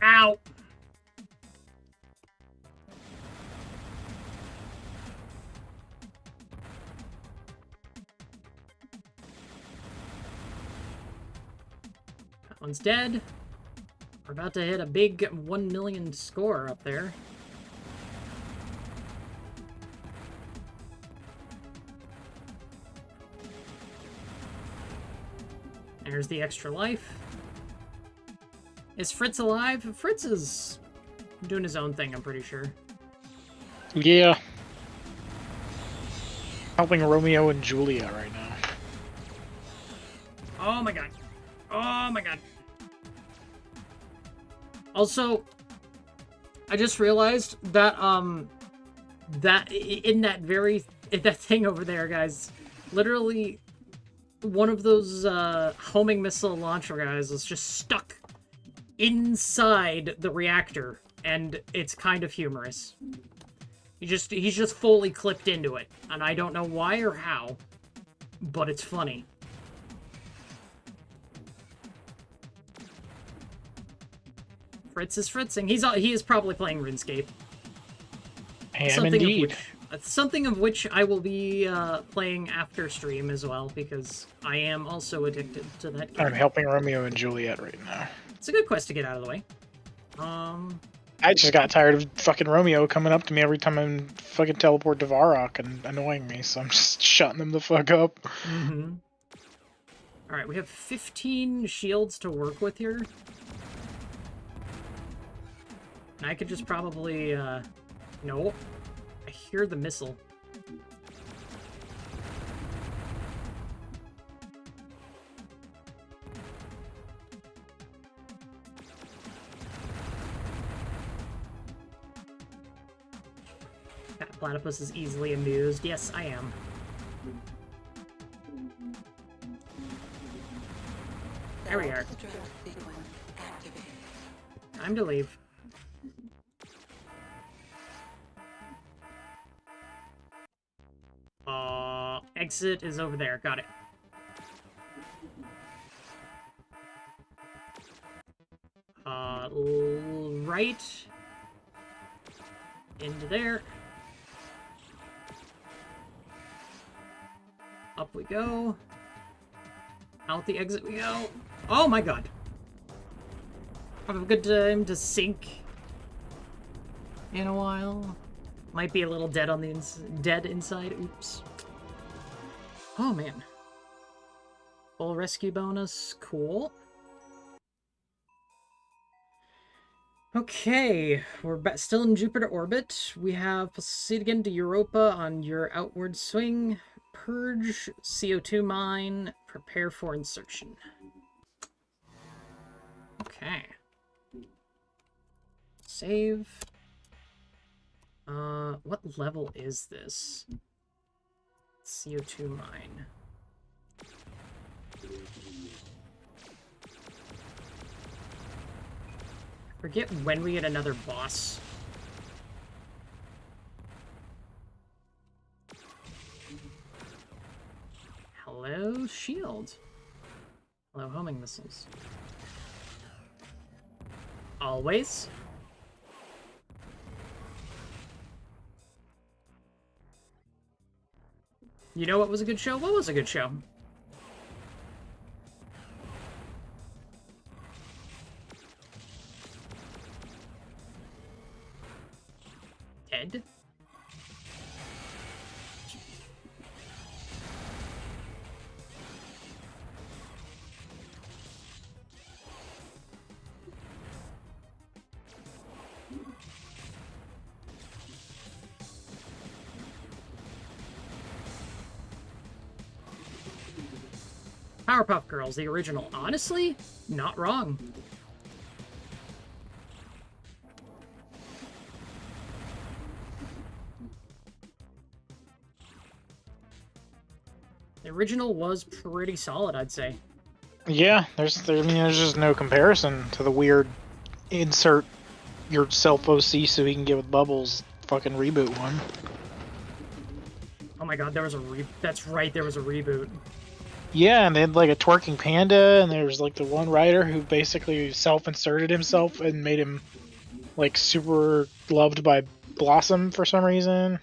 Ow! That one's dead. We're about to hit a big 1 million score up there. There's the extra life. Is Fritz alive? Fritz is doing his own thing, I'm pretty sure. Yeah. Helping Romeo and Julia right now. Oh my god. Oh my god. Also, I just realized that, that thing over there, guys, literally one of those, homing missile launcher guys is just stuck inside the reactor, and it's kind of humorous. He's just fully clipped into it, and I don't know why or how, but it's funny. Fritz is fritzing. He is probably playing RuneScape. I am indeed. Something of which I will be playing after stream as well, because I am also addicted to that game. I'm helping Romeo and Juliet right now. It's a good quest to get out of the way. I just got tired of fucking Romeo coming up to me every time I fucking teleport to Varrock and annoying me, so I'm just shutting them the fuck up. Mm-hmm. Alright, we have 15 shields to work with here. And I could just probably, no. I hear the missile. That platypus is easily amused. Yes, I am. There we are. Time to leave. Exit is over there. Got it. Right. Into there. Up we go. Out the exit we go. Oh my god. Have a good time to sink in a while. Might be a little dead on the dead inside. Oops. Oh man. Full rescue bonus. Cool. Okay, we're still in Jupiter orbit. We have proceed again to Europa on your outward swing. Purge, CO2 mine, prepare for insertion. Okay. Save. What level is this? CO2 mine. Forget when we get another boss. Hello, shield. Hello, homing missiles. Always. You know what was a good show? What was a good show? Ted? Powerpuff Girls, the original. Honestly, not wrong. The original was pretty solid, I'd say. Yeah, there's just no comparison to the weird insert yourself OC so he can get with Bubbles fucking reboot one. Oh my god, there was a that's right, there was a reboot. Yeah, and they had like a twerking panda, and there was like the one writer who basically self-inserted himself and made him like super loved by Blossom for some reason.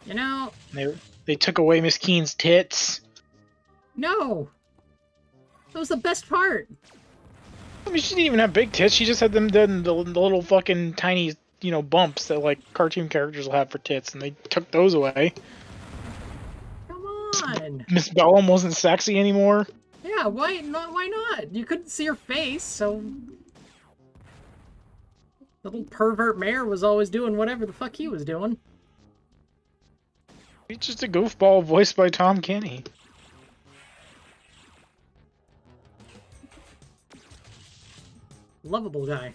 You know... They took away Miss Keen's tits. No! That was the best part! I mean, she didn't even have big tits, she just had them done the little fucking tiny, you know, bumps that like cartoon characters will have for tits, and they took those away. Miss Bellum wasn't sexy anymore. Yeah, why not? Why not? You couldn't see her face, so little pervert mayor was always doing whatever the fuck he was doing. He's just a goofball voiced by Tom Kenny. Lovable guy.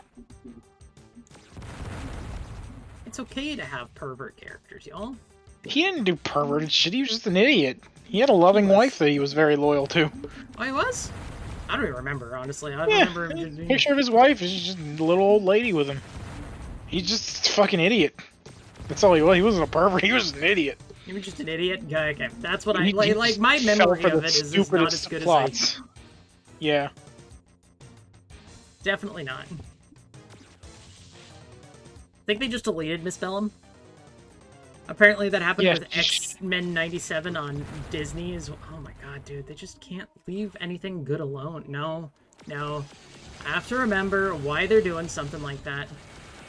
It's okay to have pervert characters, y'all. He didn't do perverted shit, he was just an idiot. He had a loving wife that he was very loyal to. Oh, he was? I don't even remember, honestly. I Yeah, remember him just... picture of his wife is just a little old lady with him. He's just a fucking idiot. That's all he was. He wasn't a pervert, he was just an idiot. He was just an idiot? Okay, that's what I... Like my memory of it is not as good plots. as Yeah. Definitely not. I think they just deleted Miss Bellum. Apparently that happened with X-Men 97 on Disney. Oh my god, dude. They just can't leave anything good alone. No. No. I have to remember why they're doing something like that.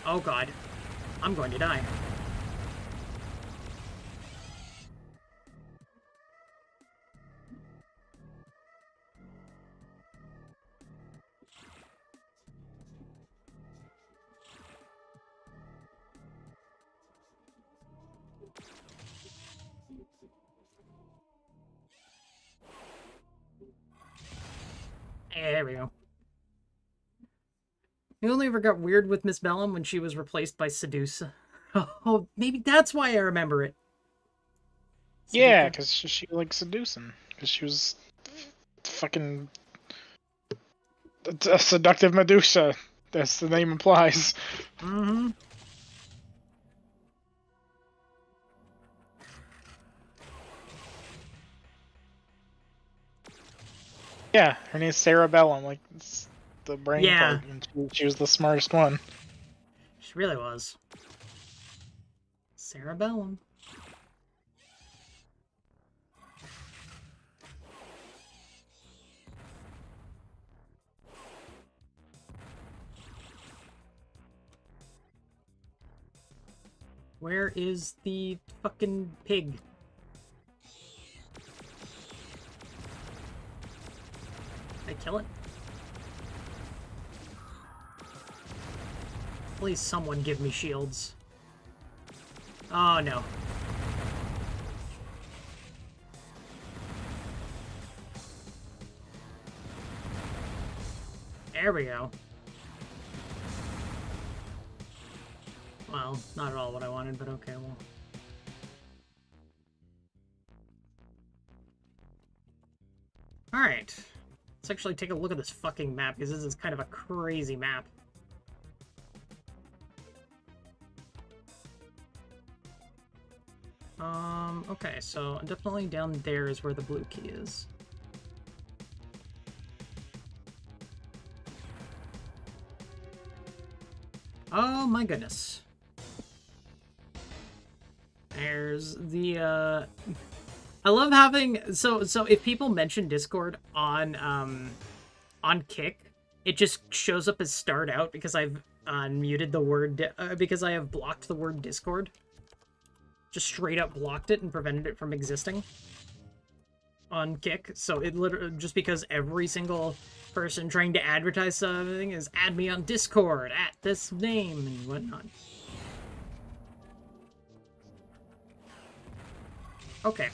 Oh god. I'm going to die. There we go. The only ever got weird with Miss Bellum when she was replaced by Seduce. Oh, maybe that's why I remember it. Yeah, because she like seducing. Because she was fucking a seductive Medusa, as the name implies. Mm-hmm. Yeah, her name's Sarah Bellum. Like, it's the brain Yeah. part, and she was the smartest one. She really was. Sarah Bellum. Where is the fucking pig? Did I kill it? Please someone give me shields. Oh no. There we go. Well, not at all what I wanted, but okay, well. Alright. Let's actually take a look at this fucking map, because this is kind of a crazy map. Okay, so definitely down there is where the blue key is. Oh my goodness. There's the, I love having, so if people mention Discord on Kick, it just shows up as starred out because I've muted the word, because I have blocked the word Discord. Just straight up blocked it and prevented it from existing on Kick. So it literally, just because every single person trying to advertise something is add me on Discord at this name and whatnot. Okay.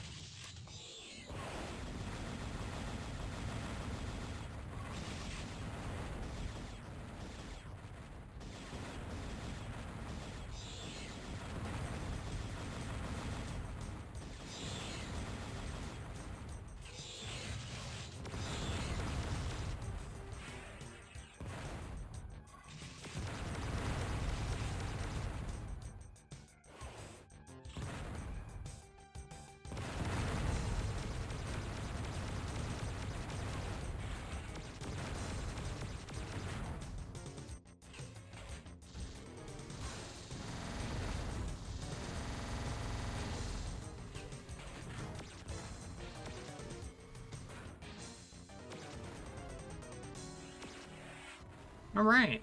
All right.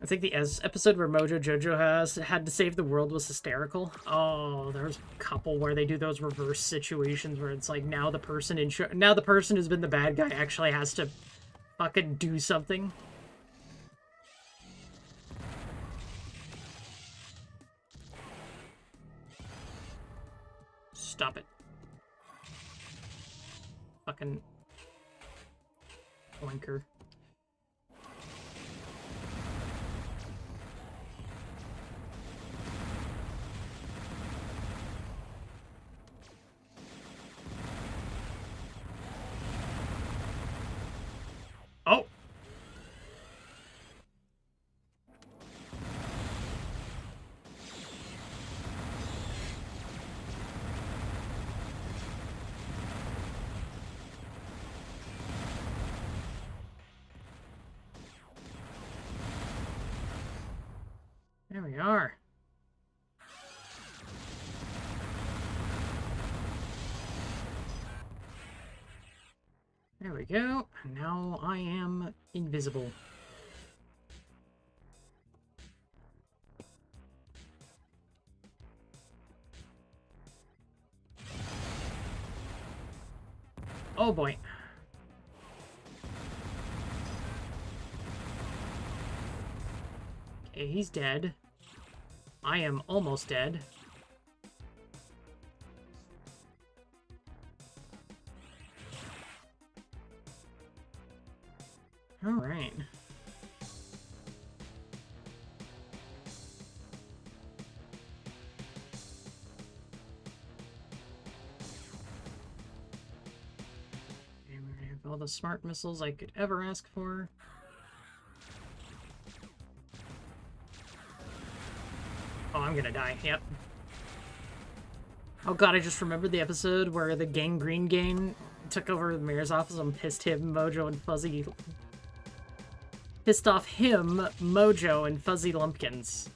I think the episode where Mojo Jojo had to save the world was hysterical. Oh, there's a couple where they do those reverse situations where it's like now the person who's been the bad guy actually has to fucking do something. Stop it. Fucking blinker. Oh! There we are. There we go. And now I am invisible. Oh boy. Okay, he's dead. I am almost dead. All right. And we have all the smart missiles I could ever ask for. Oh, I'm gonna die. Yep. Oh god, I just remembered the episode where the Gangrene Gang took over the mayor's office and pissed him, Mojo, and Fuzzy... Pissed off him, Mojo, and Fuzzy Lumpkins.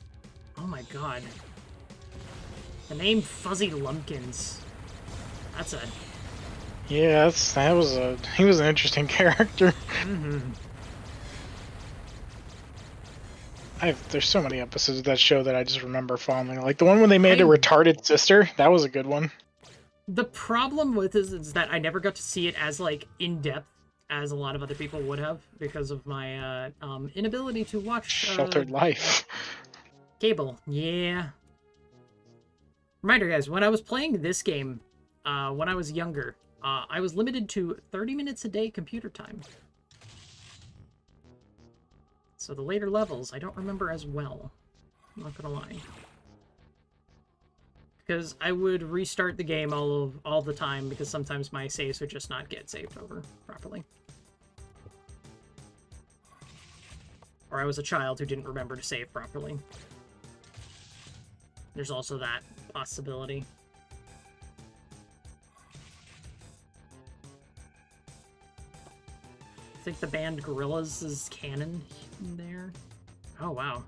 Oh my god. The name Fuzzy Lumpkins. That's a... Yeah, he was an interesting character. Mm-hmm. There's so many episodes of that show that I just remember fondly. Like the one when they made a retarded sister, that was a good one. The problem with this is that I never got to see it as, like, in-depth as a lot of other people would have because of my inability to watch... Sheltered life. Cable. Yeah. Reminder, guys, when I was playing this game, when I was younger, I was limited to 30 minutes a day computer time. So the later levels, I don't remember as well. I'm not gonna lie. Because I would restart the game all the time because sometimes my saves would just not get saved over properly. Or I was a child who didn't remember to save properly. There's also that possibility. I think the band Gorillaz is canon in there. Oh, wow.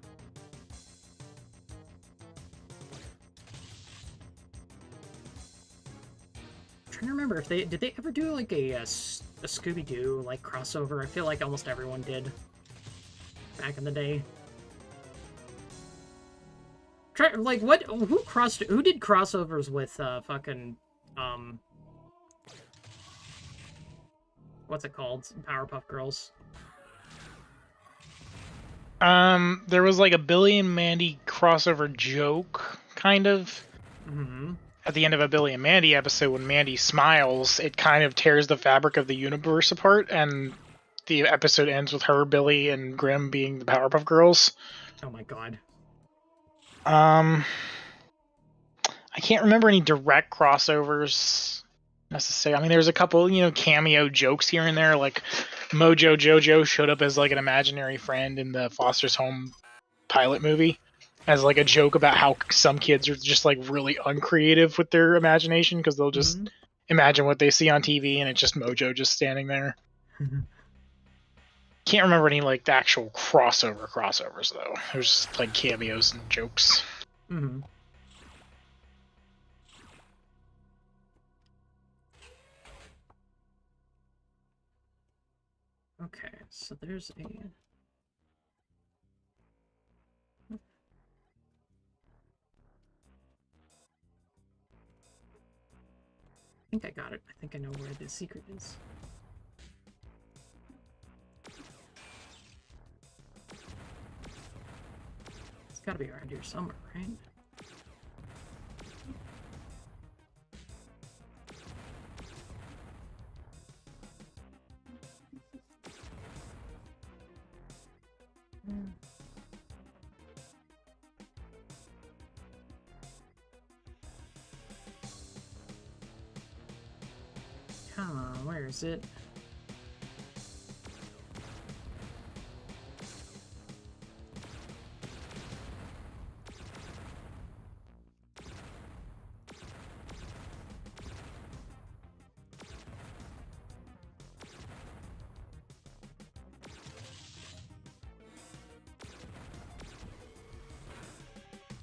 I'm trying to remember if did they ever do like a Scooby-Doo like crossover? I feel like almost everyone did back in the day. Who did crossovers with fucking what's it called? Powerpuff Girls. There was like a Billy and Mandy crossover joke, kind of. Mm-hmm. At the end of a Billy and Mandy episode, when Mandy smiles, it kind of tears the fabric of the universe apart, and the episode ends with her, Billy, and Grimm being the Powerpuff Girls. Oh my god. I can't remember any direct crossovers necessarily. I mean, there's a couple, cameo jokes here and there, like Mojo Jojo showed up as like an imaginary friend in the Foster's Home pilot movie as like a joke about how some kids are just like really uncreative with their imagination because they'll just imagine what they see on TV and it's just Mojo just standing there. Can't remember any like the actual crossovers though. It was just like cameos and jokes. Mm-hmm. Okay, so there's a... I think I got it. I think I know where the secret is. It's gotta be around here somewhere, right? Come on, where is it?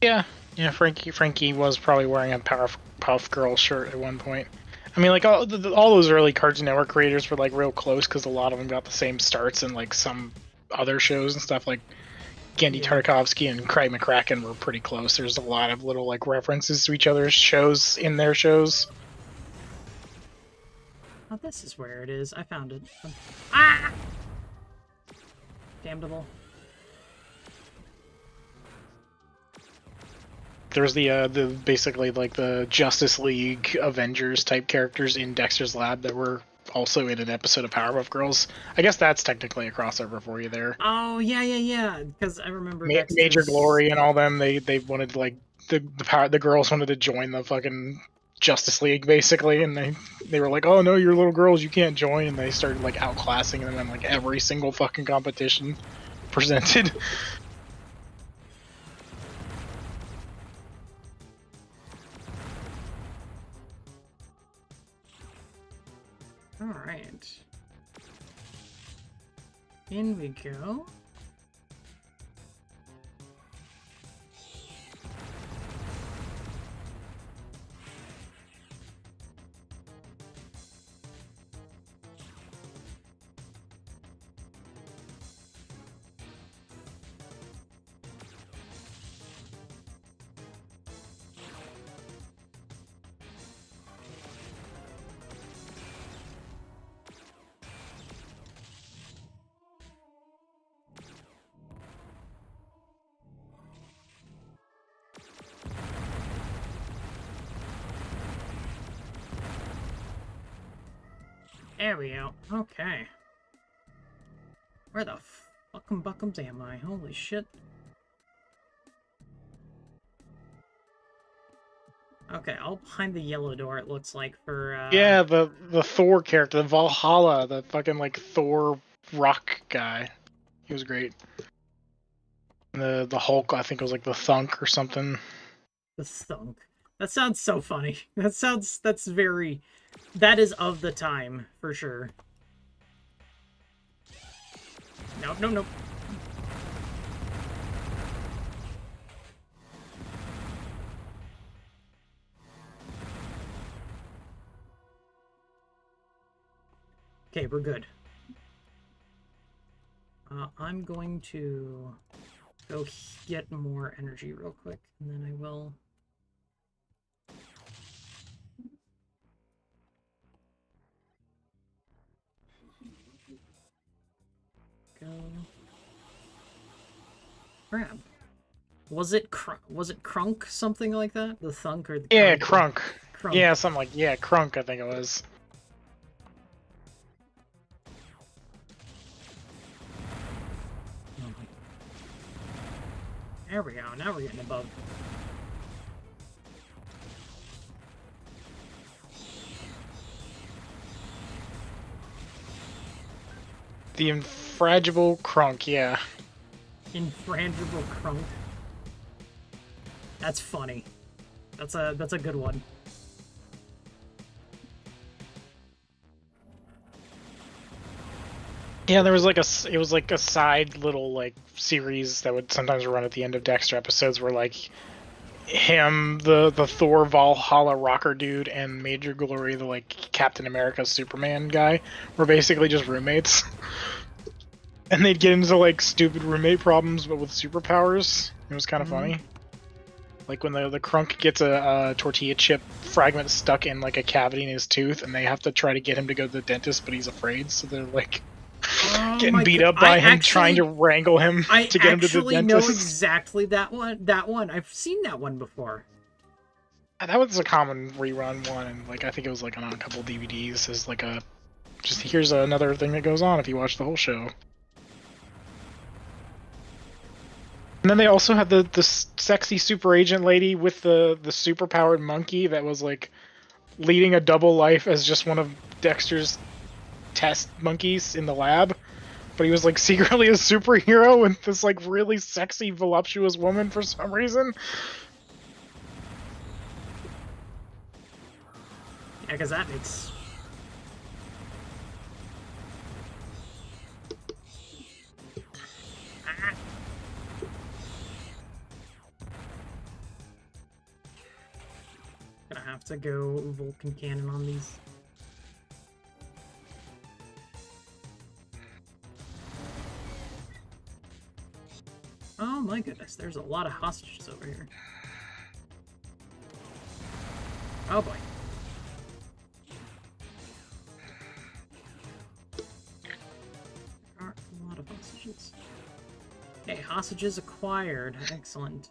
Yeah, Frankie was probably wearing a Powerpuff Girl shirt at one point. I mean, like all those early Cartoon Network creators were like real close because a lot of them got the same starts in like some other shows and stuff. Like Genndy Tartakovsky and Craig McCracken were pretty close. There's a lot of little like references to each other's shows in their shows. Oh, this is where it is. I found it. Ah! Damnable. There's the basically like the Justice League Avengers type characters in Dexter's Lab that were also in an episode of Powerpuff Girls. I guess that's technically a crossover for you there. Oh yeah. Because I remember Major Glory and all them. They wanted like the girls wanted to join the fucking Justice League basically, and they were like, oh no, you're little girls, you can't join, and they started like outclassing them in like every single fucking competition presented. All right. In we go. There we go. Okay. Where the fucking buckums am I? Holy shit. Okay, I'll behind the yellow door, it looks like, for, Yeah, the Thor character, the Valhalla, the fucking, like, Thor rock guy. He was great. And the Hulk, I think it was, like, the Thunk or something. The thunk. That sounds so funny. That's very... That is of the time, for sure. Nope. Okay, we're good. I'm going to go get more energy real quick, and then I will... Go... Crap. Was it Crunk, something like that? The Thunk or the Yeah, Crunk? Crunk. Yeah, something like, yeah, Crunk, I think it was. There we go, now we're getting above. The Infrangible Crunk, yeah. Infrangible Crunk. That's funny. That's a good one. Yeah, there was like it was like a side little like series that would sometimes run at the end of Dexter episodes where like him, the Thor Valhalla rocker dude, and Major Glory, the like Captain America Superman guy, were basically just roommates. And they'd get into like stupid roommate problems but with superpowers. It was kind of funny. Like when the Crunk gets a tortilla chip fragment stuck in like a cavity in his tooth, and they have to try to get him to go to the dentist, but he's afraid, so they're like getting beat up by him, trying to wrangle him to get him to the dentist. I actually know exactly that one. I've seen that one before. That was a common rerun one, and like I think it was like on a couple DVDs as like a just here's another thing that goes on if you watch the whole show. And then they also had the sexy super agent lady with the super powered monkey that was like leading a double life as just one of Dexter's test monkeys in the lab, but he was like secretly a superhero with this like really sexy voluptuous woman for some reason. Yeah, because that makes... Gonna have to go Vulcan Cannon on these. Oh my goodness, there's a lot of hostages over here. Oh boy. There are a lot of hostages. Okay, hostages acquired. Excellent.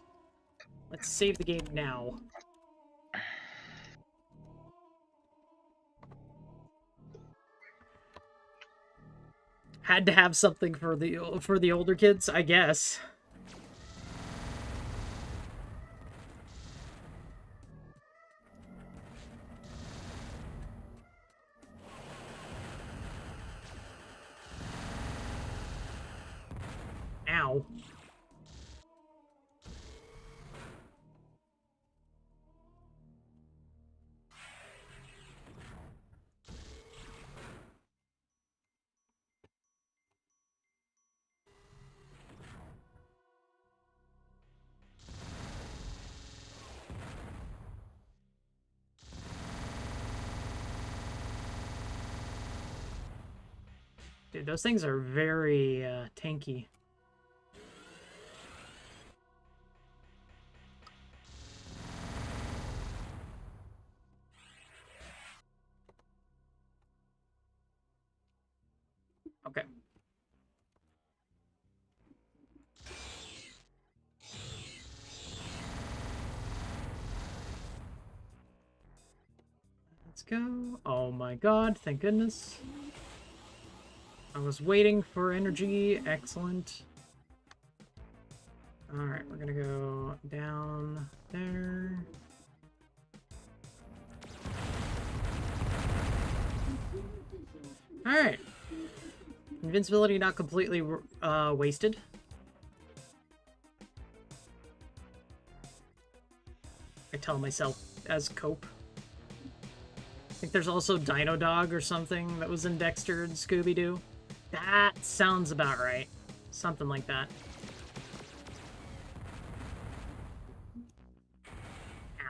Let's save the game now. had to have something for the older kids, I guess. Ow. Dude, those things are very tanky. Okay. Let's go. Oh my god, thank goodness. I was waiting for energy. Excellent. Alright, we're gonna go down there. Alright. Invincibility not completely wasted. I tell myself as cope. I think there's also Dino Dog or something that was in Dexter and Scooby-Doo. That sounds about right. Something like that.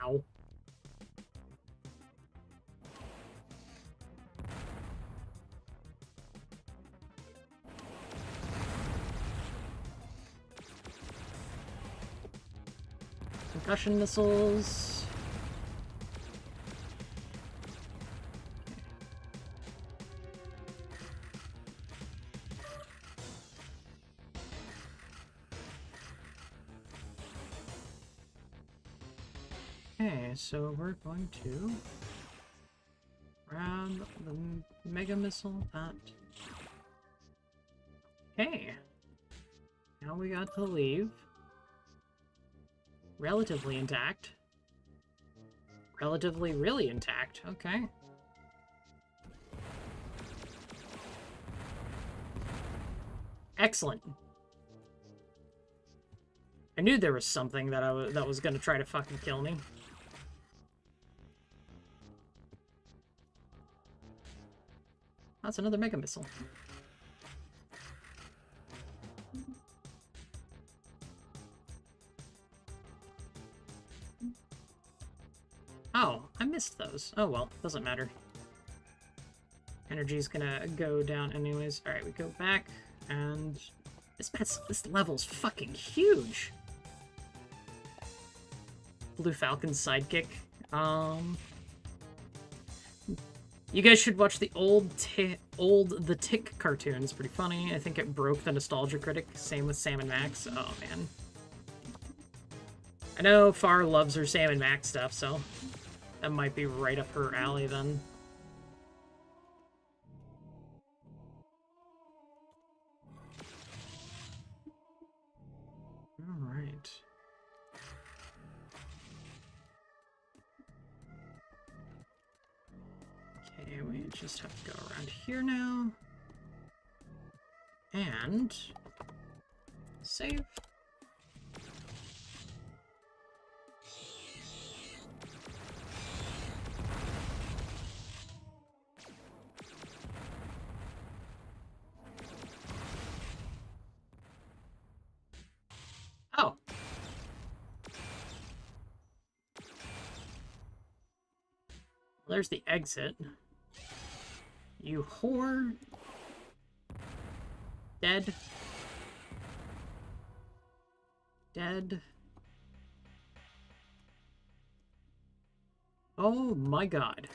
Ow. Concussion missiles. Okay, so we're going to grab the Mega Missile, that. Okay. Now we got to leave. Relatively intact. Relatively really intact, okay. Excellent. I knew there was something that was gonna try to fucking kill me. That's another Mega Missile. Oh, I missed those. Oh well, doesn't matter. Energy's gonna go down anyways. Alright, we go back, and this level's fucking huge. Blue Falcon's sidekick. You guys should watch the old The Tick cartoon. It's pretty funny. I think it broke the Nostalgia Critic. Same with Sam and Max. Oh, man. I know Far loves her Sam and Max stuff, so that might be right up her alley then. Alright. Okay, we just have to go around here now. And save. Oh. There's the exit. You whore. Dead. Dead. Oh my god.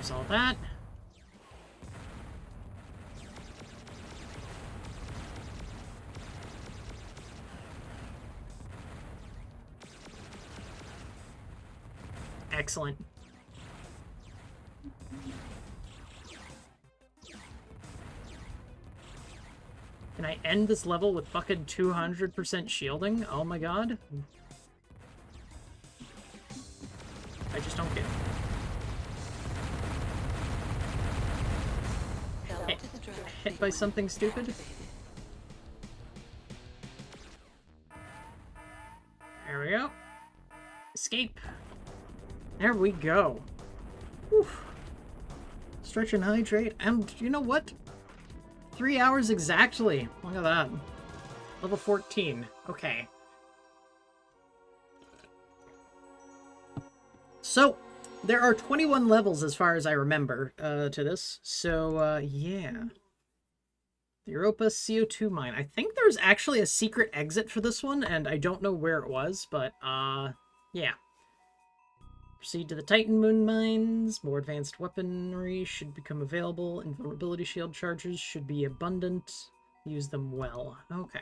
There's all that. Excellent. Can I end this level with fucking 200% shielding? Oh my god. I just don't get it. Hit by something stupid? There we go. Escape. There we go. Whew. Stretch and hydrate. And you know what? 3 hours exactly. Look at that. Level 14. Okay. So, there are 21 levels as far as I remember to this. So, yeah. The Europa CO2 mine. I think there's actually a secret exit for this one, and I don't know where it was, but, yeah. Proceed to the Titan Moon mines. More advanced weaponry should become available. Invulnerability shield charges should be abundant. Use them well. Okay.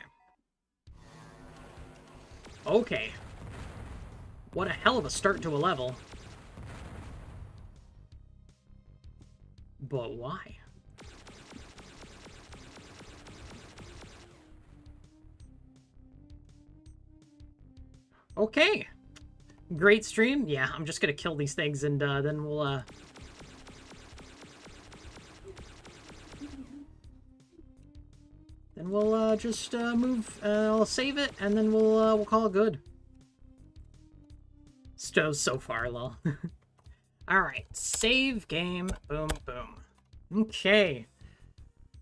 Okay. What a hell of a start to a level. But why? Okay. Great stream. Yeah, I'm just gonna kill these things and then we'll just move. I'll save it and then we'll call it good. So far, lol. All right, save game. Boom, boom. Okay.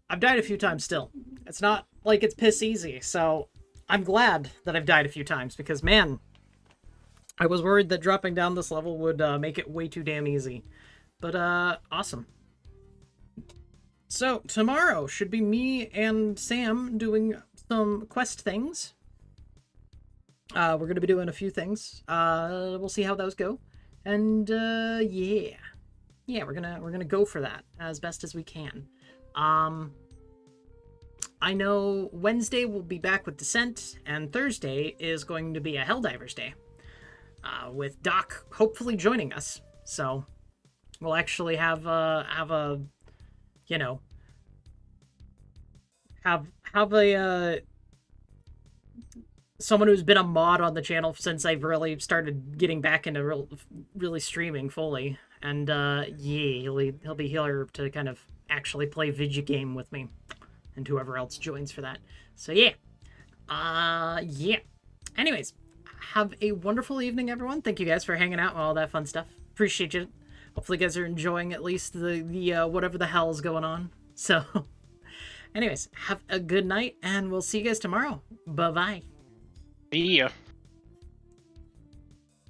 I've died a few times still. It's not like it's piss easy, so I'm glad that I've died a few times because man. I was worried that dropping down this level would make it way too damn easy. But, awesome. So, tomorrow should be me and Sam doing some quest things. We're going to be doing a few things. We'll see how those go. And, yeah. Yeah, we're gonna go for that as best as we can. I know Wednesday we'll be back with Descent, and Thursday is going to be a Helldivers Day. With Doc hopefully joining us, so we'll actually have a you know have a someone who's been a mod on the channel since I've really started getting back into really streaming fully, and yeah, he'll be here to kind of actually play video game with me, and whoever else joins for that. So yeah, yeah. Anyways. Have a wonderful evening, everyone. Thank you guys for hanging out and all that fun stuff. Appreciate you. Hopefully you guys are enjoying at least the whatever the hell is going on. So, anyways, have a good night, and we'll see you guys tomorrow. Bye-bye. See ya.